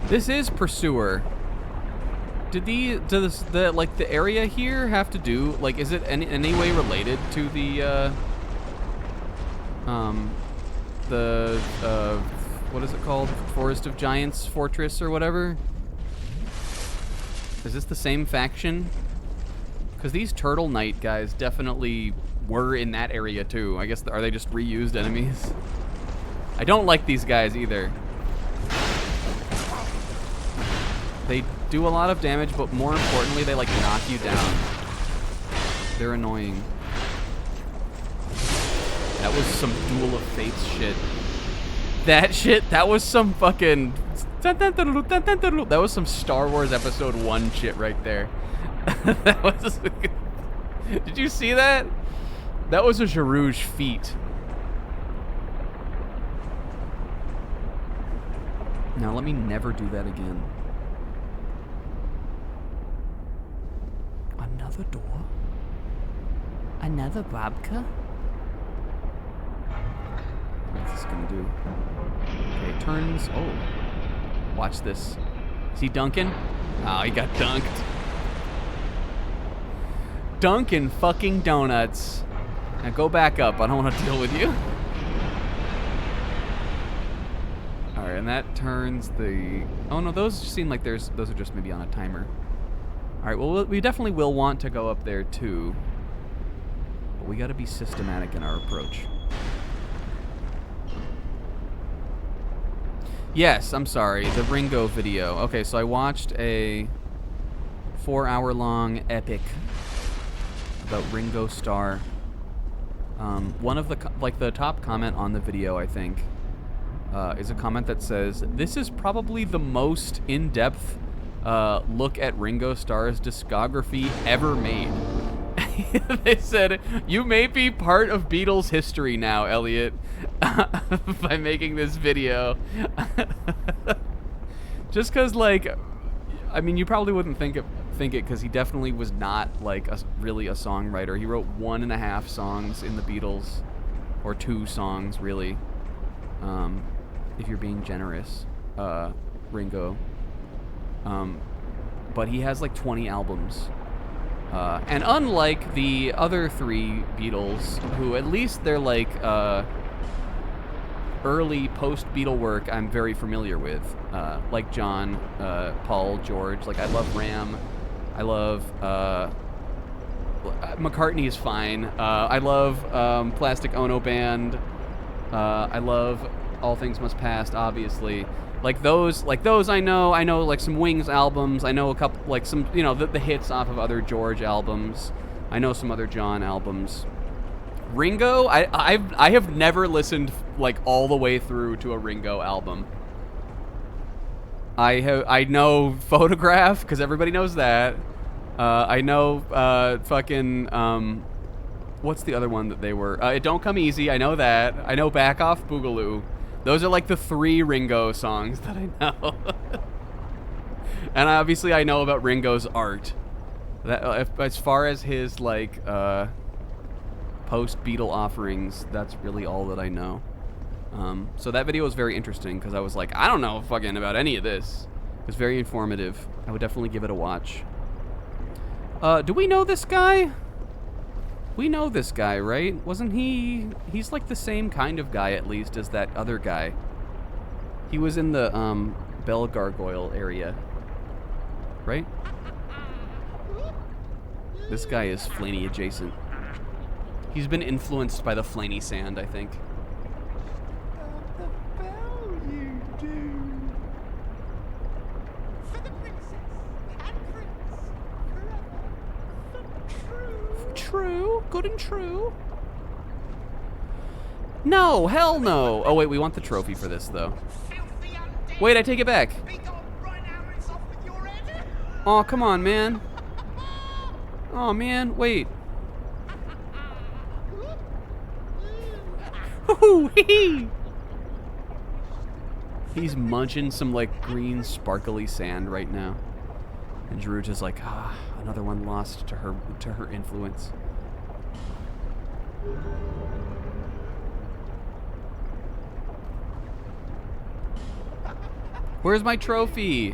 This is Pursuer. Does the area here have to do, like, is it in any way related to the what is it called? Forest of Giants Fortress or whatever? Is this the same faction? Because these Turtle Knight guys definitely were in that area too. I guess, are they just reused enemies? I don't like these guys either. They do a lot of damage, but more importantly, they like knock you down. They're annoying. That was some Duel of Fates shit. That was some fucking... That was some Star Wars Episode 1 shit right there. That was... Did you see that? That was a Jarouge feat. Now let me never do that again. Another door? Another babka? What's this gonna do? Okay, it turns. Oh. Watch this. Is he dunking? Oh, he got dunked. Dunkin' fucking donuts. Now go back up. I don't want to deal with you. Alright, and that turns the... Oh no, those seem like those are just maybe on a timer. Alright, well, we definitely will want to go up there too. But we gotta be systematic in our approach. Yes, I'm sorry, the Ringo video. Okay, so I watched a 4-hour-long epic about Ringo Starr. One of the top comment on the video, I think, is a comment that says, "This is probably the most in-depth look at Ringo Starr's discography ever made." They said, "You may be part of Beatles history now, Elliot, by making this video." Just because, like, I mean, you probably wouldn't think it because he definitely was not like really a songwriter. He wrote 1.5 songs in the Beatles, or 2 songs really, if you're being generous, Ringo. But he has like 20 albums. And unlike the other 3 Beatles, who at least they're like early post-Beatle work I'm very familiar with, like John, Paul, George. Like I love Ram, I love McCartney is fine. I love Plastic Ono Band. I love All Things Must Pass, obviously. Like those I know like some Wings albums. I know a couple, like some, you know, the hits off of other George albums. I know some other John albums. Ringo, I have never listened like all the way through to a Ringo album. I know Photograph because everybody knows that. I know what's the other one that they were? It Don't Come Easy. I know that. I know Back Off Boogaloo. Those are like the 3 Ringo songs that I know. And obviously I know about Ringo's art. That as far as his like post-Beatle offerings, that's really all that I know. So that video was very interesting because I was like, I don't know fucking about any of this. It was very informative. I would definitely give it a watch. Do we know this guy? We know this guy, right? Wasn't he... He's like the same kind of guy, at least, as that other guy. He was in the, Bell Gargoyle area. Right? This guy is Flaney adjacent. He's been influenced by the Flaney sand, I think. The bell you do. For the princess and prince forever. Good and true. No, hell no. Oh, wait, we want the trophy for this, though. Wait, I take it back. Oh, come on, man. Oh, man, wait. He's munching some, like, green, sparkly sand right now. And Jarut is like, another one lost to her influence. Where's my trophy?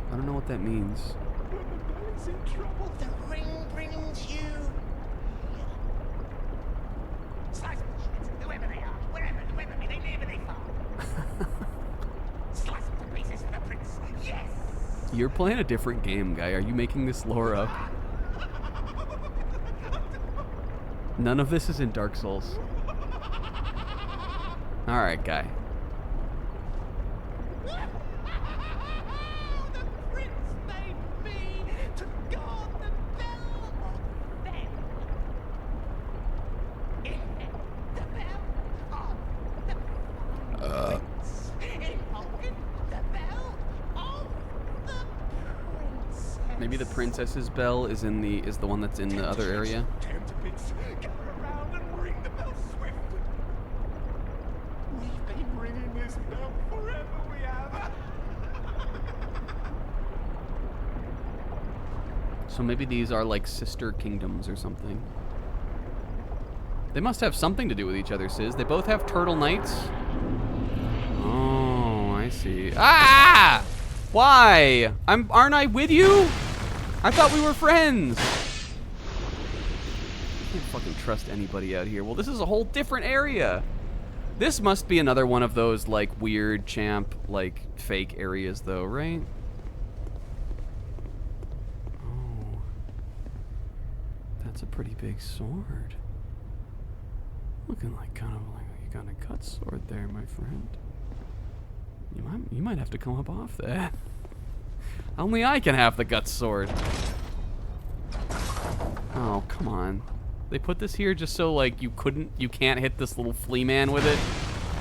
I don't know what that means. The ring brings you. Slice them to shreds, whoever they are, wherever they live and they fall. Slice them to pieces for the prince. Yes. You're playing a different game, guy. Are you making this lore up? None of this is in Dark Souls. Alright, guy. The prince made me to guard the bell of them. The bell of the prince. Invoking the bell of the princess. Maybe the princess's bell is the one that's in the other area. Tear to bits. Gather around and ring the bell swift. We've been ringing this bell forever, we have. So maybe these are like sister kingdoms or something. They must have something to do with each other, Sis. They both have turtle knights. Oh, I see. Ah! Why? Aren't I with you? I thought we were friends. I can't fucking trust anybody out here. Well, this is a whole different area. This must be another one of those, like, weird champ, like, fake areas, though, right? Oh. That's a pretty big sword. Looking like kind of like you got a cut sword there, my friend. You might have to come up off that. Only I can have the gut sword. Oh, come on. They put this here just so, like, you can't hit this little flea man with it.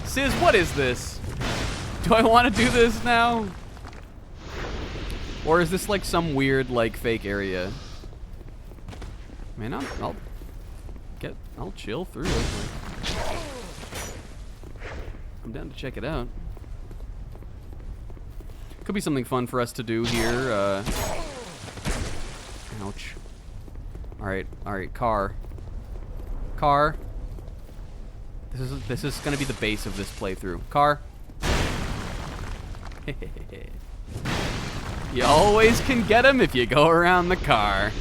Sis, what is this? Do I want to do this now? Or is this, like, some weird, like, fake area? Man, I'll chill through it. Like, I'm down to check it out. Could be something fun for us to do here. Ouch. Alright, car. This is gonna be the base of this playthrough. Car. You always can get him if you go around the car.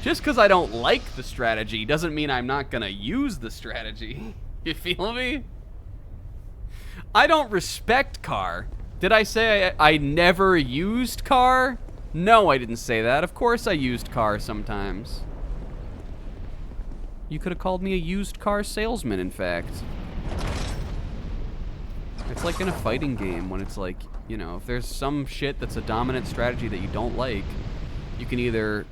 Just because I don't like the strategy doesn't mean I'm not gonna use the strategy. You feel me? I don't respect car. Did I say I never used car? No, I didn't say that. Of course I used car sometimes. You could have called me a used car salesman, in fact. It's like in a fighting game when it's like, you know, if there's some shit that's a dominant strategy that you don't like, you can either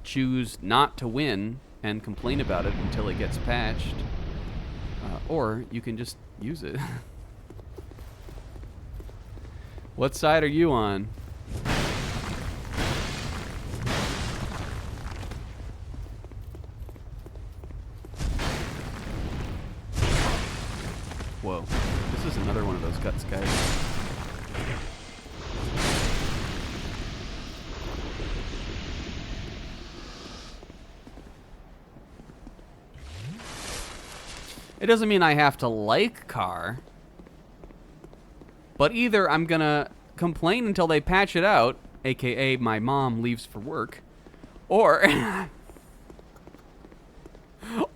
choose not to win and complain about it until it gets patched, or you can just use it. What side are you on? Whoa. This is another one of those guts, guys. It doesn't mean I have to like car. But either I'm gonna complain until they patch it out, aka my mom leaves for work, or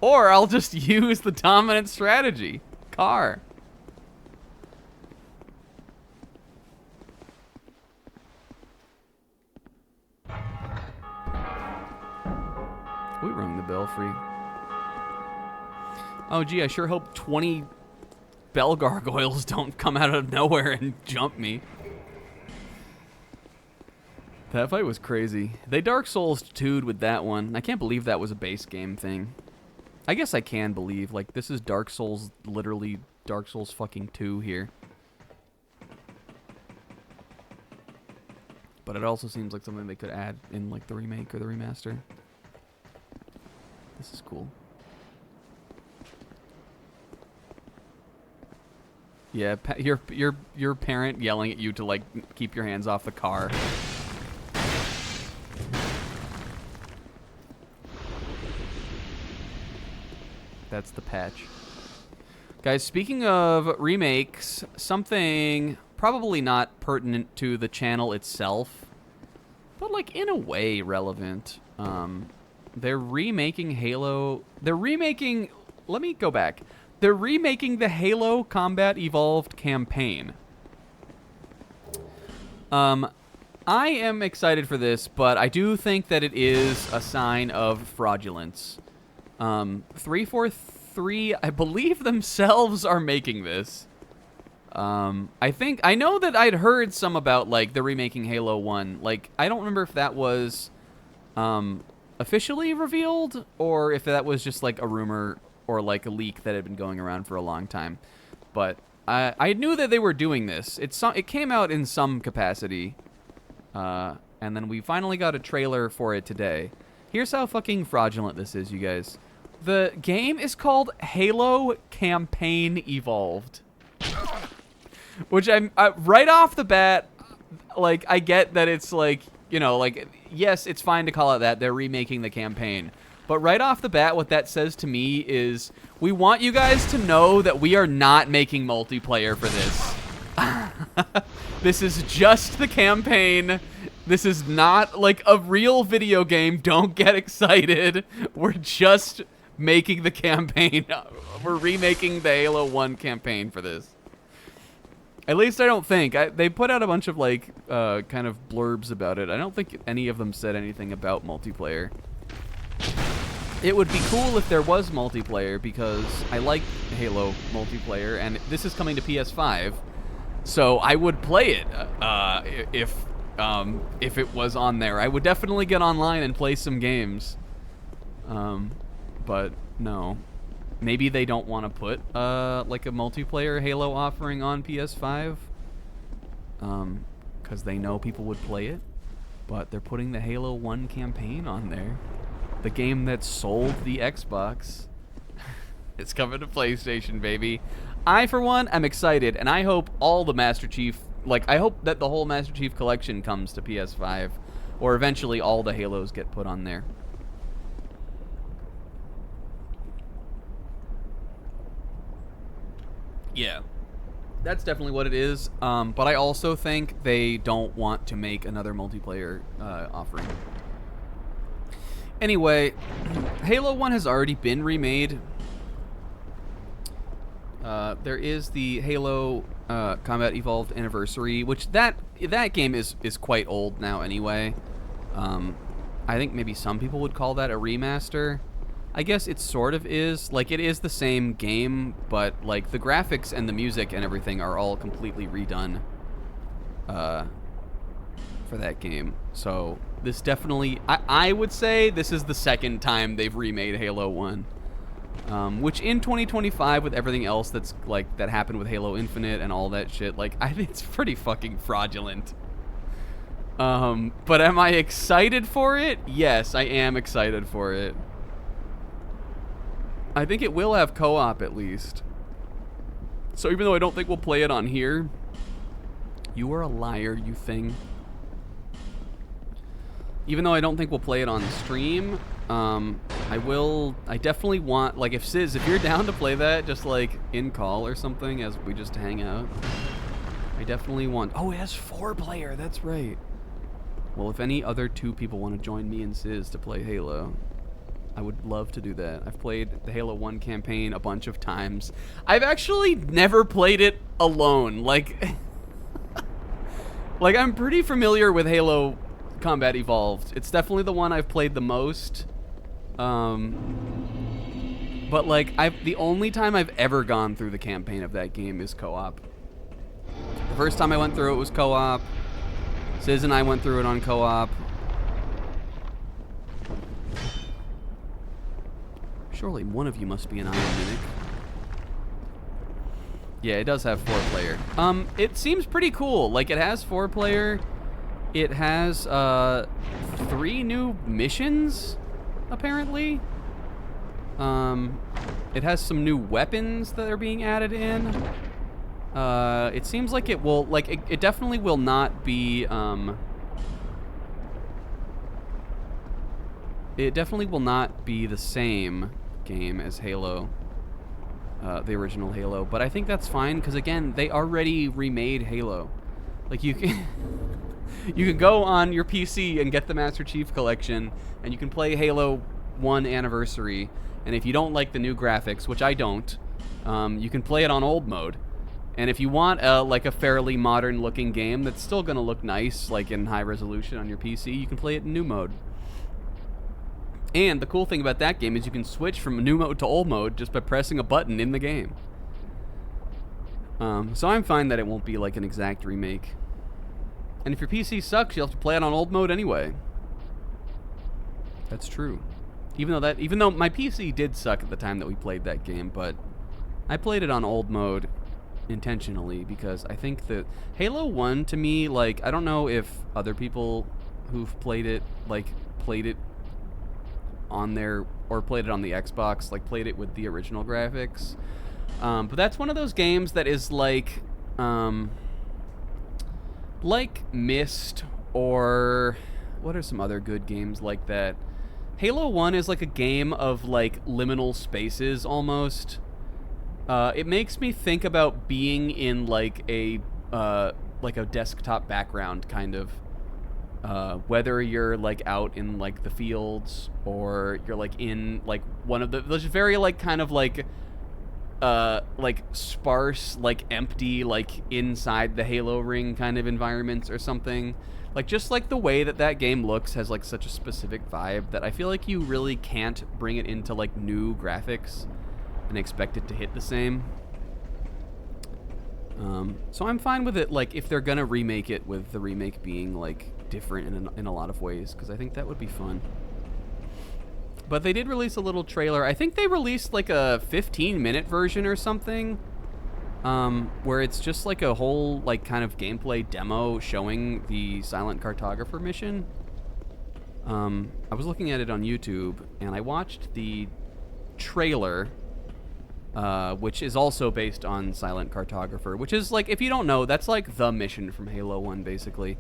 or I'll just use the dominant strategy, car. We rung the bell free. Oh gee, I sure hope 20 bell gargoyles don't come out of nowhere and jump me. That fight was crazy. They Dark Souls 2'd with that one. I can't believe that was a base game thing. I guess I can believe. Like, this is Dark Souls, literally Dark Souls fucking 2 here. But it also seems like something they could add in, like, the remake or the remaster. This is cool. Yeah, your parent yelling at you to, like, keep your hands off the car. That's the patch. Guys, speaking of remakes, something probably not pertinent to the channel itself, but like in a way relevant. They're remaking Halo. They're remaking. Let me go back. They're remaking the Halo Combat Evolved campaign. I am excited for this, but I do think that it is a sign of fraudulence. 343, I believe themselves are making this. I know that I'd heard some about, like, the remaking Halo 1. Like, I don't remember if that was, officially revealed, or if that was just, like, a rumor or, like, a leak that had been going around for a long time. But I knew that they were doing this. It came out in some capacity, and then we finally got a trailer for it today. Here's how fucking fraudulent this is, you guys. The game is called Halo Campaign Evolved. Which I'm right off the bat, like, I get that it's like, you know, like, yes, it's fine to call it that. They're remaking the campaign. But right off the bat, what that says to me is, we want you guys to know that we are not making multiplayer for this. This is just the campaign. This is not, like, a real video game. Don't get excited. We're just making the campaign. We're remaking the Halo 1 campaign for this. At least I don't think. They put out a bunch of, like, kind of blurbs about it. I don't think any of them said anything about multiplayer. It would be cool if there was multiplayer, because I like Halo multiplayer, and this is coming to PS5, so I would play it if it was on there. I would definitely get online and play some games. But no. Maybe they don't want to put like a multiplayer Halo offering on PS5, because they know people would play it. But they're putting the Halo 1 campaign on there, the game that sold the Xbox. It's coming to PlayStation, baby. I, for one, am excited, and I hope all the Master Chief, like, I hope that the whole Master Chief collection comes to PS5, or eventually all the Halos get put on there. Yeah, that's definitely what it is. But I also think they don't want to make another multiplayer offering. Anyway, Halo 1 has already been remade. There is the Halo Combat Evolved Anniversary, which that game is quite old now anyway. I think maybe some people would call that a remaster. I guess it sort of is. Like, it is the same game, but, like, the graphics and the music and everything are all completely redone for that game. So this definitely, I would say this is the second time they've remade Halo 1. Which in 2025, with everything else that's, like, that happened with Halo Infinite and all that shit, like, I think it's pretty fucking fraudulent. But am I excited for it? Yes, I am excited for it. I think it will have co-op at least. So even though I don't think we'll play it on here, you are a liar, you thing. Even though I don't think we'll play it on stream, I definitely want, like, if you're down to play that, just, like, in call or something as we just hang out, I definitely want, oh, it has 4-player, that's right. Well, if any other 2 people want to join me and Sizz to play Halo, I would love to do that. I've played the Halo 1 campaign a bunch of times. I've actually never played it alone. Like, like, I'm pretty familiar with Halo Combat Evolved. It's definitely the one I've played the most. But, like, the only time I've ever gone through the campaign of that game is co-op. The first time I went through it was co-op. Sis and I went through it on co-op. Surely one of you must be an Iron Mimic. Yeah, it does have 4-player. It seems pretty cool. Like, it has 4-player. It has 3 new missions, apparently. It has some new weapons that are being added in. It seems like it will, like, it definitely will not be, it definitely will not be the same game as Halo, the original Halo, but I think that's fine, because again, they already remade Halo. Like, you can, you can go on your PC and get the Master Chief Collection, and you can play Halo 1 Anniversary, and if you don't like the new graphics, which I don't, you can play it on old mode. And if you want like a fairly modern looking game that's still gonna look nice, like in high resolution on your PC, you can play it in new mode. And the cool thing about that game is you can switch from new mode to old mode just by pressing a button in the game. So I'm fine that it won't be like an exact remake. And if your PC sucks, you'll have to play it on old mode anyway. That's true. Even though my PC did suck at the time that we played that game, but I played it on old mode intentionally because I think that Halo 1 to me, like, I don't know if other people who've played it, like, played it on their, or played it on the Xbox, like, played it with the original graphics. But that's one of those games that is like Myst, or what are some other good games like that? Halo 1 is like a game of, like, liminal spaces almost. It makes me think about being in like a desktop background kind of, whether you're like out in like the fields or you're like in like one of those very like kind of like sparse, like empty, like inside the Halo ring kind of environments or something. Like, just like the way that game looks has like such a specific vibe that I feel like you really can't bring it into like new graphics and expect it to hit the same. So I'm fine with it, like, if they're gonna remake it, with the remake being like different in a lot of ways, because I think that would be fun. But they did release a little trailer. I think they released like a 15-minute version or something, where it's just like a whole like kind of gameplay demo showing the Silent Cartographer mission. I was looking at it on YouTube and I watched the trailer, which is also based on Silent Cartographer, which is like, if you don't know, that's like the mission from Halo 1, basically.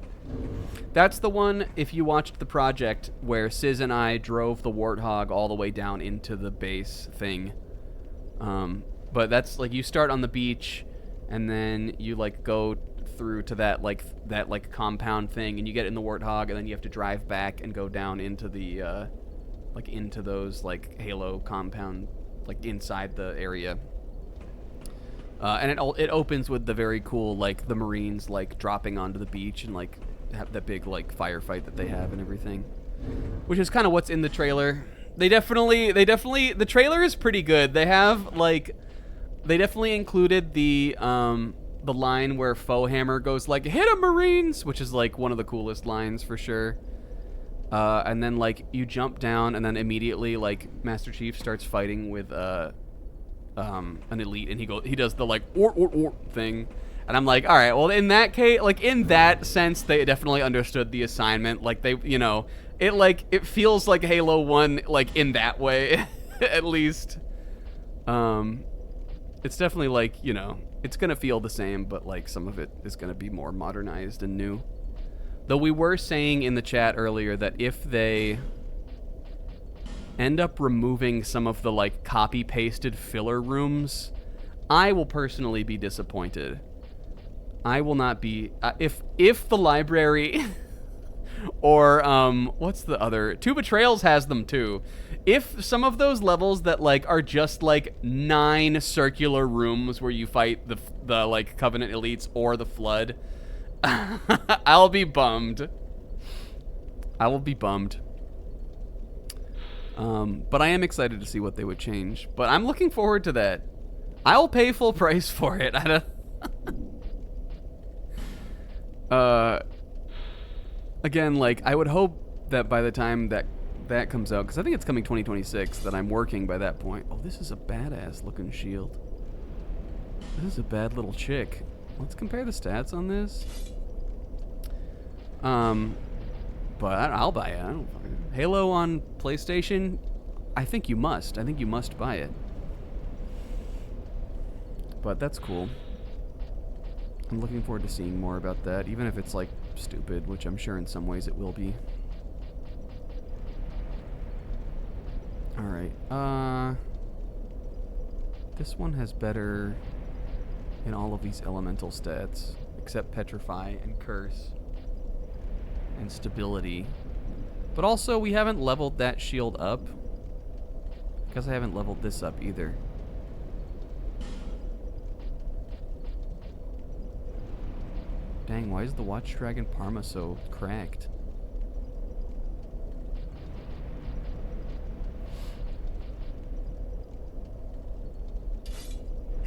That's the one, if you watched the project, where Sis and I drove the Warthog all the way down into the base thing. But that's like, you start on the beach, and then you like go through to that compound thing, and you get in the Warthog, and then you have to drive back and go down into the, like into those like Halo compound, like inside the area. And it opens with the very cool, like, the Marines like dropping onto the beach and like have that big like firefight that they have and everything, which is kind of what's in the trailer. They definitely the trailer is pretty good. They have like, they definitely included the line where Foehammer goes like, "Hit 'em, Marines," which is like one of the coolest lines for sure. And then like you jump down, and then immediately like Master Chief starts fighting with an elite, and he does the like or thing, and I'm like, all right, well, in that case, like in that sense, they definitely understood the assignment. Like, they, you know, it feels like Halo 1, like in that way, at least. It's definitely like, you know, it's gonna feel the same, but like some of it is gonna be more modernized and new. Though we were saying in the chat earlier that if they end up removing some of the like copy-pasted filler rooms, I will personally be disappointed. I will not be if the library or what's the other, Two Betrayals has them too. If some of those levels that like are just like 9 circular rooms where you fight the like Covenant elites or the Flood, I'll be bummed. I will be bummed. But I am excited to see what they would change. But I'm looking forward to that. I'll pay full price for it. I don't again, like, I would hope that by the time that comes out, because I think it's coming 2026, that I'm working by that point. Oh, this is a badass looking shield. This is a bad little chick. Let's compare the stats on this. But I'll buy it. I don't fucking... Halo on PlayStation, I think you must. I think you must buy it. But that's cool. I'm looking forward to seeing more about that, even if it's, like, stupid, which I'm sure in some ways it will be. Alright, this one has better in all of these elemental stats, except Petrify and Curse and Stability. But also, we haven't leveled that shield up, because I haven't leveled this up either. Dang, why is the Watch Dragon Parma so cracked?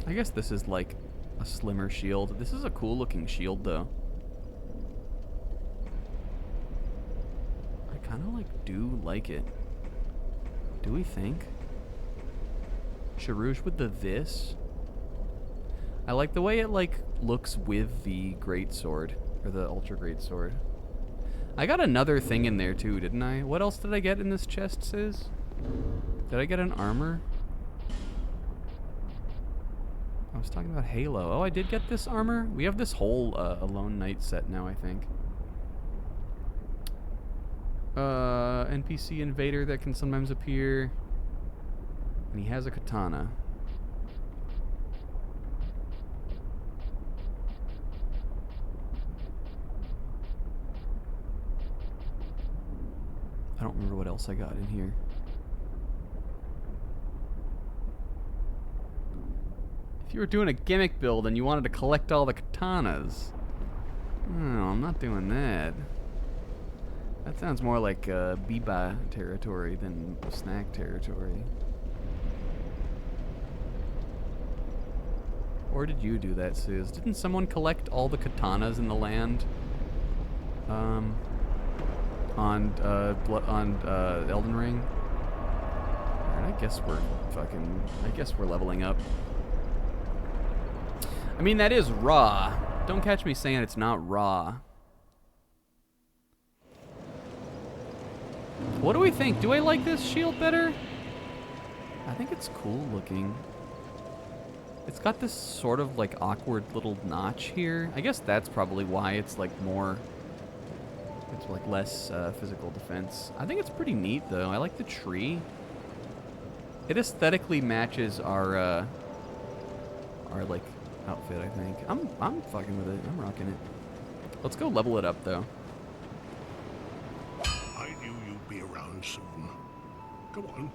I guess this is like a slimmer shield. This is a cool looking shield though. I kind of do like it. Do we think? Charouge with the this? I like the way it looks with the greatsword, or the ultra greatsword. I got another thing in there too, didn't I? What else did I get in this chest, Sis? Did I get an armor? I was talking about Halo. Oh, I did get this armor. We have this whole Alone Knight set now, I think. NPC invader that can sometimes appear. And he has a katana. I don't remember what else I got in here. If you were doing a gimmick build and you wanted to collect all the katanas. No, I'm not doing that. That sounds more like Biba territory than snack territory. Or did you do that, Suze? Didn't someone collect all the katanas in the land? On Elden Ring? Alright, I guess we're leveling up. I mean, that is raw. Don't catch me saying it's not raw. What do we think? Do I like this shield better? I think it's cool looking. It's got this sort of awkward little notch here. I guess that's probably why it's more... It's less physical defense. I think it's pretty neat though. I like the tree. It aesthetically matches our outfit, I think. I'm fucking with it. I'm rocking it. Let's go level it up though. I knew you'd be around soon. Go on,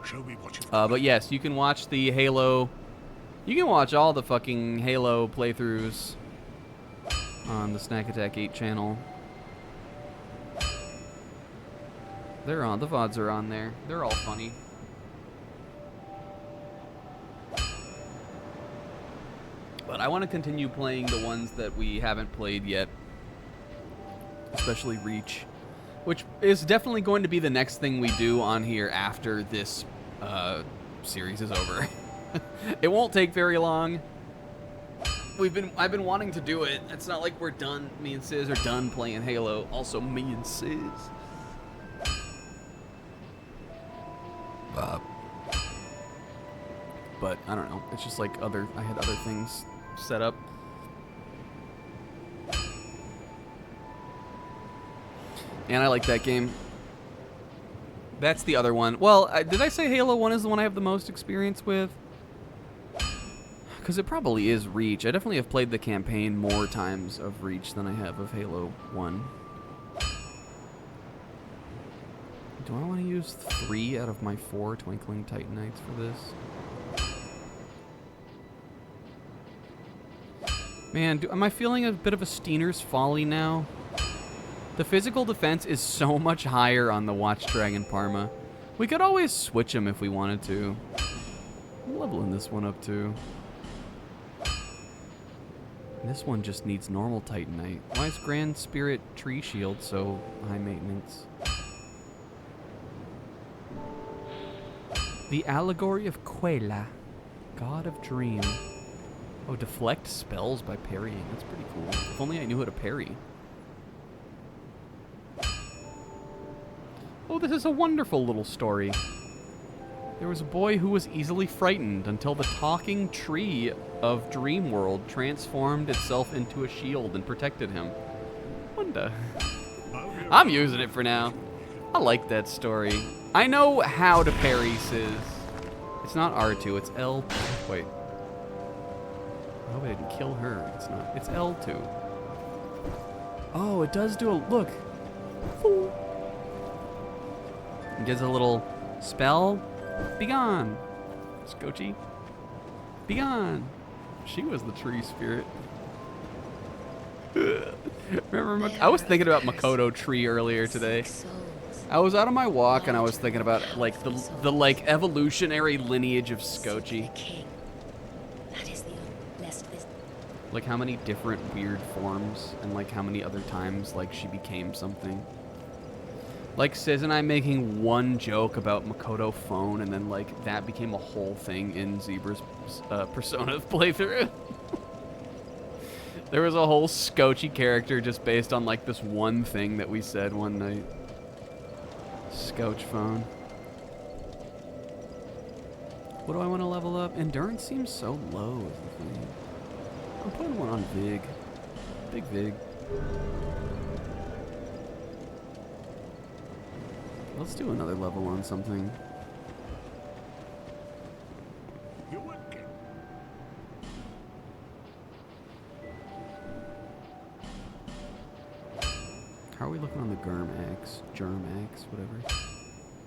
show me what you've But yes, you can watch the Halo. You can watch all the fucking Halo playthroughs on the Snack Attack 8 channel. They're on. The VODs are on there. They're all funny. But I want to continue playing the ones that we haven't played yet. Especially Reach. Which is definitely going to be the next thing we do on here after this series is over. It won't take very long. I've been wanting to do it. It's not like we're done. Me and Sis are done playing Halo. Also, me and Sis. But I don't know. It's just I had other things set up. And I like that game. That's the other one. Well, did I say Halo 1 is the one I have the most experience with? Because it probably is Reach. I definitely have played the campaign more times of Reach than I have of Halo 1. Do I want to use 3 out of my 4 Twinkling Titanites for this? Man, am I feeling a bit of a Steiner's Folly now? The physical defense is so much higher on the Watch Dragon Parma. We could always switch them if we wanted to. I'm leveling this one up too. And this one just needs normal Titanite. Why is Grand Spirit Tree Shield so high maintenance? The Allegory of Quela, God of Dream. Oh, deflect spells by parrying. That's pretty cool. If only I knew how to parry. Oh, this is a wonderful little story. There was a boy who was easily frightened until the talking tree of Dream World transformed itself into a shield and protected him. Wanda. I'm using it for now. I like that story. I know how to parry, Sis. It's not R2, it's L2. Wait. I hope I didn't kill her. It's not. It's L2. Oh, it does do a look. It gives a little spell. Begone. Scotchy. Begone. She was the tree spirit. Remember, I was thinking about Makoto tree earlier today. I was out on my walk and I was thinking about like the like evolutionary lineage of Scotchy. Like how many different weird forms and like how many other times like she became something. Like Sis and I making one joke about Makoto phone and then like that became a whole thing in Zebra's Persona playthrough. There was a whole Scotchy character just based on like this one thing that we said one night. Scotch phone. What do I want to level up? Endurance seems so low is the thing. I'm putting one on Vig. Big Vig. Let's do another level on something. You would get. How are we looking on the Germ Axe? Germ Axe, whatever.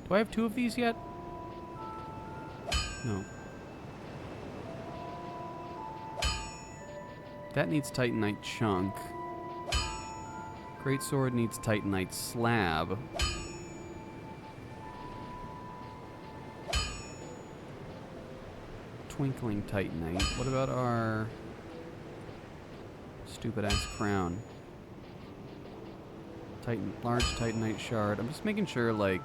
Do I have 2 of these yet? No. That needs Titanite chunk. Greatsword needs Titanite slab. Twinkling Titanite. What about our stupid ass crown? Large Titanite shard. I'm just making sure, like,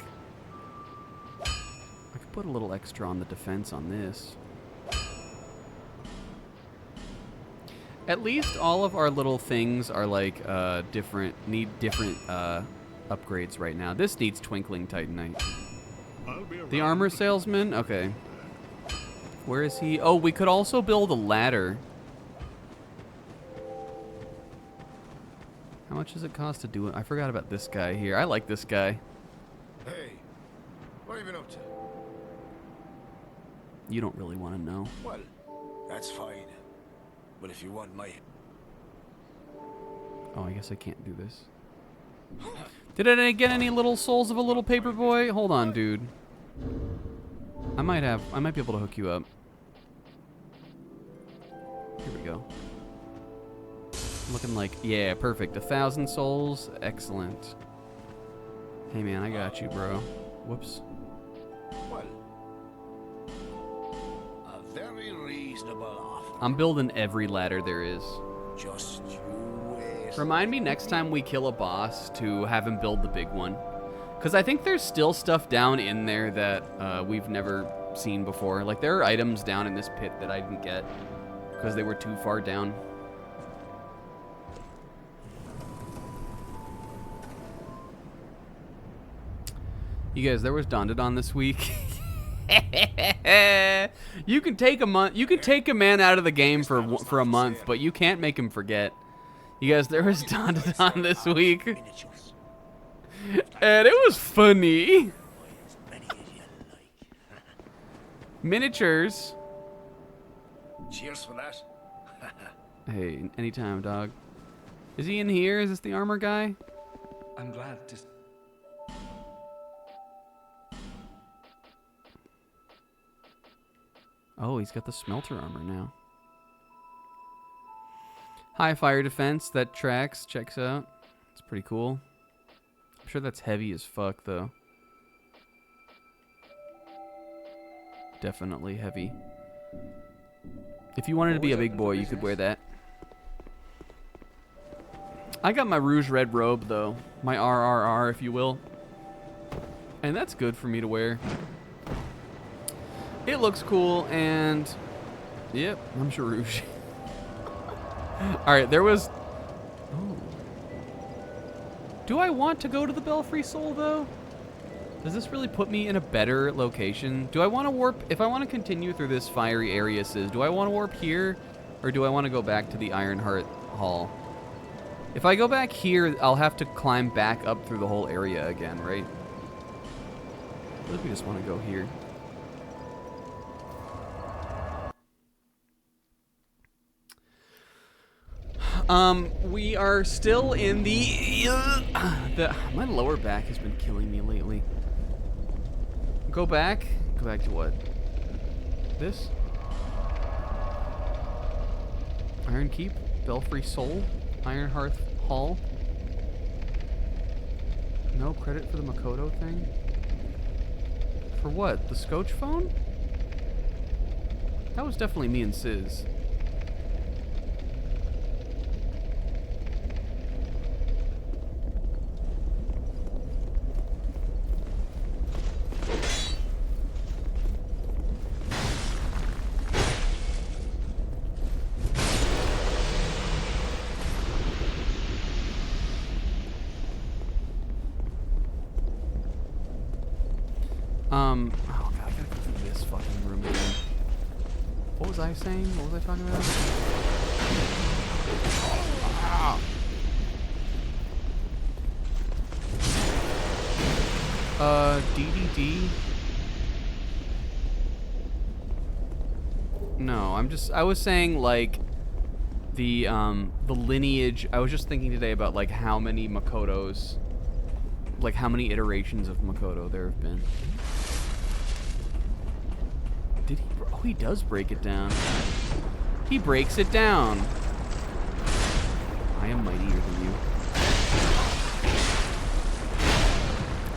I could put a little extra on the defense on this. At least all of our little things are like need different upgrades right now. This needs Twinkling Titanite. The armor salesman? Okay. Where is he? Oh, we could also build a ladder. How much does it cost to do it? I forgot about this guy here. I like this guy. Hey, what have you been up to? You don't really want to know. Well, that's fine. But if you want my... Oh, I guess I can't do this. Did I get any little souls of a little paper boy? Hold on, dude. I might be able to hook you up. Here we go. Looking like, yeah, perfect. 1,000 souls. Excellent. Hey, man, I got you, bro. Whoops. Well, a very reasonable offer. I'm building every ladder there is. Just you wait. Remind me next time we kill a boss to have him build the big one. Because I think there's still stuff down in there that we've never seen before. Like, there are items down in this pit that I didn't get because they were too far down. You guys, there was Dondadon this week. You can take a month. You can take a man out of the game for a month, but you can't make him forget. You guys, there was Dondadon this week, and it was funny. Miniatures. Cheers for that. Hey, anytime, dog. Is he in here? Is this the armor guy? I'm glad to... Oh, he's got the smelter armor now. High fire defense. That tracks. Checks out. It's pretty cool. I'm sure that's heavy as fuck, though. Definitely heavy. If you wanted to be a big boy, you could wear that. I got my Rouge Red robe, though. My RRR, if you will. And that's good for me to wear. It looks cool, and... Yep, I'm sure Rouge. Alright, there was... Oh. Do I want to go to the Belfry Soul, though? Does this really put me in a better location? Do I want to warp... If I want to continue through this fiery area, do I want to warp here? Or do I want to go back to the Ironheart Hall? If I go back here, I'll have to climb back up through the whole area again, right? I think we just want to go here. We are still in the my lower back has been killing me lately. Go back to what? This? Iron Keep, Belfry Soul, Ironheart Hall. No credit for the Makoto thing? For what? The Scotch phone? That was definitely me and Sizz. Oh god, I gotta go through this fucking room again. What was I saying? What was I talking about? DDD? No, I was saying, like, the lineage. I was just thinking today about, like, how many Makotos, like, how many iterations of Makoto there have been. Did he? Oh, he does break it down. He breaks it down. I am mightier than you.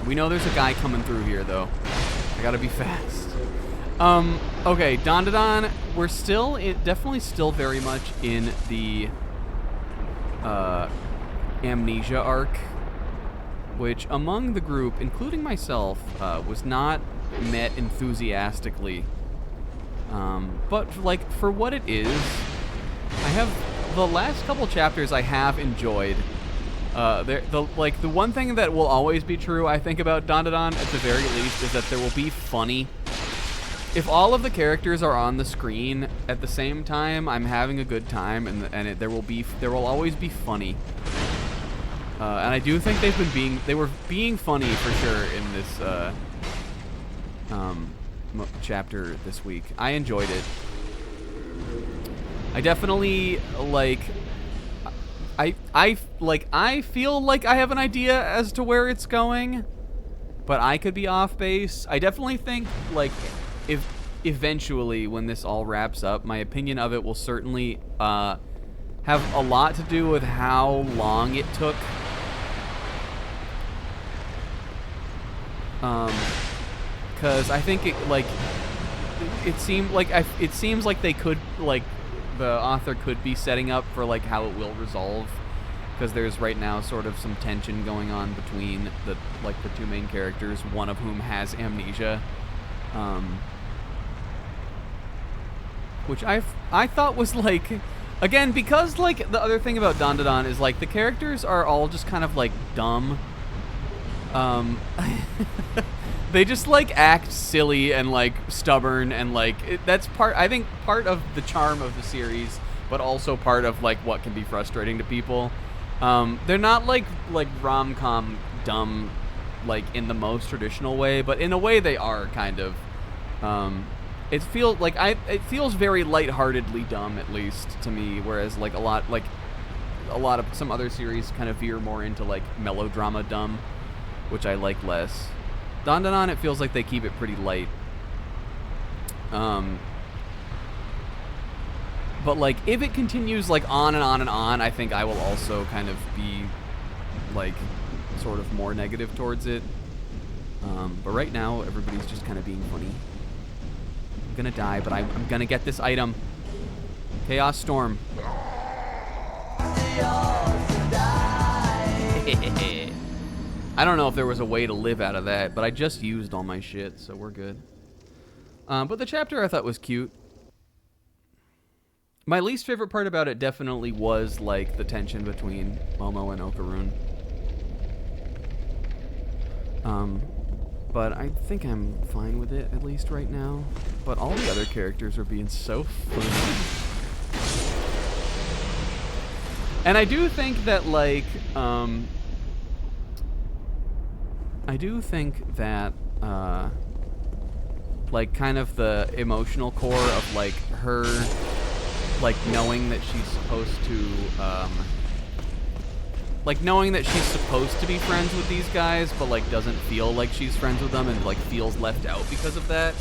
We know there's a guy coming through here, though. I gotta be fast. Okay, Dandadan, we're still, definitely still very much in the amnesia arc, which among the group, including myself, was not met enthusiastically. But like for what it is, I have the last couple chapters I have enjoyed. The one thing that will always be true, I think, about Dandadan at the very least is that there will be funny. If all of the characters are on the screen at the same time, I'm having a good time, and there will always be funny. And I do think they were being funny for sure in this chapter this week. I enjoyed it. I definitely I feel like I have an idea as to where it's going, but I could be off base. I definitely think if eventually when this all wraps up, my opinion of it will certainly have a lot to do with how long it took. Because I think it seems like they could, the author could be setting up for how it will resolve, because there's right now sort of some tension going on between the two main characters, one of whom has amnesia, which I thought was again, because the other thing about Dandadan is the characters are all just kind of dumb. They just act silly and stubborn, and that's I think part of the charm of the series, but also part of what can be frustrating to people. They're not rom-com dumb in the most traditional way, but in a way they are kind of. It feels very lightheartedly dumb, at least to me, whereas a lot of some other series kind of veer more into melodrama dumb, which I like less. Dandadan, it feels like they keep it pretty light. But if it continues on and on and on, I think I will also kind of be sort of more negative towards it. But right now, everybody's just kind of being funny. I'm gonna die, but I'm gonna get this item. Chaos Storm. The odds to die. I don't know if there was a way to live out of that, but I just used all my shit, so we're good. But the chapter I thought was cute. My least favorite part about it definitely was, like, the tension between Momo and Okarun. But I think I'm fine with it, at least right now. But all the other characters are being so funny. And I do think that, like, like, kind of the emotional core of, like, her, like, knowing that she's supposed to, like, knowing that she's supposed to be friends with these guys, but, like, doesn't feel like she's friends with them and, like, feels left out because of that.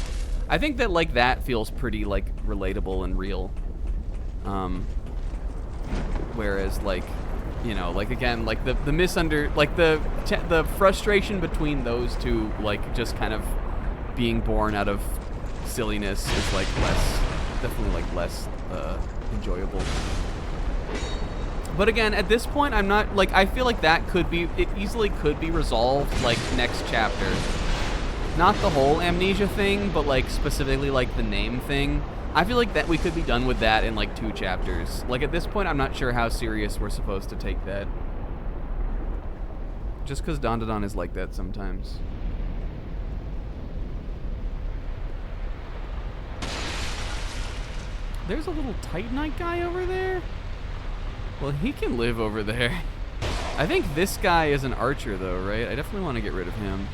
I think that, like, that feels pretty, like, relatable and real. Whereas, like, you know, like, again, like, the frustration between those two, like, just kind of being born out of silliness is, like, definitely less enjoyable. But again, at this point, I'm not, like, I feel like it easily could be resolved, like, next chapter. Not the whole amnesia thing, but, like, specifically, like, the name thing. I feel like that we could be done with that in, like, 2 chapters. Like, at this point, I'm not sure how serious we're supposed to take that. Just because Dandadan is like that sometimes. There's a little Titanite guy over there? Well, he can live over there. I think this guy is an archer, though, right? I definitely want to get rid of him.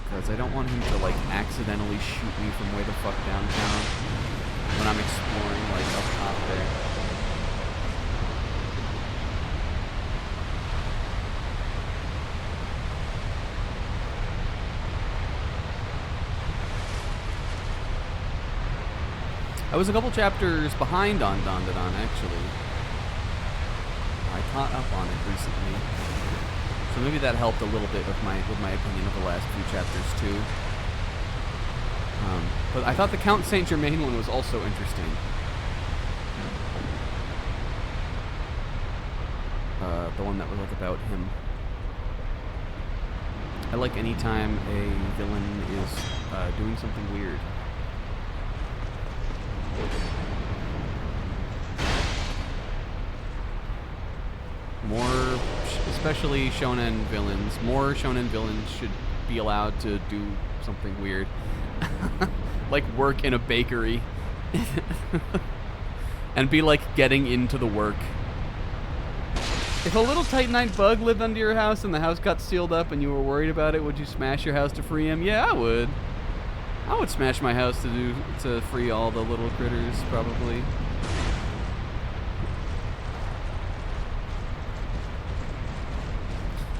Because I don't want him to, like, accidentally shoot me from way the fuck downtown when I'm exploring, like, up top there. I was a couple chapters behind on Dandadan, actually. I caught up on it recently. So maybe that helped a little bit with my opinion of the last few chapters, too. But I thought the Count Saint Germain one was also interesting. The one that was, like, about him. I like any time a villain is doing something weird. More, especially shonen villains, more shonen villains should be allowed to do something weird. Like work in a bakery. And be like getting into the work. If a little Titanite bug lived under your house and the house got sealed up and you were worried about it, would you smash your house to free him? Yeah, I would. I would smash my house to free all the little critters, probably.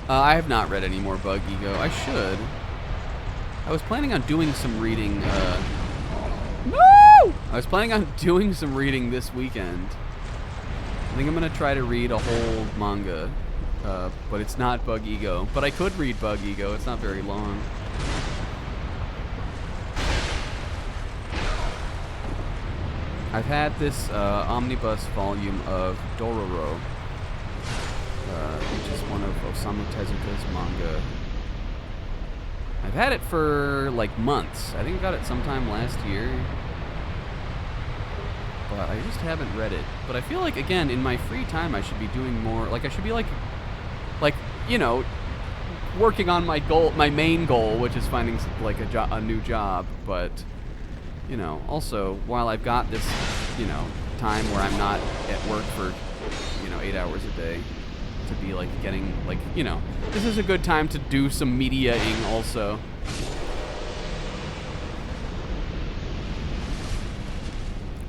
I have not read any more Bug Ego. I should. I was planning on doing some reading, No! I was planning on doing some reading this weekend. I think I'm gonna try to read a whole manga, but it's not Bug Ego. But I could read Bug Ego. It's not very long. I've had this omnibus volume of Dororo, which is one of Osamu Tezuka's manga. I've had it for like months. I think I got it sometime last year. But I just haven't read it. But I feel like, again, in my free time, I should be doing more. Like, I should be like, you know, working on my goal, my main goal, which is finding like a new job. But, you know, also while I've got this, you know, time where I'm not at work for, you know, 8 hours a day, to be like getting like, you know, this is a good time to do some media-ing also.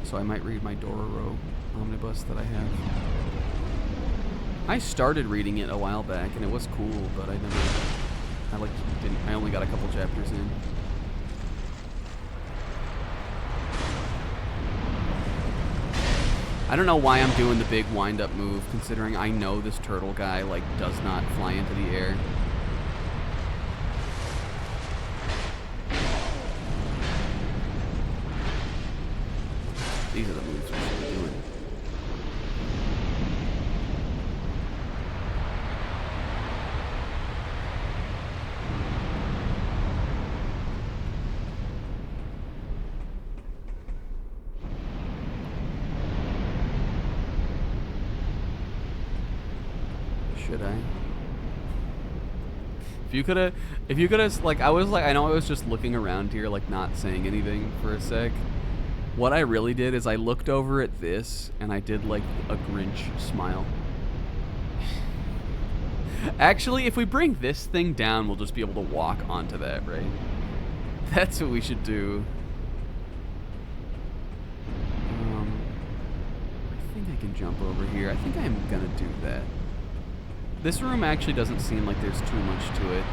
So I might read my Dororo omnibus that I have. I started reading it a while back and it was cool, but I only got a couple chapters in. I don't know why I'm doing the big wind-up move, considering I know this turtle guy, like, does not fly into the air. These are the moves we should be doing. should I? If you could've, like, I know I was just looking around here, like, not saying anything for a sec. What I really did is I looked over at this, and I did, like, a Grinch smile. Actually, if we bring this thing down, we'll just be able to walk onto that, right? That's what we should do. I think I can jump over here. I think I'm gonna do that. This room actually doesn't seem like there's too much to it.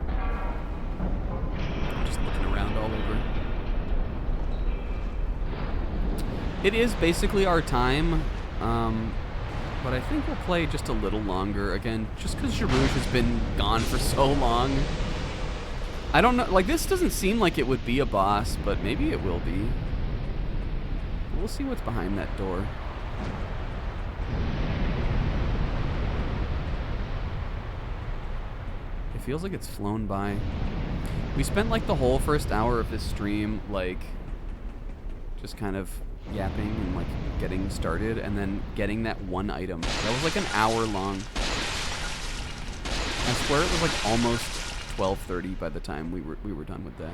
I'm just looking around all over. It is basically our time, but I think we'll play just a little longer. Again, just because Jarouge has been gone for so long. I don't know, like, this doesn't seem like it would be a boss, but maybe it will be. We'll see what's behind that door. It feels like it's flown by. We spent, like, the whole first hour of this stream, like, just kind of yapping and, like, getting started, and then getting that one item. That was, like, an hour long. I swear it was, like, almost 12:30 by the time we were done with that.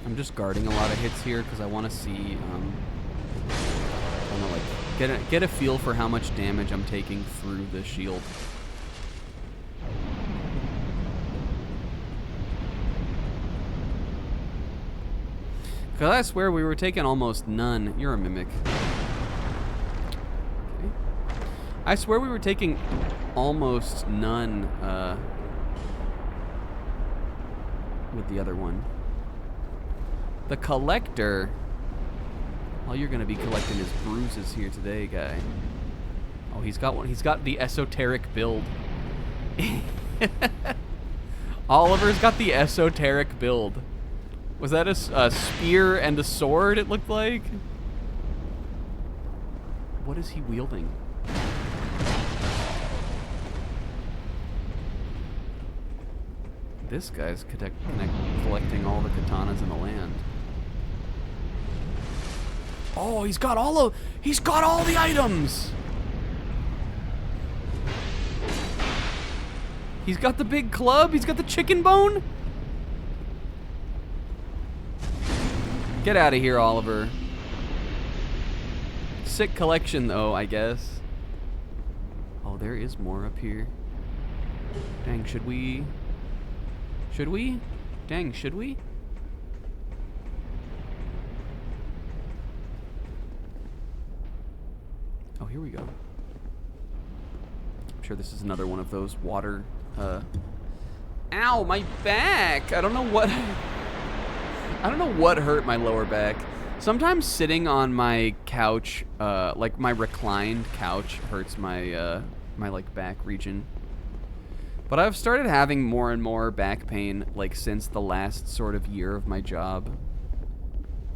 I'm just guarding a lot of hits here because I want to see, I want to, like, get a feel for how much damage I'm taking through the shield. Because I swear we were taking almost none. You're a mimic. Okay. I swear we were taking almost none with the other one. The collector. All you're going to be collecting is bruises here today, guy. Oh, he's got one. He's got the esoteric build. Oliver's got the esoteric build. Was that a spear and a sword, it looked like? What is he wielding? This guy's collecting all the katanas in the land. Oh, he's got all the items! He's got the big club, he's got the chicken bone? Get out of here, Oliver. Sick collection, though, I guess. Oh, there is more up here. Dang, should we? Should we? Dang, should we? Oh, here we go. I'm sure this is another one of those water, Ow, my back! I don't know what hurt my lower back. Sometimes sitting on my couch, like my reclined couch, hurts my my like back region. But I've started having more and more back pain like since the last sort of year of my job.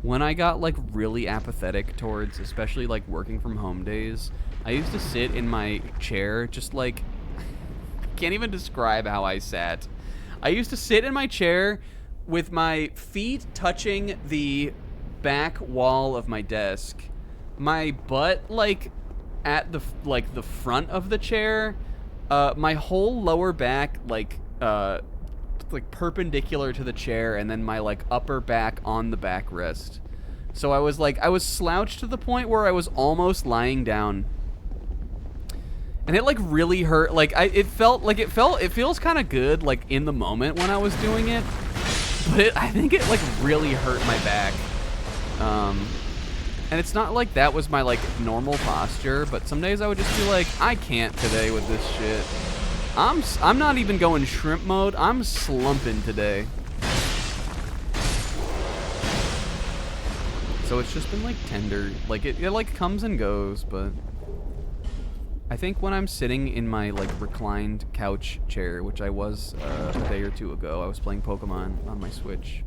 When I got like really apathetic towards especially like working from home days, I used to sit in my chair just like I can't even describe how I sat. I used to sit in my chair with my feet touching the back wall of my desk, my butt like at the front of the chair, my whole lower back like perpendicular to the chair, and then my like upper back on the backrest. So I was slouched to the point where I was almost lying down. And it like really hurt. Like it feels kind of good like in the moment when I was doing it. But I think it like really hurt my back. And it's not like that was my like normal posture, but some days I would just be like, I can't today with this shit. I'm not even going shrimp mode. I'm slumping today. So it's just been like tender. Like it like comes and goes, but I think when I'm sitting in my like reclined couch chair, which I was a day or two ago, I was playing Pokemon on my Switch.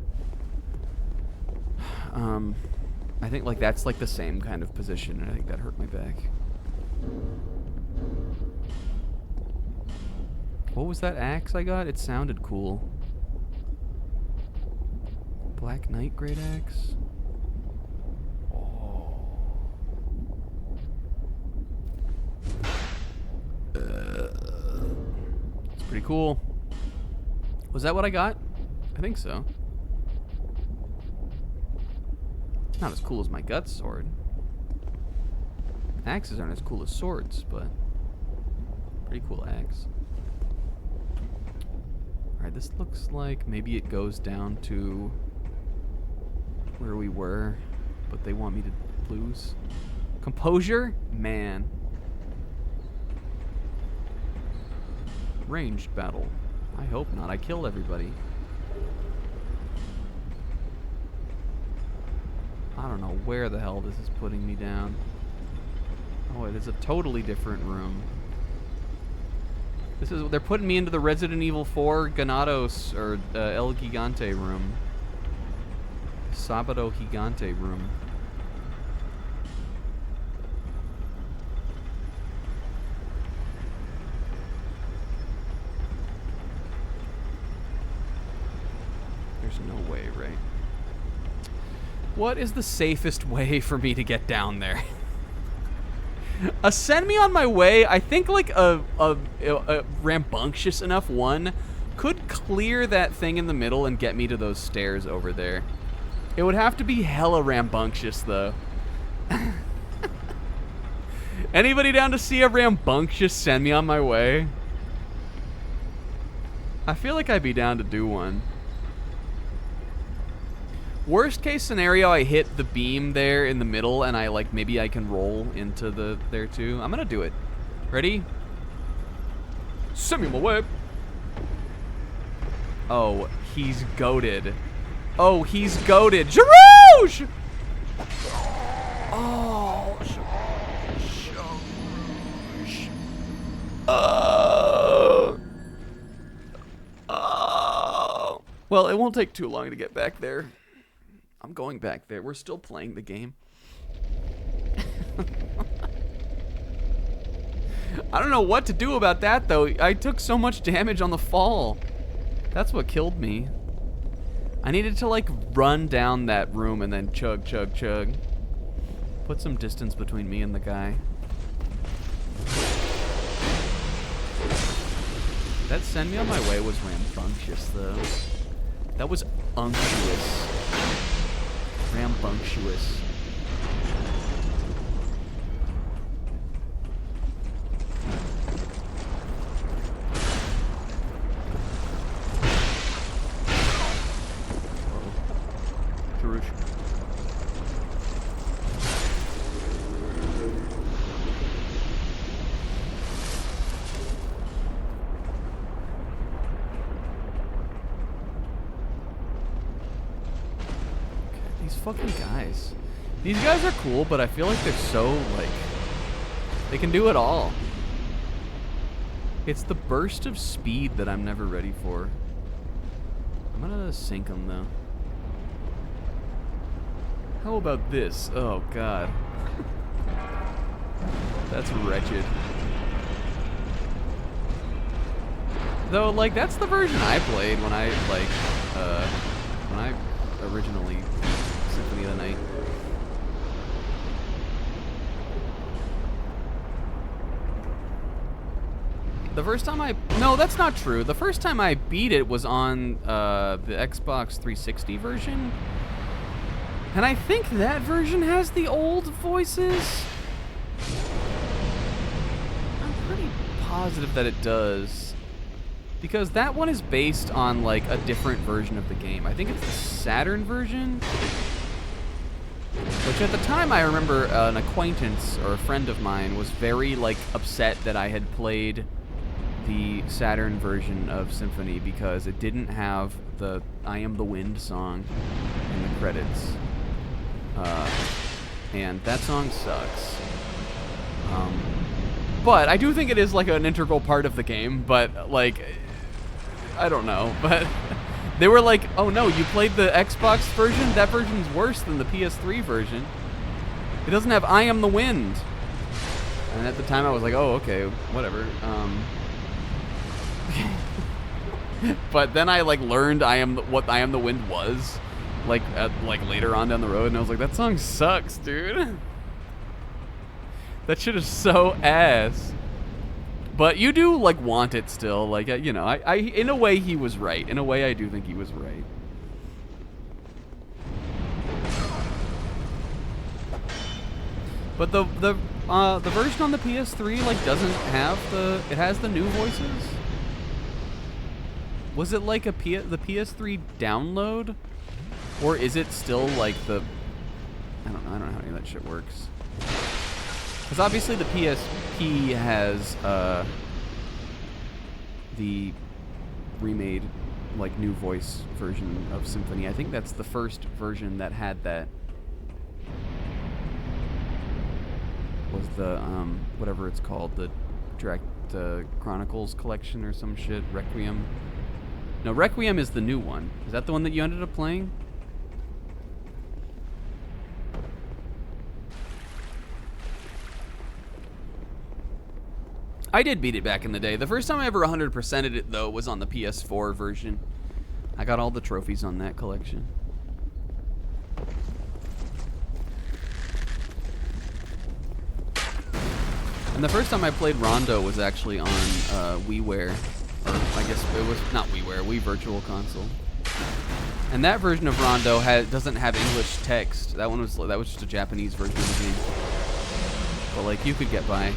I think like that's like the same kind of position, and I think that hurt my back. What was that axe I got? It sounded cool. Black Knight Great Axe. Oh. It's pretty cool. Was that what I got? I think so. Not as cool as my gut sword. Axes aren't as cool as swords, but pretty cool axe. Alright, this looks like maybe it goes down to where we were, but they want me to lose. Composure? Man. Ranged battle. I hope not. I killed everybody. I don't know where the hell this is putting me down. Oh, it is a totally different room. They're putting me into the Resident Evil 4 Ganados, or El Gigante room. Sabado Gigante room. There's no way, right? What is the safest way for me to get down there? Send me on my way. I think like a rambunctious enough one could clear that thing in the middle and get me to those stairs over there. It would have to be hella rambunctious though. Anybody down to see a rambunctious send me on my way? I feel like I'd be down to do one. Worst case scenario, I hit the beam there in the middle and I like maybe I can roll into the there too. I'm gonna do it. Ready? Send me on my way. Oh, he's goated. Oh, he's goated. Jarouge! Oh, Jarouge. Oh. Well, it won't take too long to get back there. I'm going back there. We're still playing the game. I don't know what to do about that, though. I took so much damage on the fall. That's what killed me. I needed to, like, run down that room and then chug, chug, chug. Put some distance between me and the guy. That send me on my way was rambunctious, though. That was unctuous. Rambunctious. Jarouge. Fucking guys. These guys are cool, but I feel like they're so, like, they can do it all. It's the burst of speed that I'm never ready for. I'm gonna sink them, though. How about this? Oh, God. That's wretched. Though, like, that's the version I played when I, like, when I originally Symphony of the Night. The first time no, that's not true. The first time I beat it was on the Xbox 360 version. And I think that version has the old voices. I'm pretty positive that it does. Because that one is based on, like, a different version of the game. I think it's the Saturn version. Which at the time I remember an acquaintance or a friend of mine was very, like, upset that I had played the Saturn version of Symphony because it didn't have the I Am the Wind song in the credits. And that song sucks. But I do think it is, like, an integral part of the game, but, like, I don't know. But They were like, oh no, you played the Xbox version? That version's worse than the PS3 version. It doesn't have I Am the Wind. And at the time I was like, oh, okay, whatever. But then I like learned what I Am the Wind was, like later on down the road, and I was like, that song sucks, dude. That shit is so ass. But you do like want it still, like you know. I in a way he was right. In a way I do think he was right. But the version on the PS3 like doesn't have it has the new voices. Was it like the PS3 download, or is it still like the? I don't know how any of that shit works. Because obviously the PSP has the remade, like, new voice version of Symphony. I think that's the first version that had that. Was the whatever it's called, the Direct Chronicles collection or some shit, Requiem. No, Requiem is the new one. Is that the one that you ended up playing? I did beat it back in the day. The first time I ever 100%ed it, though, was on the PS4 version. I got all the trophies on that collection. And the first time I played Rondo was actually on WiiWare. Or I guess it was not WiiWare, Wii Virtual Console. And that version of Rondo doesn't have English text. That was just a Japanese version of the game. But like you could get by.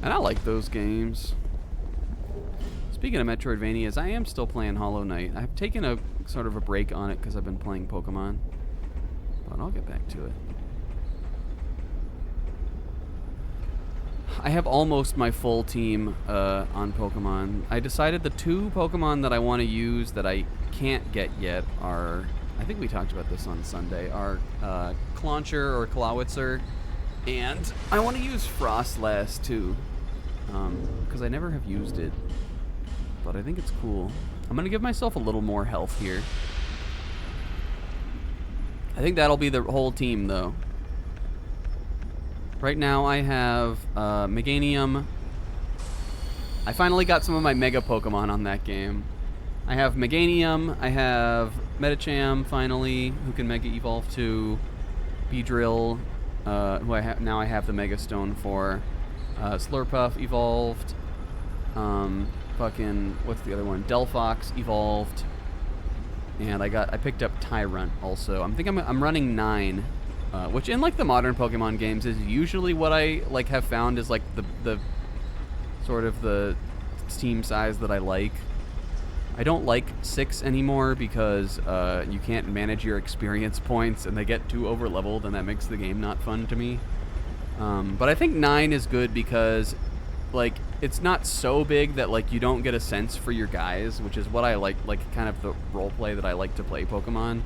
And I like those games. Speaking of Metroidvanias, I am still playing Hollow Knight. I've taken a sort of a break on it because I've been playing Pokemon. But I'll get back to it. I have almost my full team on Pokemon. I decided the 2 Pokemon that I want to use that I can't get yet are, I think we talked about this on Sunday, are Clauncher or Clawitzer. And I want to use Frostlass too. Because I never have used it. But I think it's cool. I'm going to give myself a little more health here. I think that'll be the whole team, though. Right now I have Meganium. I finally got some of my Mega Pokemon on that game. I have Meganium. I have Medicham, finally, who can Mega Evolve to. Beedrill, who now I have the Mega Stone for. Slurpuff evolved. Fucking, what's the other one? Delphox evolved. And I picked up Tyrant also. I'm running 9, which in like the modern Pokemon games is usually what I like have found is like the sort of the team size that I like. I don't like 6 anymore because you can't manage your experience points and they get too over leveled and that makes the game not fun to me. But I think 9 is good because like it's not so big that like you don't get a sense for your guys, which is what I like kind of the role play that I like to play Pokemon.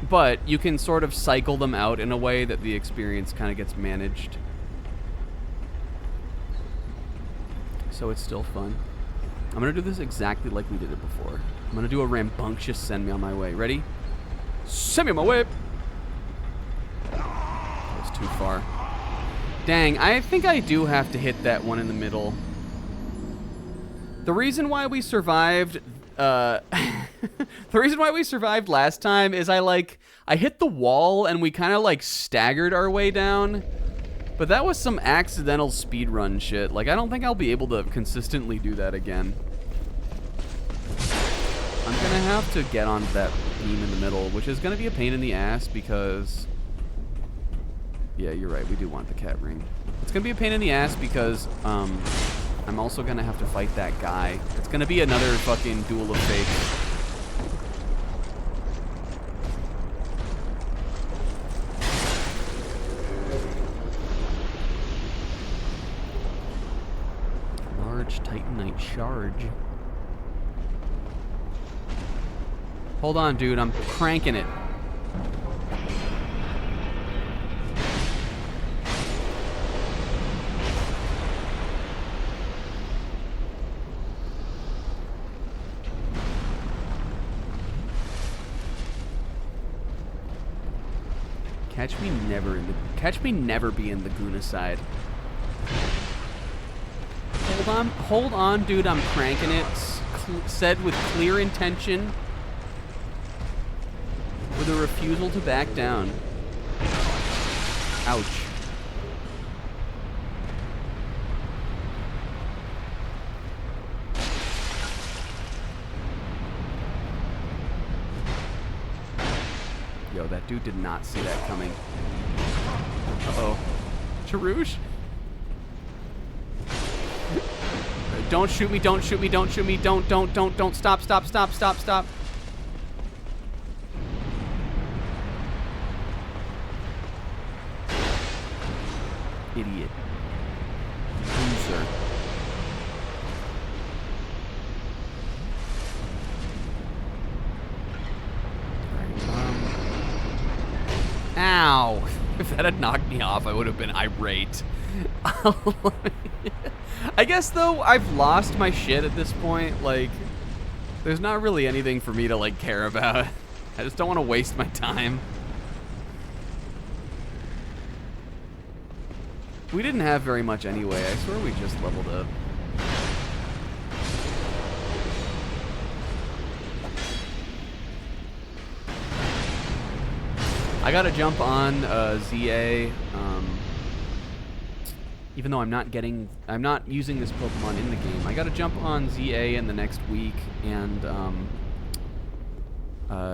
But you can sort of cycle them out in a way that the experience kind of gets managed. So it's still fun. I'm gonna do this exactly like we did it before. I'm gonna do a rambunctious send me on my way. Ready? Send me on my way! That was too far. Dang, I think I do have to hit that one in the middle. The reason why we survived, the reason why we survived last time is I hit the wall and we kind of like staggered our way down. But that was some accidental speedrun shit. Like, I don't think I'll be able to consistently do that again. I'm gonna have to get onto that beam in the middle, which is gonna be a pain in the ass because... Yeah, you're right, we do want the cat ring. It's gonna be a pain in the ass because, I'm also gonna have to fight that guy. It's gonna be another fucking duel of fates. Titanite charge. Hold on, dude. I'm cranking it. Catch me never be in the Guna side. Hold on, dude. I'm cranking it. Said with clear intention, with a refusal to back down. Ouch. Yo, that dude did not see that coming. Uh-oh. Charouche? Don't shoot me, don't shoot me, don't shoot me, don't, stop. Idiot. Loser. Ow! If that had knocked me off, I would have been irate. I guess, though, I've lost my shit at this point. Like, there's not really anything for me to, like, care about. I just don't want to waste my time. We didn't have very much anyway. I swear we just leveled up. I gotta jump on ZA, even though I'm not using this Pokemon in the game. I gotta jump on ZA in the next week and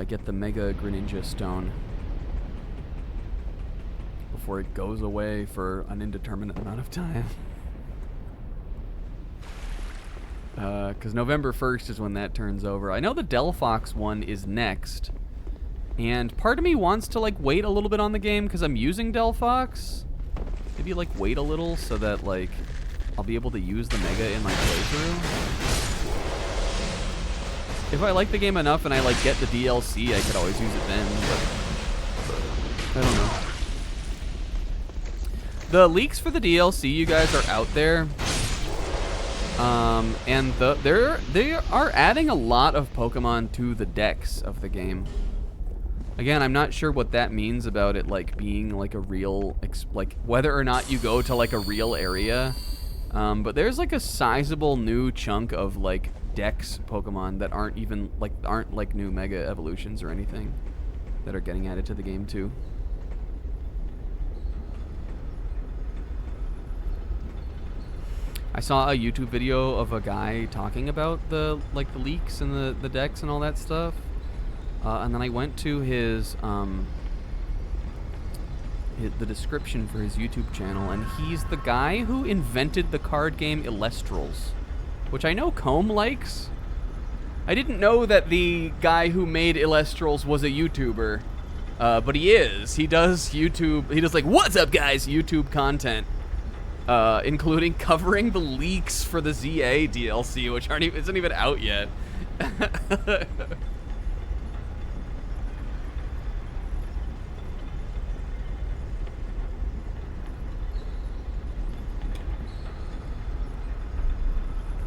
get the Mega Greninja Stone before it goes away for an indeterminate amount of time. Because November 1st is when that turns over. I know the Delphox one is next. And part of me wants to, like, wait a little bit on the game because I'm using Delphox. Maybe, like, wait a little so that, like, I'll be able to use the Mega in my playthrough. If I like the game enough and I, like, get the DLC, I could always use it then, but I don't know. The leaks for the DLC, you guys, are out there. And they are adding a lot of Pokemon to the decks of the game. Again, I'm not sure what that means about it, like, being, like, a real, like, whether or not you go to, like, a real area. But there's, like, a sizable new chunk of, like, Dex Pokemon that aren't even, like, new Mega Evolutions or anything that are getting added to the game, too. I saw a YouTube video of a guy talking about the leaks and the decks and all that stuff. And then I went to his the description for his YouTube channel, and he's the guy who invented the card game Illustrals, which I know Comb likes. I didn't know that the guy who made Illustrals was a YouTuber, but he is. He does YouTube. He does, like, "What's up, guys?" YouTube content, including covering the leaks for the ZA DLC, which isn't even out yet.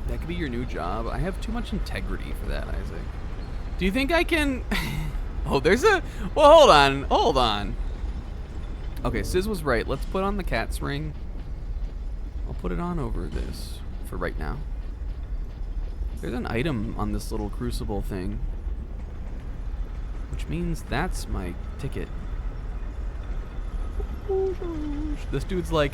That could be your new job. I have too much integrity for that, Isaac. Do you think I can... Oh, there's a... Well, hold on. Okay, Sis was right. Let's put on the cat's ring. I'll put it on over this for right now. There's an item on this little crucible thing, which means that's my ticket. This dude's like,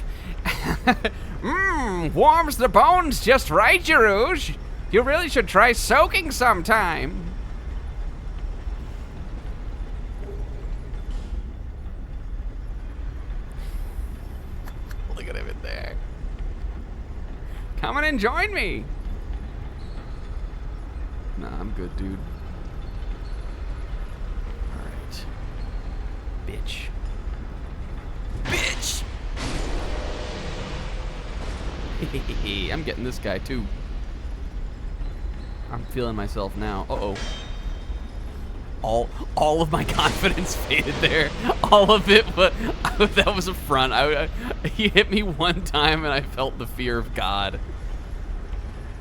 warms the bones just right, Jarouge. You really should try soaking sometime. Look at him in there. Come on and join me. Nah, I'm good, dude. All right. Bitch. Bitch! I'm getting this guy too. I'm feeling myself now. Uh-oh. All of my confidence faded there. All of it, but that was a front. He hit me one time and I felt the fear of God.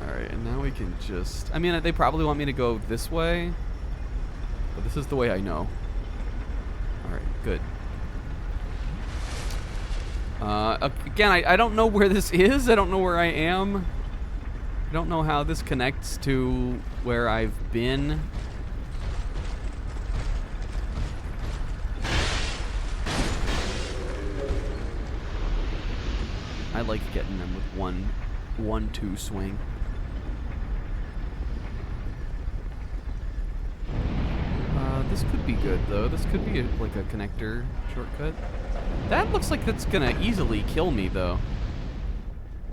Alright, and now we can just... I mean, they probably want me to go this way, but this is the way I know. Alright, good. Again, I don't know where this is. I don't know where I am. I don't know how this connects to where I've been. I like getting them with one, two swing. This could be good though. This could be like a connector shortcut. That looks like that's gonna easily kill me though.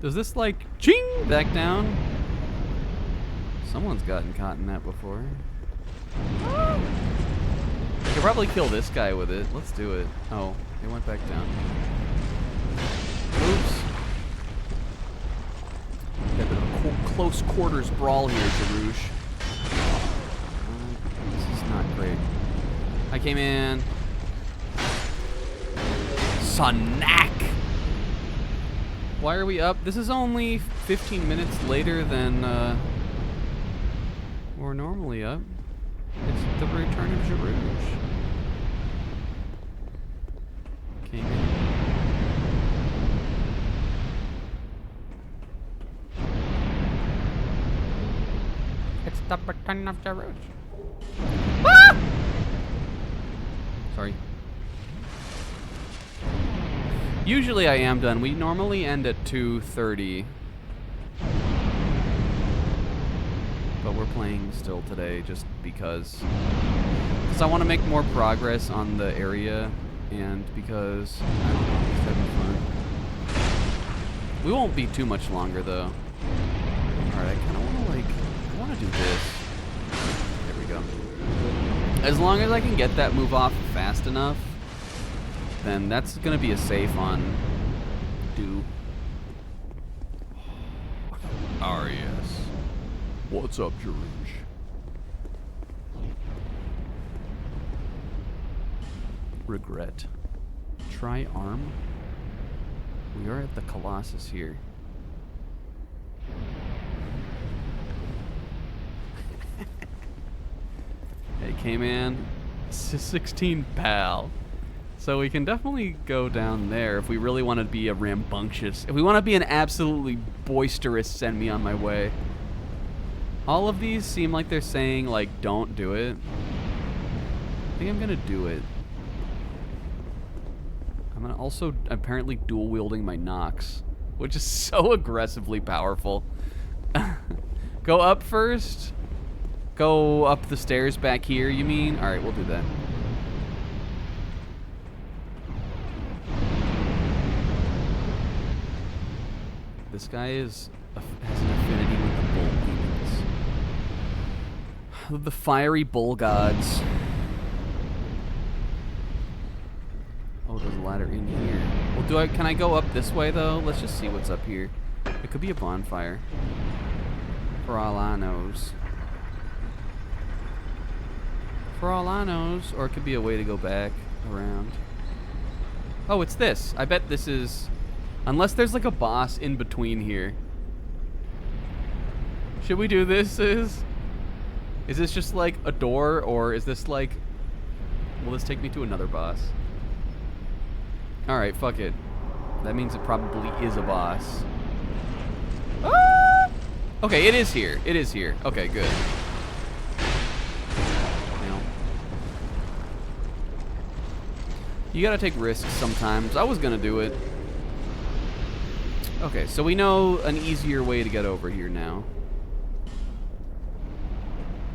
Does this like ching back down? Someone's gotten caught in that before. I could probably kill this guy with it. Let's do it. Oh, it went back down. Oops. Got a bit of a close quarters brawl here, Jarouche. This is not great. I came in. Snack! Why are we up? This is only 15 minutes later than we're normally up. It's the return of Jarouche. Came in. It's the return of Jarouche. Ah! Sorry. Usually I am done. We normally end at 2:30. But we're playing still today just because I want to make more progress on the area and because I don't know, it's having fun. We won't be too much longer though. Alright, I kinda wanna do this. There we go. As long as I can get that move off fast enough, then that's gonna be a safe on do. yes. What's up, Jarouche? Regret. Try arm. We are at the Colossus here. Hey, K-Man. 16 pal. So we can definitely go down there if we really want to be a rambunctious. If we want to be an absolutely boisterous send me on my way. All of these seem like they're saying, like, don't do it. I think I'm going to do it. I'm going to also apparently dual wielding my Nox, which is so aggressively powerful. Go up first. Go up the stairs back here, you mean? Alright, we'll do that. This guy has an affinity with the bull demons. The fiery bull gods. Oh, there's a ladder in here. Well, can I go up this way, though? Let's just see what's up here. It could be a bonfire. For all I knows. For all I knows. Or it could be a way to go back around. Oh, it's this. I bet this is... Unless there's like a boss in between here. Should we do this? Is this just like a door, or is this like... Will this take me to another boss? Alright, fuck it. That means it probably is a boss. Ah! Okay, it is here. It is here. Okay, good. Now, you gotta take risks sometimes. I was gonna do it. Okay, so we know an easier way to get over here now.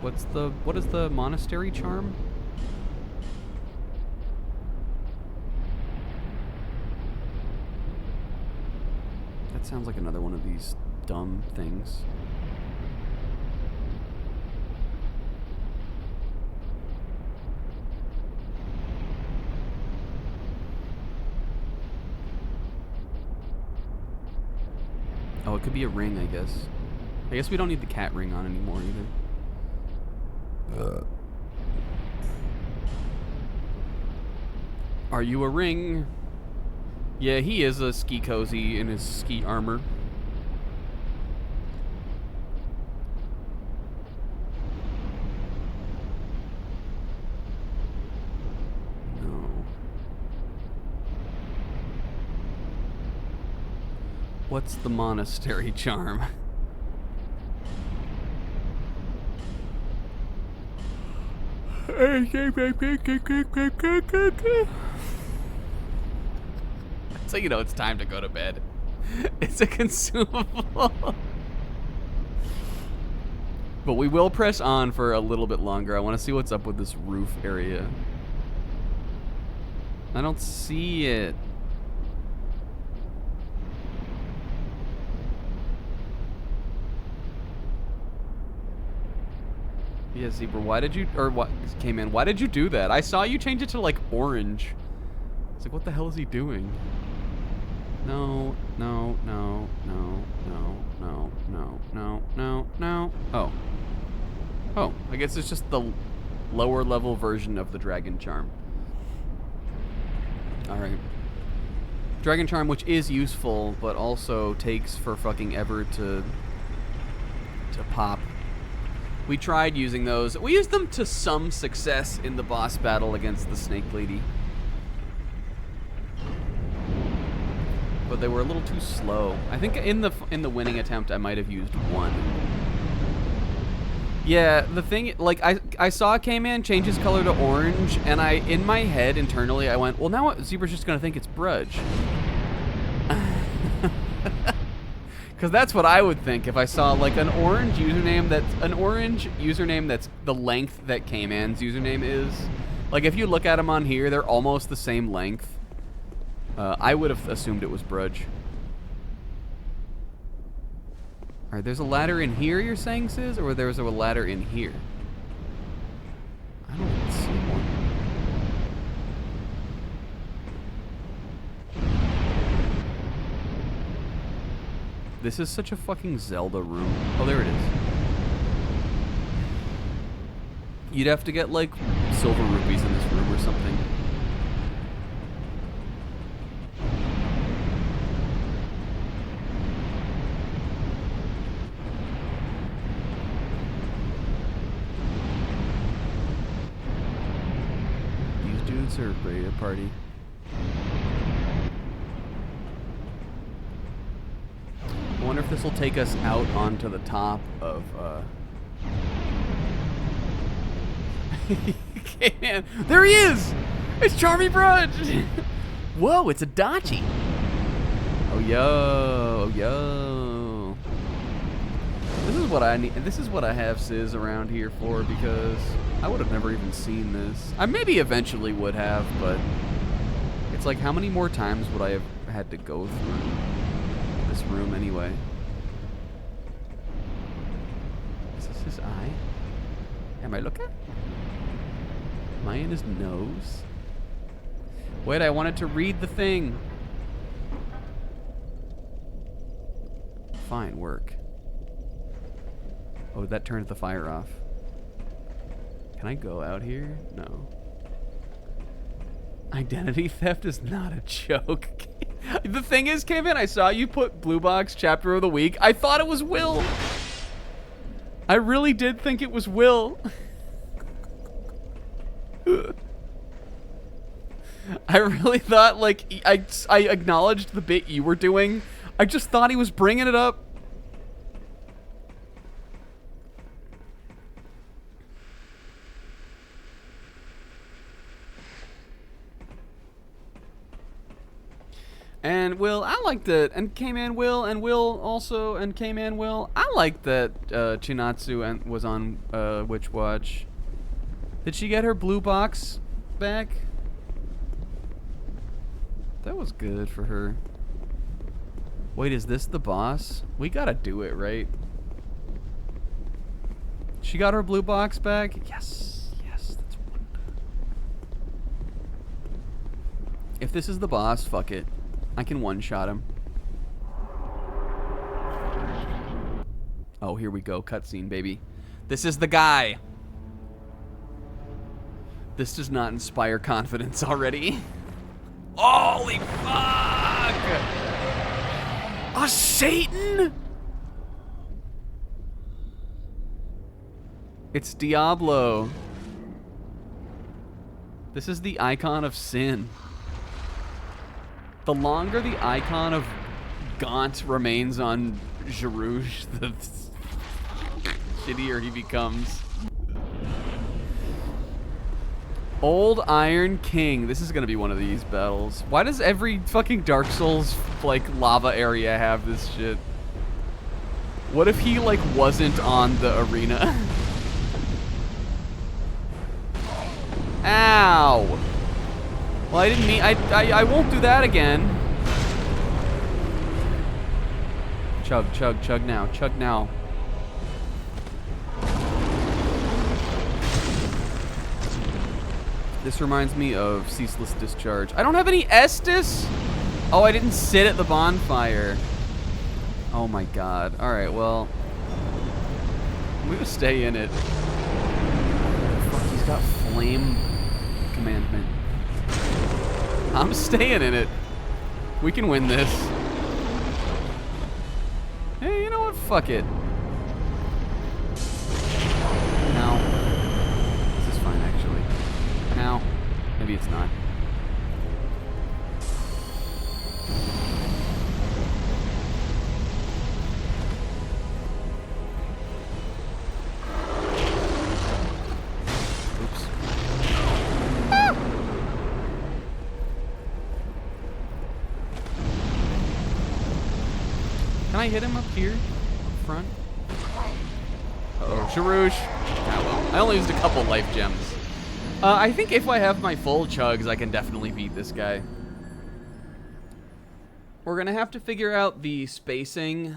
What is the monastery charm? That sounds like another one of these dumb things. Oh, it could be a ring, I guess. I guess we don't need the cat ring on anymore either. Are you a ring? Yeah, he is a ski cozy in his ski armor. No. What's the monastery charm? So you know it's time to go to bed. It's a consumable. But we will press on for a little bit longer. I want to see what's up with this roof area. I don't see it. Yeah, Zebra, why did you, or what, came in, why did you do that? I saw you change it to, like, orange. It's like, what the hell is he doing? No, no, no, no, no, no, no, no, no, no. Oh. Oh, I guess it's just the lower level version of the Dragon Charm. Alright. Dragon Charm, which is useful, but also takes for fucking ever to pop. We tried using those. We used them to some success in the boss battle against the Snake Lady. But they were a little too slow. I think in the winning attempt I might have used one. Yeah, the thing, like, I saw K-Man change his color to orange, and in my head, internally, I went, well, now Zebra's just gonna think it's Brudge. Because that's what I would think if I saw, like, an orange username that's the length that K-Man's username is. Like, if you look at them on here, they're almost the same length. I would have assumed it was Brudge. Alright, there's a ladder in here, you're saying, Sis? Or there's a ladder in here? I don't see one. This is such a fucking Zelda room. Oh, there it is. You'd have to get, like, silver rupees in this room or something. Or a party. I wonder if this will take us out onto the top of okay, man. There he is! It's Charmy Brudge! Whoa, it's a Dachi. Oh yo, yo. This is what I need. This is what I have Sis around here for, because I would have never even seen this. I maybe eventually would have, but it's like, how many more times would I have had to go through this room anyway? Is this his eye? Am I looking? Am I in his nose? Wait, I wanted to read the thing. Fine, work. Oh, that turned the fire off. Can I go out here? No. Identity theft is not a joke. The thing is, Kevin, I saw you put Blue Box Chapter of the Week. I thought it was Will. I really did think it was Will. I really thought, like, I acknowledged the bit you were doing. I just thought he was bringing it up. And Will, I like that, and K-Man Will, and Will also, and K-Man Will. I like that Chinatsu was on Witch Watch. Did she get her blue box back? That was good for her. Wait, is this the boss? We gotta do it, right? She got her blue box back? Yes, yes, that's one. If this is the boss, fuck it. I can one-shot him. Oh, here we go. Cutscene, baby. This is the guy. This does not inspire confidence already. Holy fuck! A Satan? It's Diablo. This is the icon of sin. The longer the icon of Gaunt remains on Jarouge, the shittier he becomes. Old Iron King. This is gonna be one of these battles. Why does every fucking Dark Souls, like, lava area have this shit? What if he, like, wasn't on the arena? Ow! Well, I didn't mean... I won't do that again. Chug, chug, chug now. Chug now. This reminds me of Ceaseless Discharge. I don't have any Estus? Oh, I didn't sit at the bonfire. Oh my god. Alright, well. I'm gonna stay in it. Fuck, he's got flame commandment. I'm staying in it. We can win this. Hey, you know what? Fuck it. No. This is fine, actually. Now. Maybe it's not. Oops. Ah! Can I hit him up here? Up front? Uh-oh. Jarouge. Ah, well. I only used a couple life gems. I think if I have my full chugs, I can definitely beat this guy. We're gonna have to figure out the spacing,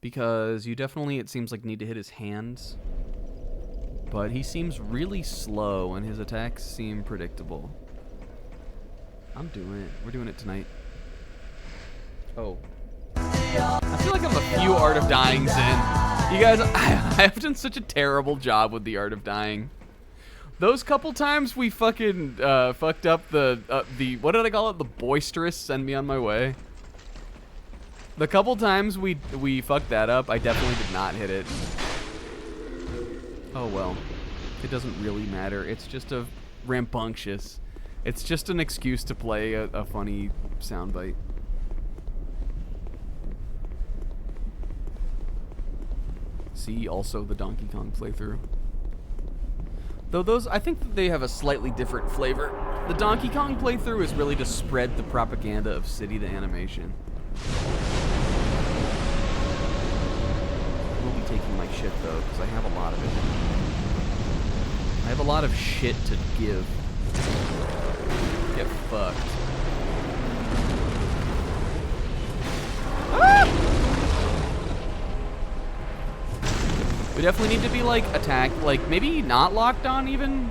because you definitely, it seems like, need to hit his hands. But he seems really slow, and his attacks seem predictable. I'm doing it. We're doing it tonight. Oh. I feel like I'm a few Art of Dyings in. You guys, I've done such a terrible job with the Art of Dying. Those couple times we fucking fucked up the what did I call it? The boisterous send me on my way. The couple times we fucked that up, I definitely did not hit it. Oh well. It doesn't really matter. It's just a rambunctious. It's just an excuse to play a funny soundbite. See also the Donkey Kong playthrough. Though those, I think that they have a slightly different flavor. The Donkey Kong playthrough is really to spread the propaganda of City the Animation. I will be taking my shit though, because I have a lot of it. I have a lot of shit to give. Get fucked. Ah! We definitely need to be, like, attacked, like, maybe not locked on, even.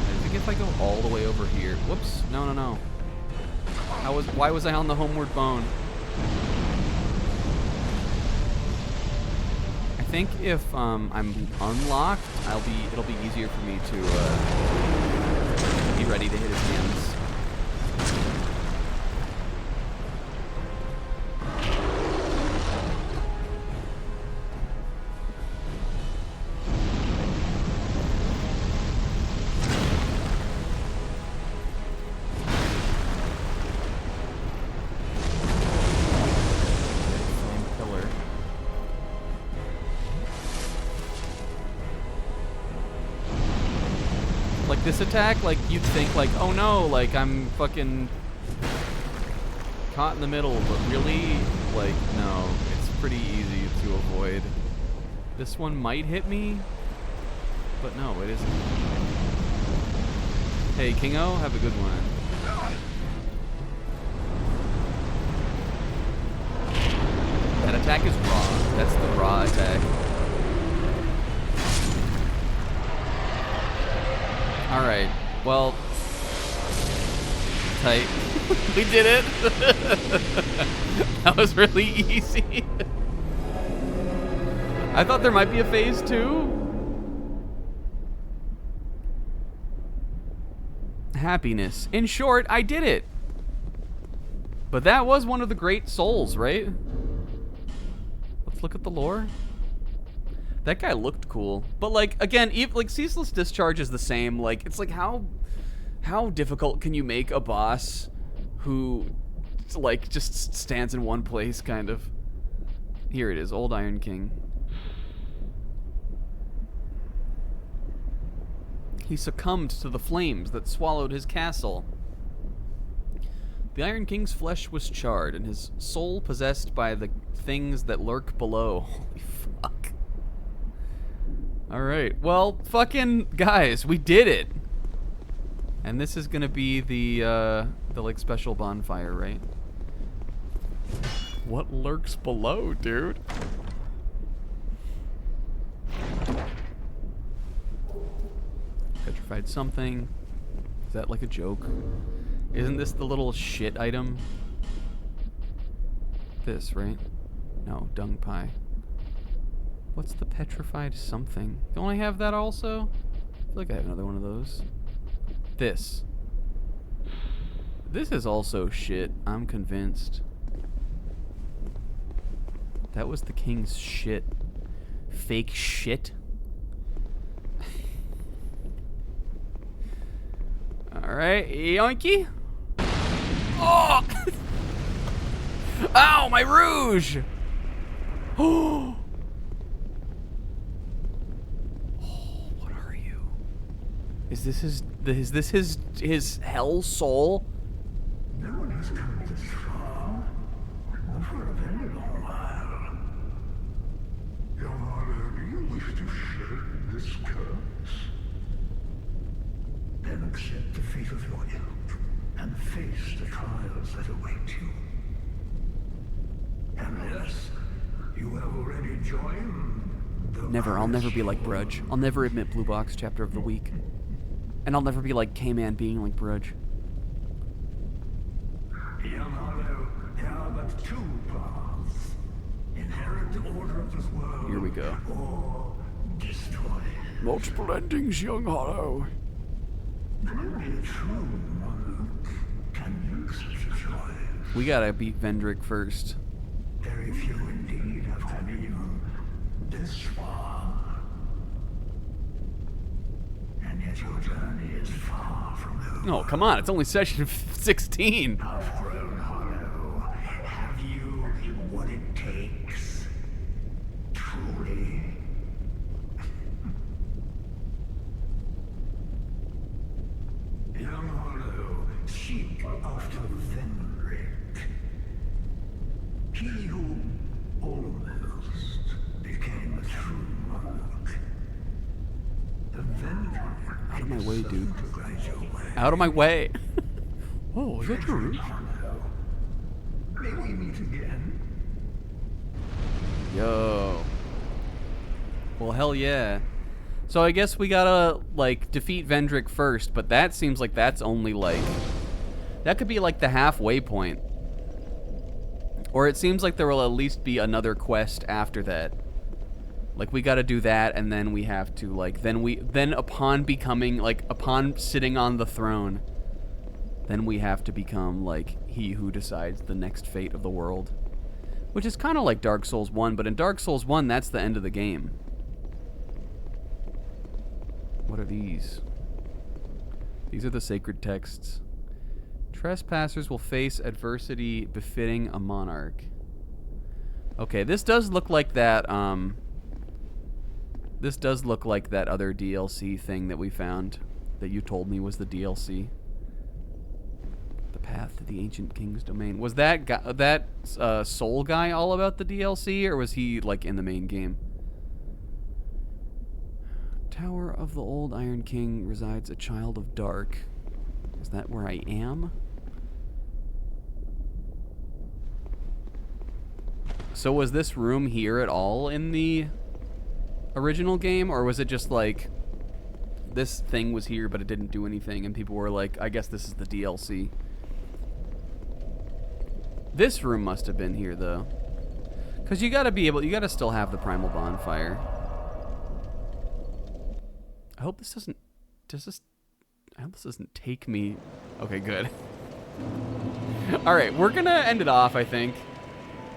I think if I go all the way over here. Whoops. No, no, no. Why was I on the homeward bone? I think if, I'm unlocked, it'll be easier for me to, be ready to hit his hands. This attack, like, you'd think, like, oh no, like, I'm fucking caught in the middle, but really, like, no, it's pretty easy to avoid. This one might hit me, but no, it isn't. Hey, Kingo, have a good one. That attack is raw. That's the raw attack. Alright, well, tight. We did it! That was really easy. I thought there might be a phase 2. Happiness. In short, I did it. But that was one of the great souls, right? Let's look at the lore. That guy looked cool, but like again, like Ceaseless Discharge is the same. Like it's like how difficult can you make a boss who like, just stands in one place, kind of. Here it is, Old Iron King. He succumbed to the flames that swallowed his castle. The Iron King's flesh was charred, and his soul possessed by the things that lurk below. Holy fuck. Alright, well, fucking guys, we did it! And this is gonna be the like, special bonfire, right? What lurks below, dude? Petrified something. Is that like a joke? Isn't this the little shit item? This, right? No, dung pie. What's the petrified something? Don't I have that also? I feel like I have another one of those. This. This is also shit, I'm convinced. That was the king's shit. Fake shit. Alright, yoinky. Oh! Ow, my rouge! Oh! What are you? Is this his hell soul? No one has come this far, not for a very long while. Young Harlow, do you wish to shed this curse? Then accept the fate of your ilk and face the trials that await you. Unless you have already joined the Never, I'll never be like Brudge. I'll never admit Blue Box Chapter of the Week. And I'll never be like K-Man being like Brudge. Young Harlow, there are but two paths. Inherit the order of this world. Here we go. Or destroy it. Multiple endings, Young Hollow. Only a true monarch can make such a choice. We gotta beat Vendrick first. Very few indeed have come even this far. And yet your journey is far from over. No, come on, it's only session 16. Outgrown Hollow, have you what it takes? Truly? Young Hollow, seek after Vendrick. He who almost became a true monarch. The Vendrick. Out of my way, dude. Right your way. Out of my way. Oh, is that true? Hollow. May we meet again? Yo. Well, hell yeah. So I guess we gotta, like, defeat Vendrick first, but that seems like that's only, like... That could be, like, the halfway point. Or it seems like there will at least be another quest after that. Like, we gotta do that, and then we have to, like... Then upon becoming, like, upon sitting on the throne, then we have to become, like, he who decides the next fate of the world. Which is kind of like Dark Souls 1, but in Dark Souls 1, that's the end of the game. What are these? These are the sacred texts. Trespassers will face adversity befitting a monarch. Okay, this does look like that, this does look like that other DLC thing that we found, that you told me was the DLC. The Path to the Ancient King's Domain. Was that guy, soul guy all about the DLC, or was he, like, in the main game? Tower of the Old Iron King resides a child of dark. Is that where I am? So was this room here at all in the original game, or was it just like this thing was here but it didn't do anything and people were like, I guess this is the DLC? This room must have been here though, because you gotta still have the primal bonfire. I hope this doesn't, I hope this doesn't take me. Okay, good. All right, we're gonna end it off, I think.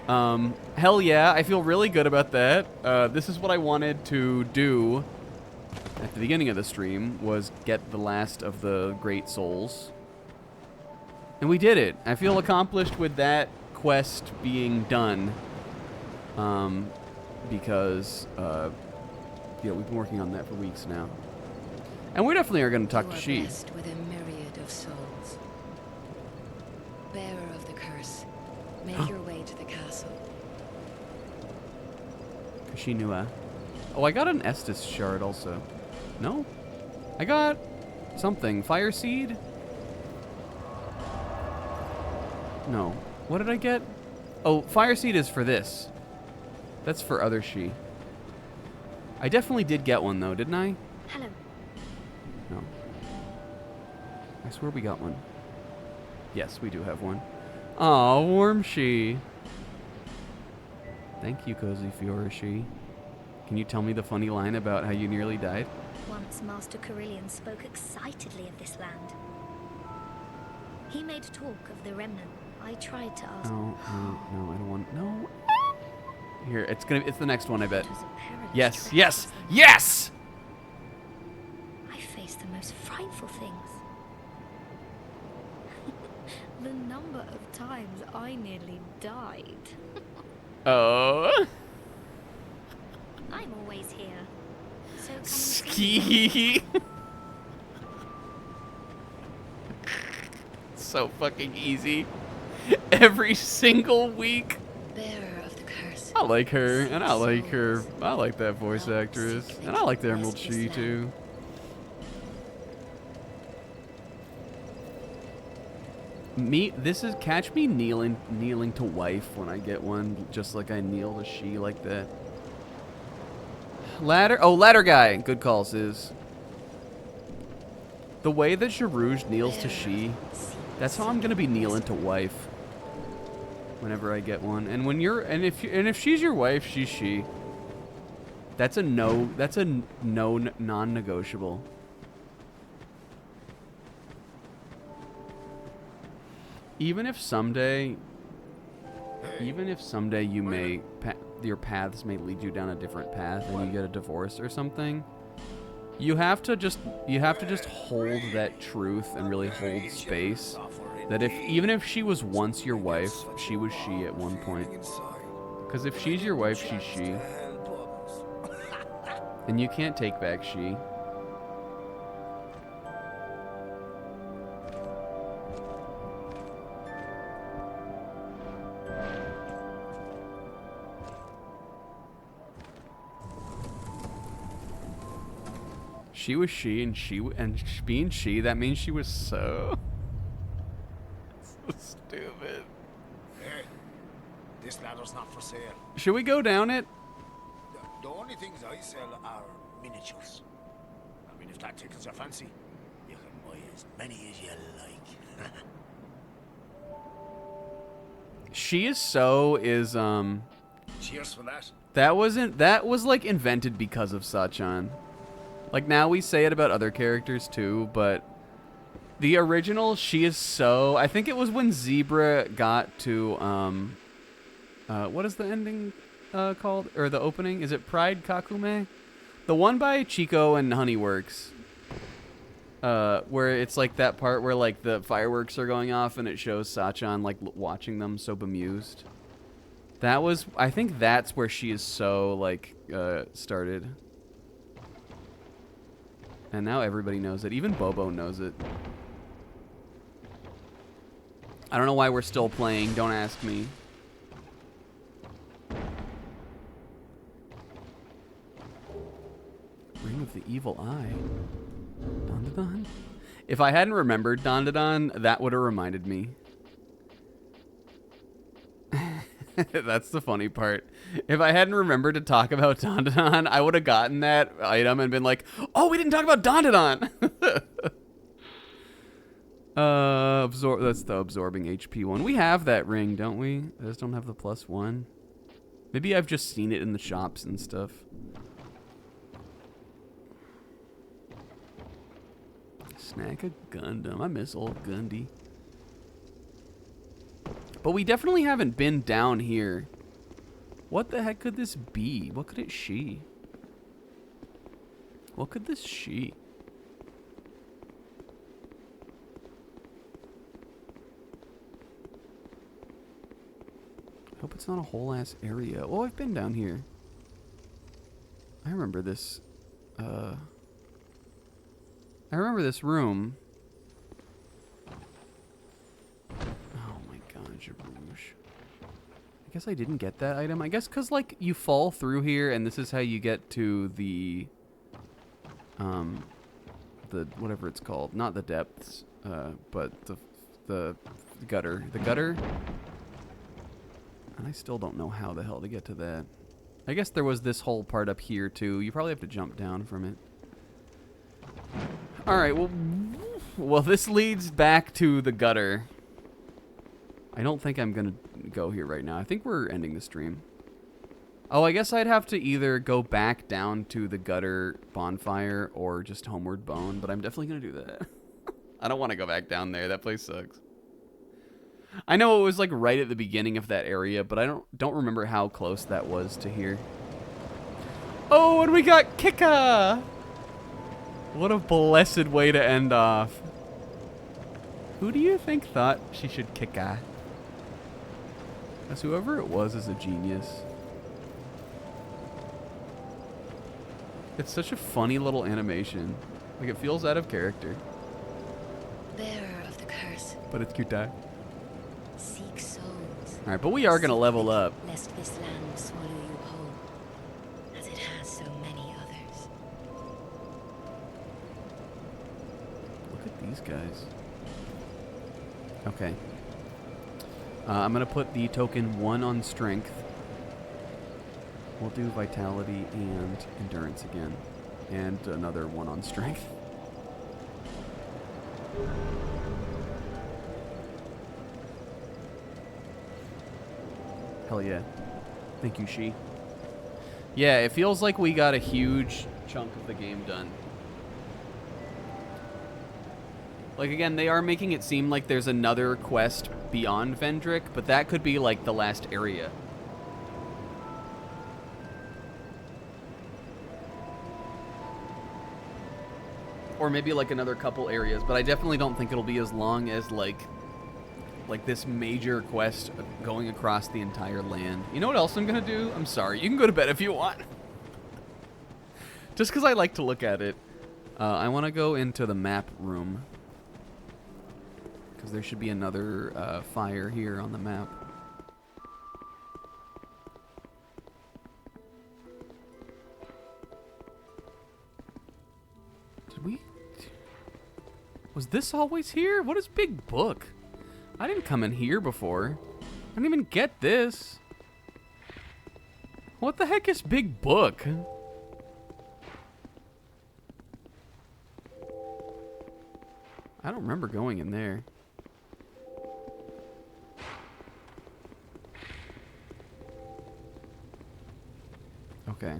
Hell yeah, I feel really good about that. This is what I wanted to do at the beginning of the stream, was get the last of the great souls. And we did it. I feel accomplished with that quest being done. Because, yeah, we've been working on that for weeks now. And we definitely are going to talk You to are She. blessed with a myriad of souls. Bearer of the curse, make your way to the castle. Kashinua. Oh, I got an Estus shard also. No? I got something. Fire seed? No. What did I get? Oh, fire seed is for this. That's for other She. I definitely did get one though, didn't I? Hello. No. I swear we got one. Yes, we do have one. Aw, warm She. Thank you, Cozy Fiora She. Can you tell me the funny line about how you nearly died? Once Master Carillion spoke excitedly of this land. He made talk of the remnant. I tried to ask. No, I don't want. No. Here, it's the next one, I bet. It was a perilous Yes, trek, yes, wasn't it? yes! I faced the most frightful things. The number of times I nearly died. Oh. I'm always here. So come and see Ski. me. So fucking easy. Every single week. Bearer of the curse. I like her, and I like her. I like that voice actress, and I like the Emerald Rest this She land. too. This is catch me kneeling to wife when I get one, just like I kneel to She like that. Ladder guy. Good call, Sis. The way that Sharouge kneels to She, that's how I'm gonna be kneeling to wife. Whenever I get one, and if she's your wife, she's She. That's a no. That's a no non-negotiable. Even if someday you may your paths may lead you down a different path and you get a divorce or something, you have to just hold that truth and really hold space. That even if she was once your wife, she was She at one point. Because if she's your wife, she's She. And you can't take back She. She was She, and being She, that means she was so stupid. Hey, this ladder's not for sale. Should we go down it? The only things I sell are miniatures. I mean, if that tickles your fancy, you can buy as many as you like. Cheers for that. That was like invented because of Sachan. Like now we say it about other characters too, but the original She is so. I think it was when Zebra got to what is the ending called, or the opening? Is it Pride Kakume? The one by Chico and Honeyworks. Where it's like that part where like the fireworks are going off and it shows Sachan like watching them so bemused. That was, I think that's where She is so like started. And now everybody knows it. Even Bobo knows it. I don't know why we're still playing. Don't ask me. Ring of the Evil Eye. Dandadan? If I hadn't remembered Dandadan, that would have reminded me. That's the funny part. If I hadn't remembered to talk about Dandadan, I would have gotten that item and been like, oh, we didn't talk about Dandadan! That's the absorbing HP one. We have that ring, don't we? I just don't have the +1. Maybe I've just seen it in the shops and stuff. Snack a Gundam. I miss old Gundy. But we definitely haven't been down here. What the heck could this be? What could it She? What could this She? it's not a whole ass area. Oh, I've been down here. I remember this. I remember this room. Oh my god, Jarouge. I guess I didn't get that item. I guess because, like, you fall through here, and this is how you get to the whatever it's called. Not the depths, but the gutter. The gutter? And I still don't know how the hell to get to that. I guess there was this whole part up here, too. You probably have to jump down from it. Alright, well, this leads back to the gutter. I don't think I'm going to go here right now. I think we're ending the stream. Oh, I guess I'd have to either go back down to the gutter bonfire or just Homeward Bone, but I'm definitely going to do that. I don't want to go back down there. That place sucks. I know it was like right at the beginning of that area, but I don't remember how close that was to here. Oh, and we got Kika! What a blessed way to end off. Who do you think thought she should Kika? As whoever it was is a genius. It's such a funny little animation. Like, it feels out of character. Bearer of the curse, But it's cute, die. seek souls. Alright, but we are going to level up. Lest this land swallow you whole, as it has so many others. Look at these guys. Okay. I'm going to put the token 1 on strength. We'll do vitality and endurance again. And another 1 on strength. Hell yeah. Thank you, She. Yeah, it feels like we got a huge chunk of the game done. Like, again, they are making it seem like there's another quest beyond Vendrick, but that could be, like, the last area. Or maybe, like, another couple areas, but I definitely don't think it'll be as long as, like this major quest going across the entire land. You know what else I'm gonna do? I'm sorry. You can go to bed if you want. Just because I like to look at it. I want to go into the map room. Because there should be another fire here on the map. Did we... Was this always here? What is Big Book? I didn't come in here before. I didn't even get this. What the heck is Big Book? I don't remember going in there. Okay.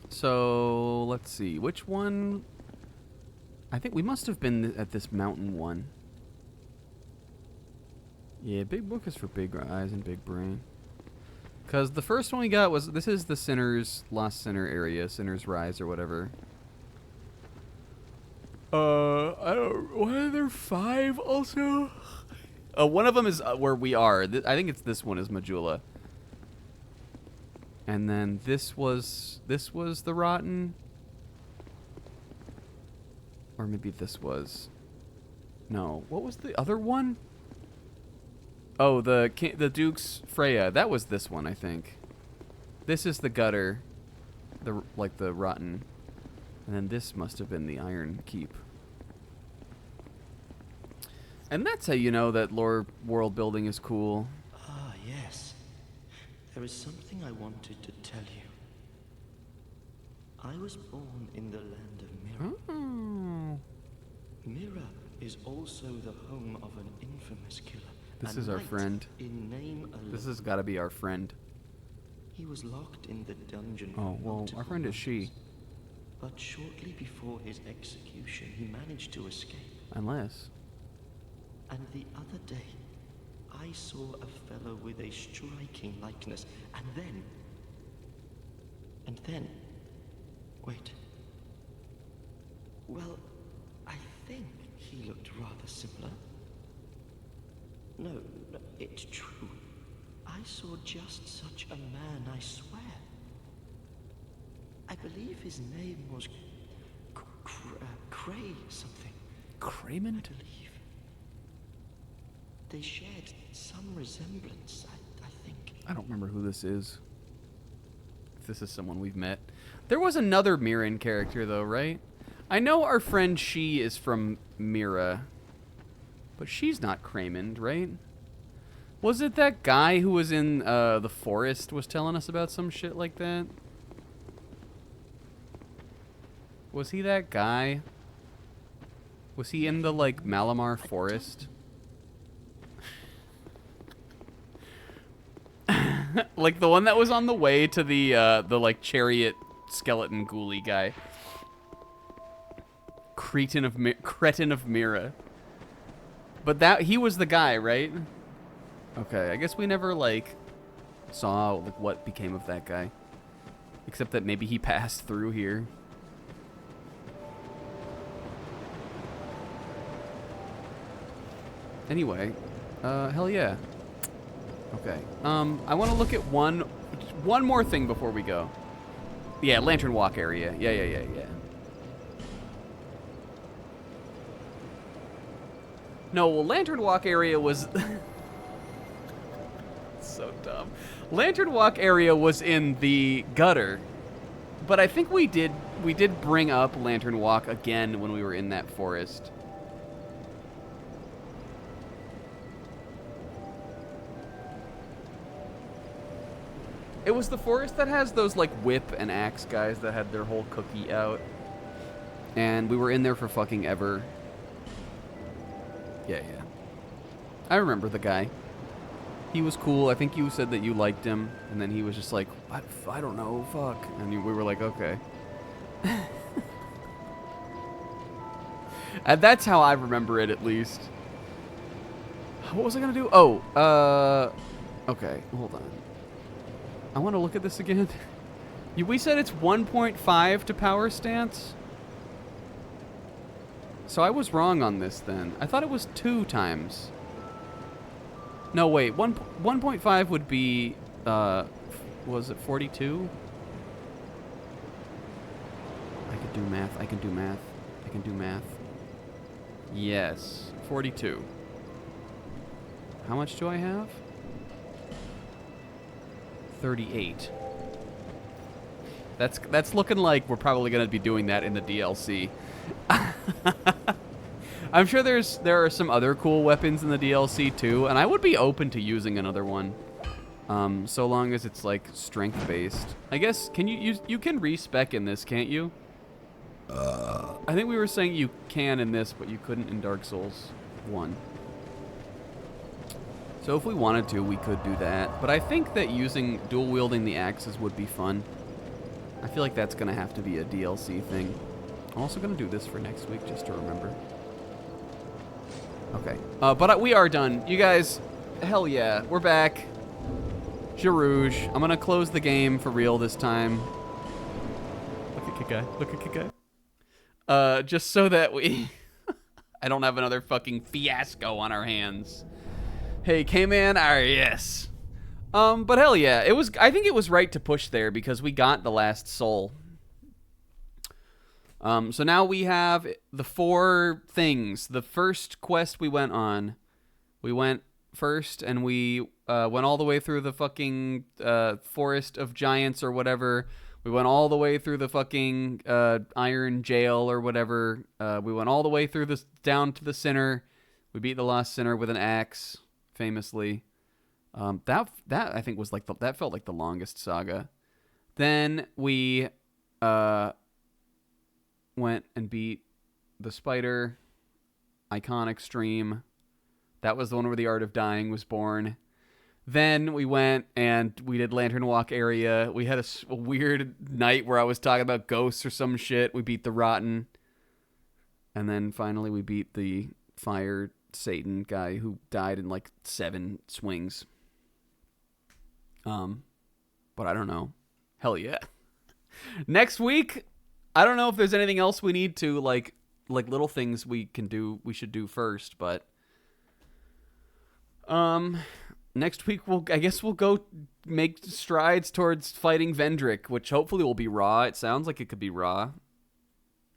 So, let's see. Which one? I think we must have been at this mountain one. Yeah, Big Book is for big eyes and big brain. Because the first one we got was... This is the Sinner's Lost Sinner area. Sinner's Rise or whatever. I don't... What are there 5 also? One of them is where we are. I think it's this one is Majula. And then this was the Rotten. Or maybe this was... No. What was the other one? Oh, the Duke's Freya. That was this one, I think. This is the gutter. The Rotten. And then this must have been the Iron Keep. And that's how you know that lore world building is cool. Ah, yes. There is something I wanted to tell you. I was born in the land of Mirror. Oh. Mirror is also the home of an infamous killer. This is our friend. In name alone. This has got to be our friend. He was locked in the dungeon. Oh, well, our friend is she. But shortly before his execution, he managed to escape. Unless. And the other day, I saw a fellow with a striking likeness. And then... Wait. Well, I think he looked rather similar. No, it's true. I I saw just such a man, I swear. I believe his name was Cray something. Crayman? I believe. They shared some resemblance, I think. I don't remember who this is. If this is someone we've met. There was another Mirren character, though, right? I know our friend She is from Mira. But she's not Craymond, right? Was it that guy who was in the forest was telling us about some shit like that? Was he that guy? Was he in the, like, Malamar forest? Like the one that was on the way to the like, chariot skeleton ghoulie guy. Cretin of Mira. But that, he was the guy, right? Okay, I guess we never, like, saw, like, what became of that guy. Except that maybe he passed through here. Anyway, hell yeah. Okay, I want to look at one more thing before we go. Yeah, Lantern Walk area. Yeah. No, well, Lantern Walk area was... so dumb. Lantern Walk area was in the gutter. But I think we did bring up Lantern Walk again when we were in that forest. It was the forest that has those, like, whip and axe guys that had their whole cookie out. And we were in there for fucking ever. Yeah. I remember the guy. He was cool. I think you said that you liked him. And then he was just like, I don't know, fuck. And we were like, okay. And that's how I remember it, at least. What was I going to do? Oh, okay, hold on. I want to look at this again. We said it's 1.5 to power stance. So I was wrong on this then. I thought it was 2 times. No, wait. 1.5 would be, was it 42? I can do math. Yes, 42. How much do I have? 38. That's looking like we're probably going to be doing that in the DLC. I'm sure there are some other cool weapons in the DLC too, and I would be open to using another one. So long as it's like strength based. I guess you can respec in this, can't you? I think we were saying you can in this, but you couldn't in Dark Souls 1. So if we wanted to, we could do that. But I think that using dual wielding the axes would be fun. I feel like that's going to have to be a DLC thing. I'm also going to do this for next week just to remember. Okay. But we are done. You guys, hell yeah. We're back. Jarouge. I'm going to close the game for real this time. Look at Kikai. Look at Kikai. Just so that we... I don't have another fucking fiasco on our hands. Hey, K-Man, yes. But hell yeah, I think it was right to push there because we got the last soul. So now we have the 4 things. The first quest we went on, we went first and we went all the way through the fucking forest of giants or whatever. We went all the way through the fucking iron jail or whatever. We went all the way through this down to the center. We beat the lost sinner with an axe. Famously, that I think was like that felt like the longest saga. Then we went and beat the spider, iconic stream. That was the one where the art of dying was born. Then we went and we did Lantern Walk area. We had a weird night where I was talking about ghosts or some shit. We beat the rotten, and then finally we beat the fire Satan guy who died in like 7 swings. But I don't know. Hell yeah. Next week, I don't know if there's anything else we need to like little things we should do first, but next week I guess we'll go make strides towards fighting Vendrick, which hopefully will be Raw. It sounds like it could be Raw.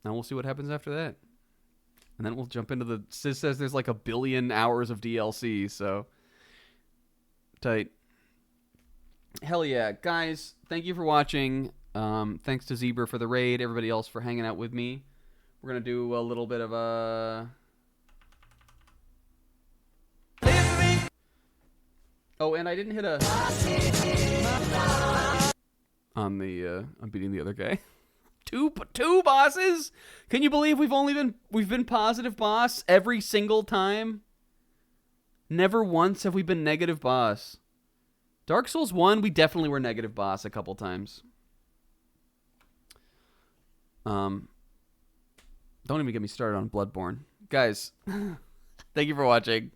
And we'll see what happens after that. And then we'll jump into the... Sis says there's like 1 billion hours of DLC, so... Tight. Hell yeah. Guys, thank you for watching. Thanks to Zebra for the raid. Everybody else for hanging out with me. We're going to do a little bit of a... Oh, and I didn't hit a... On the, I'm beating the other guy. Two bosses? Can you believe we've been positive boss every single time? Never once have we been negative boss. Dark Souls 1, we definitely were negative boss a couple times. Don't even get me started on Bloodborne. Guys, thank you for watching.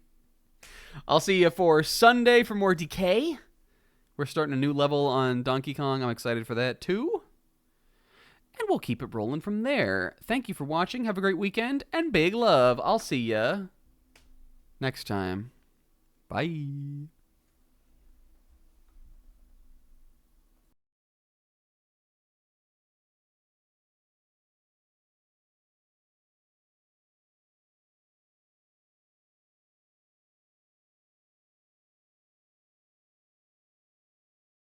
I'll see you for Sunday for more Decay. We're starting a new level on Donkey Kong. I'm excited for that too. And we'll keep it rolling from there. Thank you for watching. Have a great weekend. And big love. I'll see ya next time. Bye.